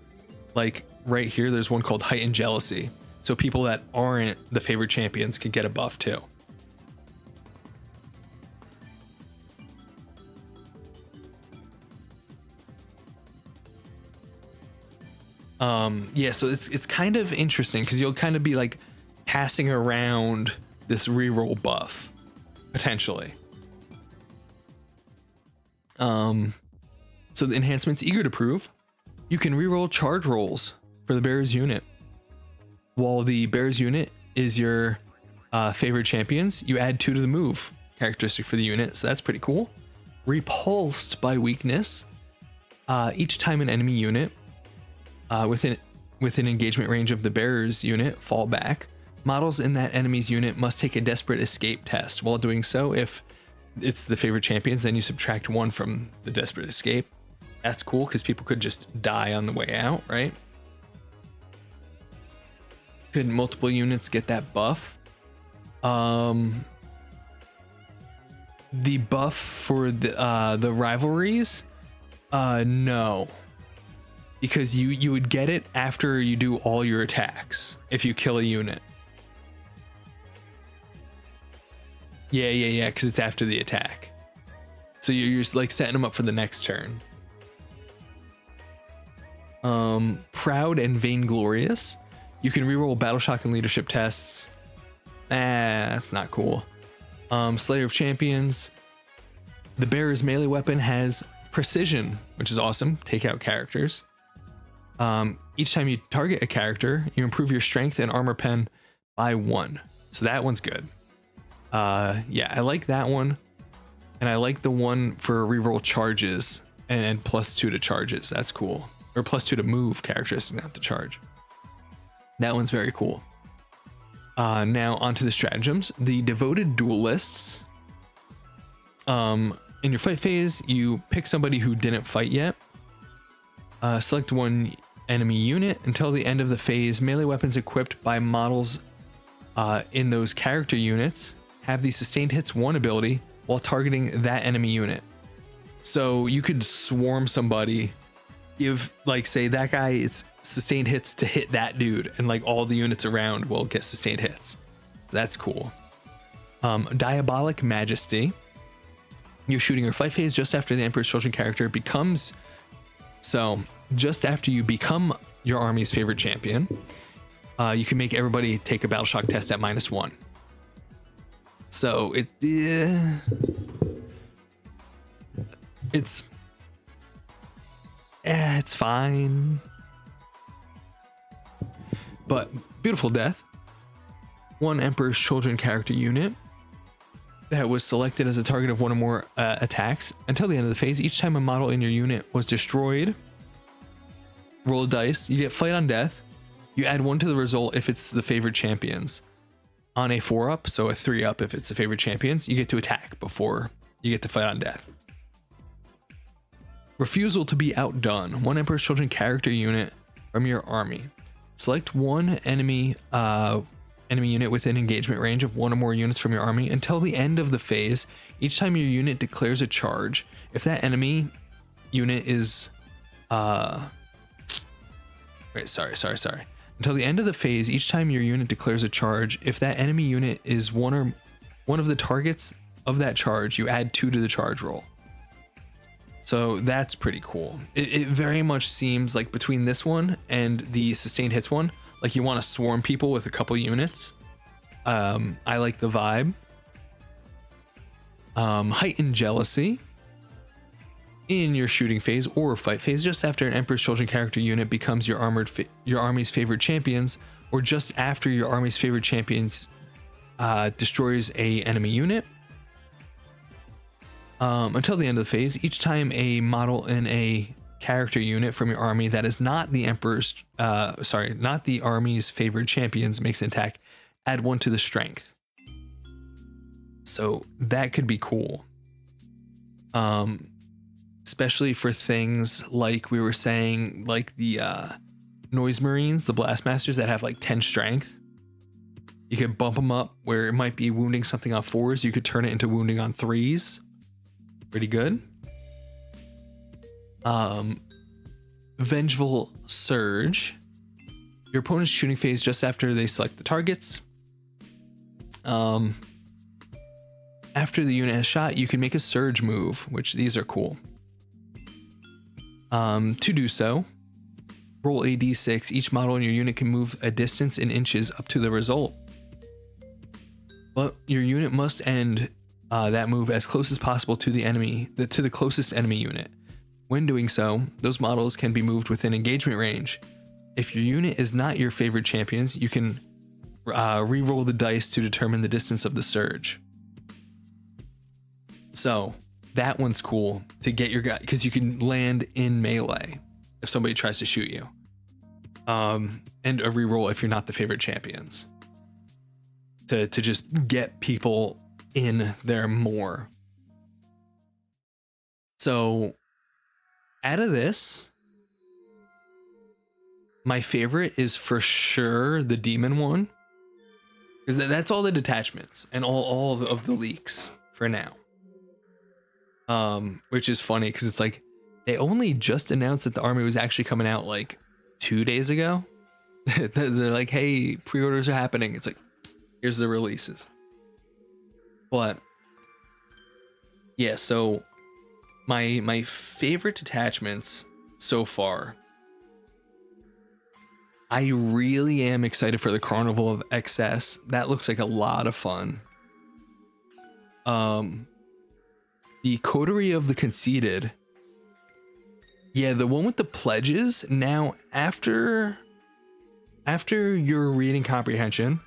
[SPEAKER 1] like right here, there's one called Heightened Jealousy. So people that aren't the favored champions can get a buff too. Yeah, so it's kind of interesting because you'll kind of be like passing around this reroll buff potentially. So the enhancements eager to prove, you can reroll charge rolls for the bearer's unit. While the bearer's unit is your favorite champions, you add 2 to the move characteristic for the unit, so that's pretty cool. Repulsed by weakness, each time an enemy unit within engagement range of the bearer's unit fall back. Models in that enemy's unit must take a desperate escape test. While doing so, if it's the favorite champions, then you subtract 1 from the desperate escape. That's cool because people could just die on the way out, right? Could multiple units get that buff? The buff for the rivalries? No. Because you would get it after you do all your attacks if you kill a unit. Yeah, because it's after the attack. So you're just like setting them up for the next turn. Proud and Vainglorious. You can reroll Battle Shock and Leadership tests. That's not cool. Slayer of Champions. The bearer's melee weapon has precision, which is awesome. Take out characters. Each time you target a character, you improve your strength and armor pen by 1. So that one's good. Yeah, I like that one. And I like the one for reroll charges and +2 to charges. That's cool. Or +2 to move characteristics, not to charge. That one's very cool. Now onto the stratagems. The devoted duelists. In your fight phase, you pick somebody who didn't fight yet. Select one enemy unit. Until the end of the phase, melee weapons equipped by models in those character units have the sustained hits 1 ability while targeting that enemy unit. So you could swarm somebody, give, like, say that guy, it's sustained hits to hit that dude, and like all the units around will get sustained hits. That's cool. Diabolic Majesty. You're shooting your fight phase just after the Emperor's Children character becomes, so just after you become your army's favorite champion, you can make everybody take a battle shock test at -1. So it's fine. But Beautiful Death. One Emperor's Children character unit that was selected as a target of 1 or more attacks. Until the end of the phase, each time a model in your unit was destroyed, roll a dice. You get Fight on Death. You add 1 to the result if it's the favored champions. On a 4-up, so a 3-up if it's the favorite champions, you get to attack before you get to Fight on Death. Refusal to be outdone. One Emperor's Children character unit from your army. Select one enemy unit within engagement range of 1 or more units from your army until the end of the phase. Each time your unit declares a charge, if that enemy unit is sorry. Until the end of the phase, each time your unit declares a charge, if that enemy unit is one of the targets of that charge, you add 2 to the charge roll. So that's pretty cool. It very much seems like between this one and the sustained hits one, like you want to swarm people with a couple units. I like the vibe. Heightened Jealousy. In your shooting phase or fight phase, just after an Emperor's Children character unit becomes your army's favorite champions, or just after your army's favorite champions destroys a enemy unit. Until the end of the phase, each time a model in a character unit from your army that is not the not the army's favored champions makes an attack, add 1 to the strength. So that could be cool. Especially for things like we were saying, like the Noise Marines, the Blast Masters that have like 10 strength. You could bump them up where it might be wounding something on 4s. You could turn it into wounding on 3s. Pretty good. Vengeful Surge. Your opponent's shooting phase just after they select the targets. After the unit has shot, you can make a surge move, which these are cool. To do so, roll a d6. Each model in your unit can move a distance in inches up to the result. But your unit must end that move as close as possible to the closest enemy unit. When doing so, those models can be moved within engagement range. If your unit is not your favorite champions, you can re-roll the dice to determine the distance of the surge. So that one's cool to get your guy, because you can land in melee if somebody tries to shoot you. and a reroll if you're not the favorite champions, to just get people in there more. So out of this, my favorite is for sure the demon one, because that's all the detachments and all of the leaks for now. Which is funny because it's like they only just announced that the army was actually coming out like 2 days ago. They're like, hey, pre-orders are happening. It's like, here's the releases. But yeah, so my favorite detachments so far, I really am excited for the Carnival of Excess. That looks like a lot of fun. The Coterie of the Conceited. Yeah, the one with the pledges. Now, after your reading comprehension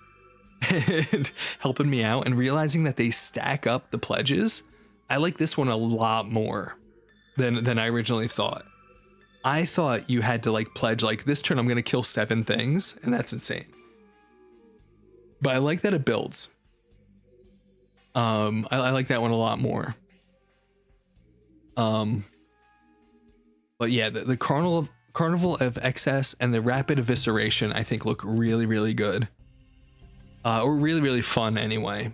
[SPEAKER 1] and helping me out and realizing that they stack up the pledges, I like this one a lot more than I originally thought. I thought you had to like pledge like this turn I'm gonna kill 7 things, and that's insane. But I like that it builds. I like that one a lot more. But yeah, the Carnival of Excess and the Rapid Evisceration I think look really, really good. Or really, really fun anyway.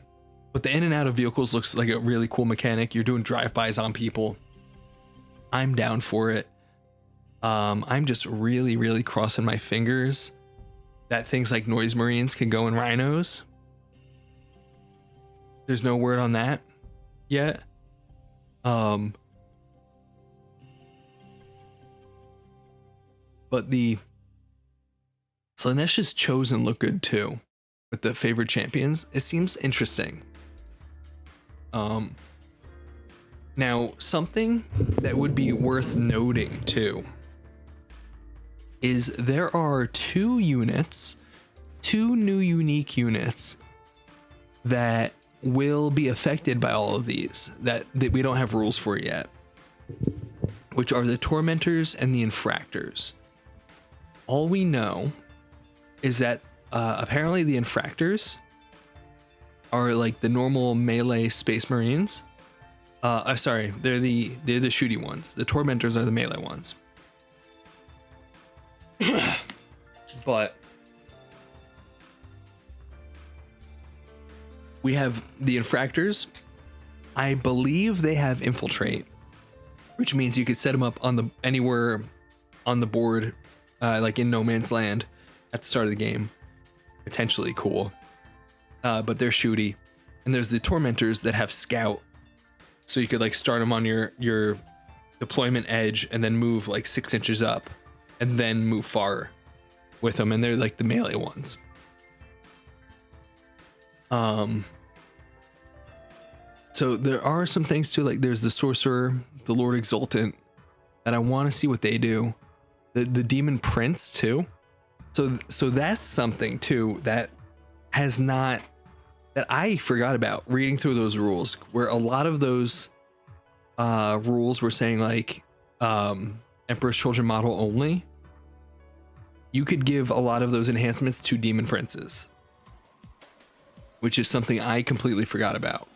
[SPEAKER 1] But the in and out of vehicles looks like a really cool mechanic. You're doing drive-bys on people. I'm down for it. I'm just really, really crossing my fingers that things like Noise Marines can go in rhinos. There's no word on that yet. But the Slaaneish's Chosen look good too, with the favorite champions. It seems interesting. Now, something that would be worth noting too is there are 2 units, 2 new unique units that will be affected by all of these that we don't have rules for yet, which are the Tormentors and the Infractors. All we know is that apparently the Infractors are like the normal melee Space Marines. Sorry, they're the shooty ones. The Tormentors are the melee ones. But we have the Infractors. I believe they have Infiltrate, which means you could set them up on anywhere on the board, like in No Man's Land at the start of the game. Potentially cool. But they're shooty. And there's the Tormentors that have Scout, so you could like start them on your deployment edge and then move like 6 inches up and then move far with them, and they're like the melee ones. So there are some things too, like there's the Sorcerer, the Lord Exultant, that I want to see what they do. The Demon Prince too. So that's something too that I forgot about reading through those rules, where a lot of those rules were saying like Emperor's Children model only. You could give a lot of those enhancements to Demon Princes, which is something I completely forgot about.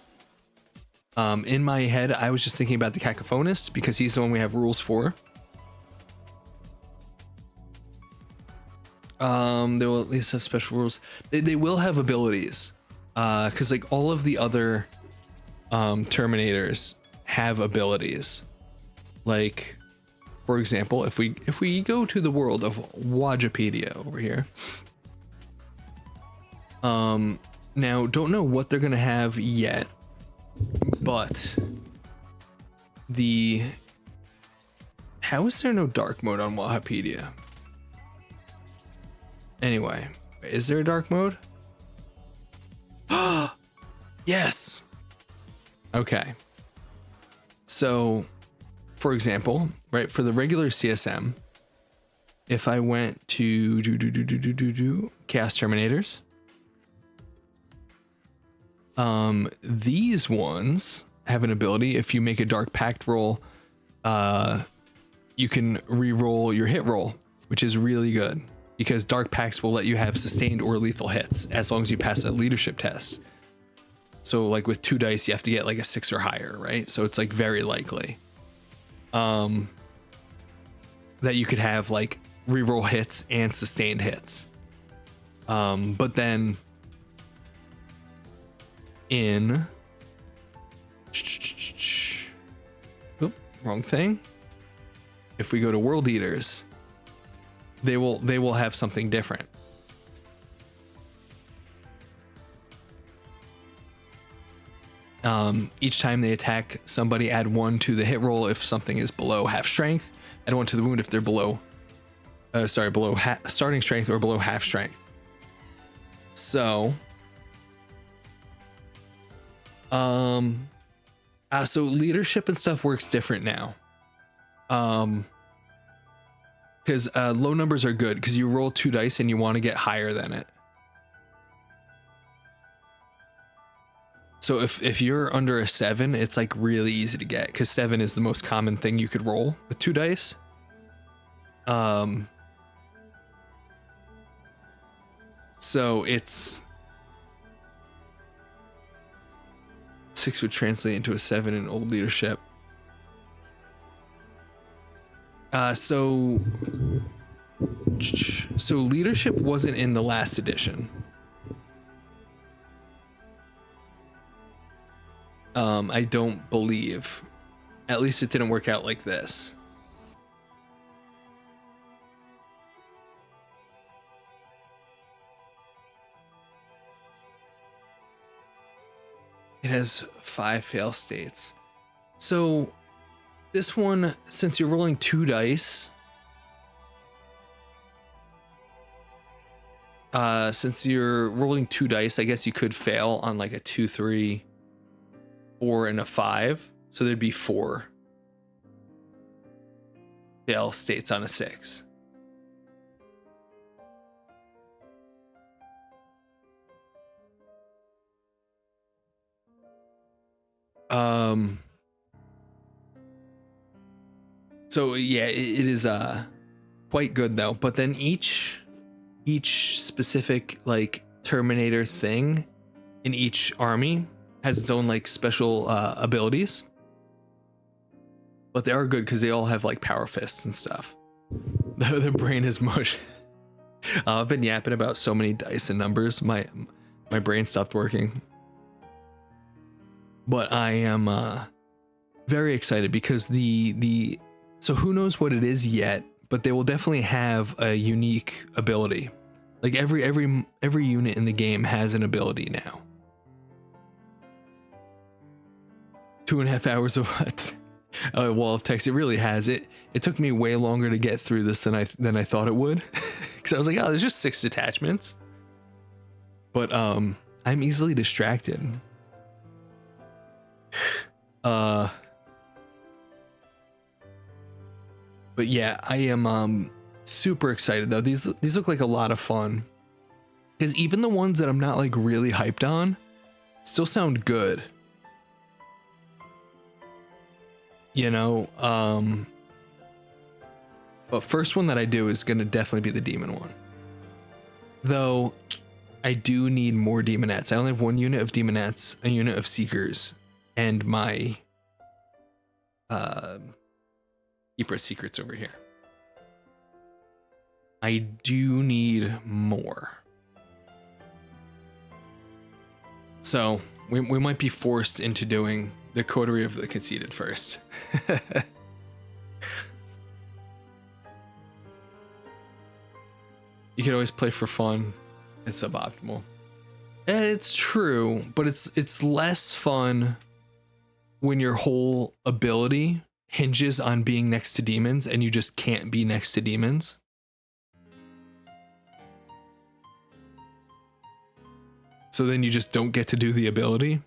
[SPEAKER 1] In my head, I was just thinking about the Cacophonist because he's the one we have rules for. They will at least have special rules. They will have abilities, because like all of the other Terminators have abilities. Like, for example, if we go to the world of Wajapedia over here, now don't know what they're gonna have yet, but how is there no dark mode on Wajapedia? Anyway, is there a dark mode? Yes. Okay. So, for example, right, for the regular CSM, if I went to Chaos Terminators, these ones have an ability. If you make a Dark Pact roll, you can re-roll your hit roll, which is really good. because dark pacts will let you have sustained or lethal hits as long as you pass a leadership test. So like with 2 dice, you have to get like a 6 or higher, right? So it's like very likely that you could have like reroll hits and sustained hits. But then in wrong thing. If we go to World Eaters, they will have something different. Each time they attack somebody, add 1 to the hit roll if something is below half strength, add 1 to the wound if they're below starting strength or below half strength. So so leadership and stuff works different now. Because low numbers are good because you roll 2 dice and you want to get higher than it. So if you're under a 7, it's like really easy to get because 7 is the most common thing you could roll with 2 dice. So it's 6 would translate into a 7 in old leadership. So leadership wasn't in the last edition. I don't believe. At least it didn't work out like this. It has 5 fail states. So this one, since you're rolling 2 dice, I guess you could fail on like a 2, 3, 4, and a 5. So there'd be 4 fail states on a 6. So yeah, it is quite good though. But then each specific like Terminator thing in each army has its own like special abilities. But they are good because they all have like power fists and stuff. The brain is mush. I've been yapping about so many dice and numbers. My brain stopped working. But I am very excited because so who knows what it is yet, but they will definitely have a unique ability. Like every unit in the game has an ability now. 2.5 hours of a wall of text. It really has. It took me way longer to get through this than I thought it would, because I was like, oh, there's just 6 detachments. But I'm easily distracted. But yeah, I am super excited though. These look like a lot of fun, because even the ones that I'm not like really hyped on still sound good. You know, but first one that I do is gonna definitely be the demon one. Though I do need more demonettes. I only have 1 unit of demonettes, a unit of seekers, and my Keeper Secrets over here. I do need more. So we might be forced into doing the Coterie of the Conceited first. You can always play for fun. It's suboptimal. It's true, but it's less fun when your whole ability hinges on being next to demons and you just can't be next to demons. So then you just don't get to do the ability.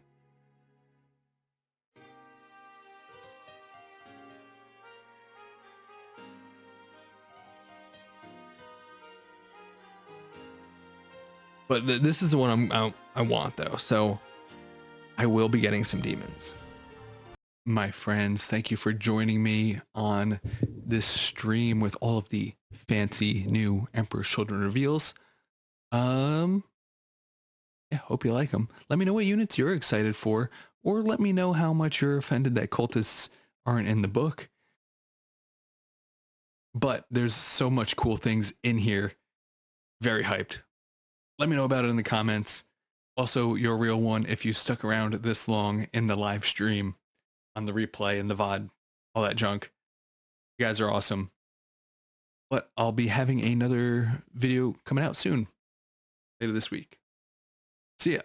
[SPEAKER 1] But this is the one I want though, so I will be getting some demons. My friends, thank you for joining me on this stream with all of the fancy new Emperor's Children reveals. Yeah, hope you like them. Let me know what units you're excited for, or let me know how much you're offended that cultists aren't in the book. But there's so much cool things in here. Very hyped. Let me know about it in the comments. Also, you're a real one if you stuck around this long in the live stream, on the replay and the VOD, all that junk. You guys are awesome. But I'll be having another video coming out soon, later this week. See ya.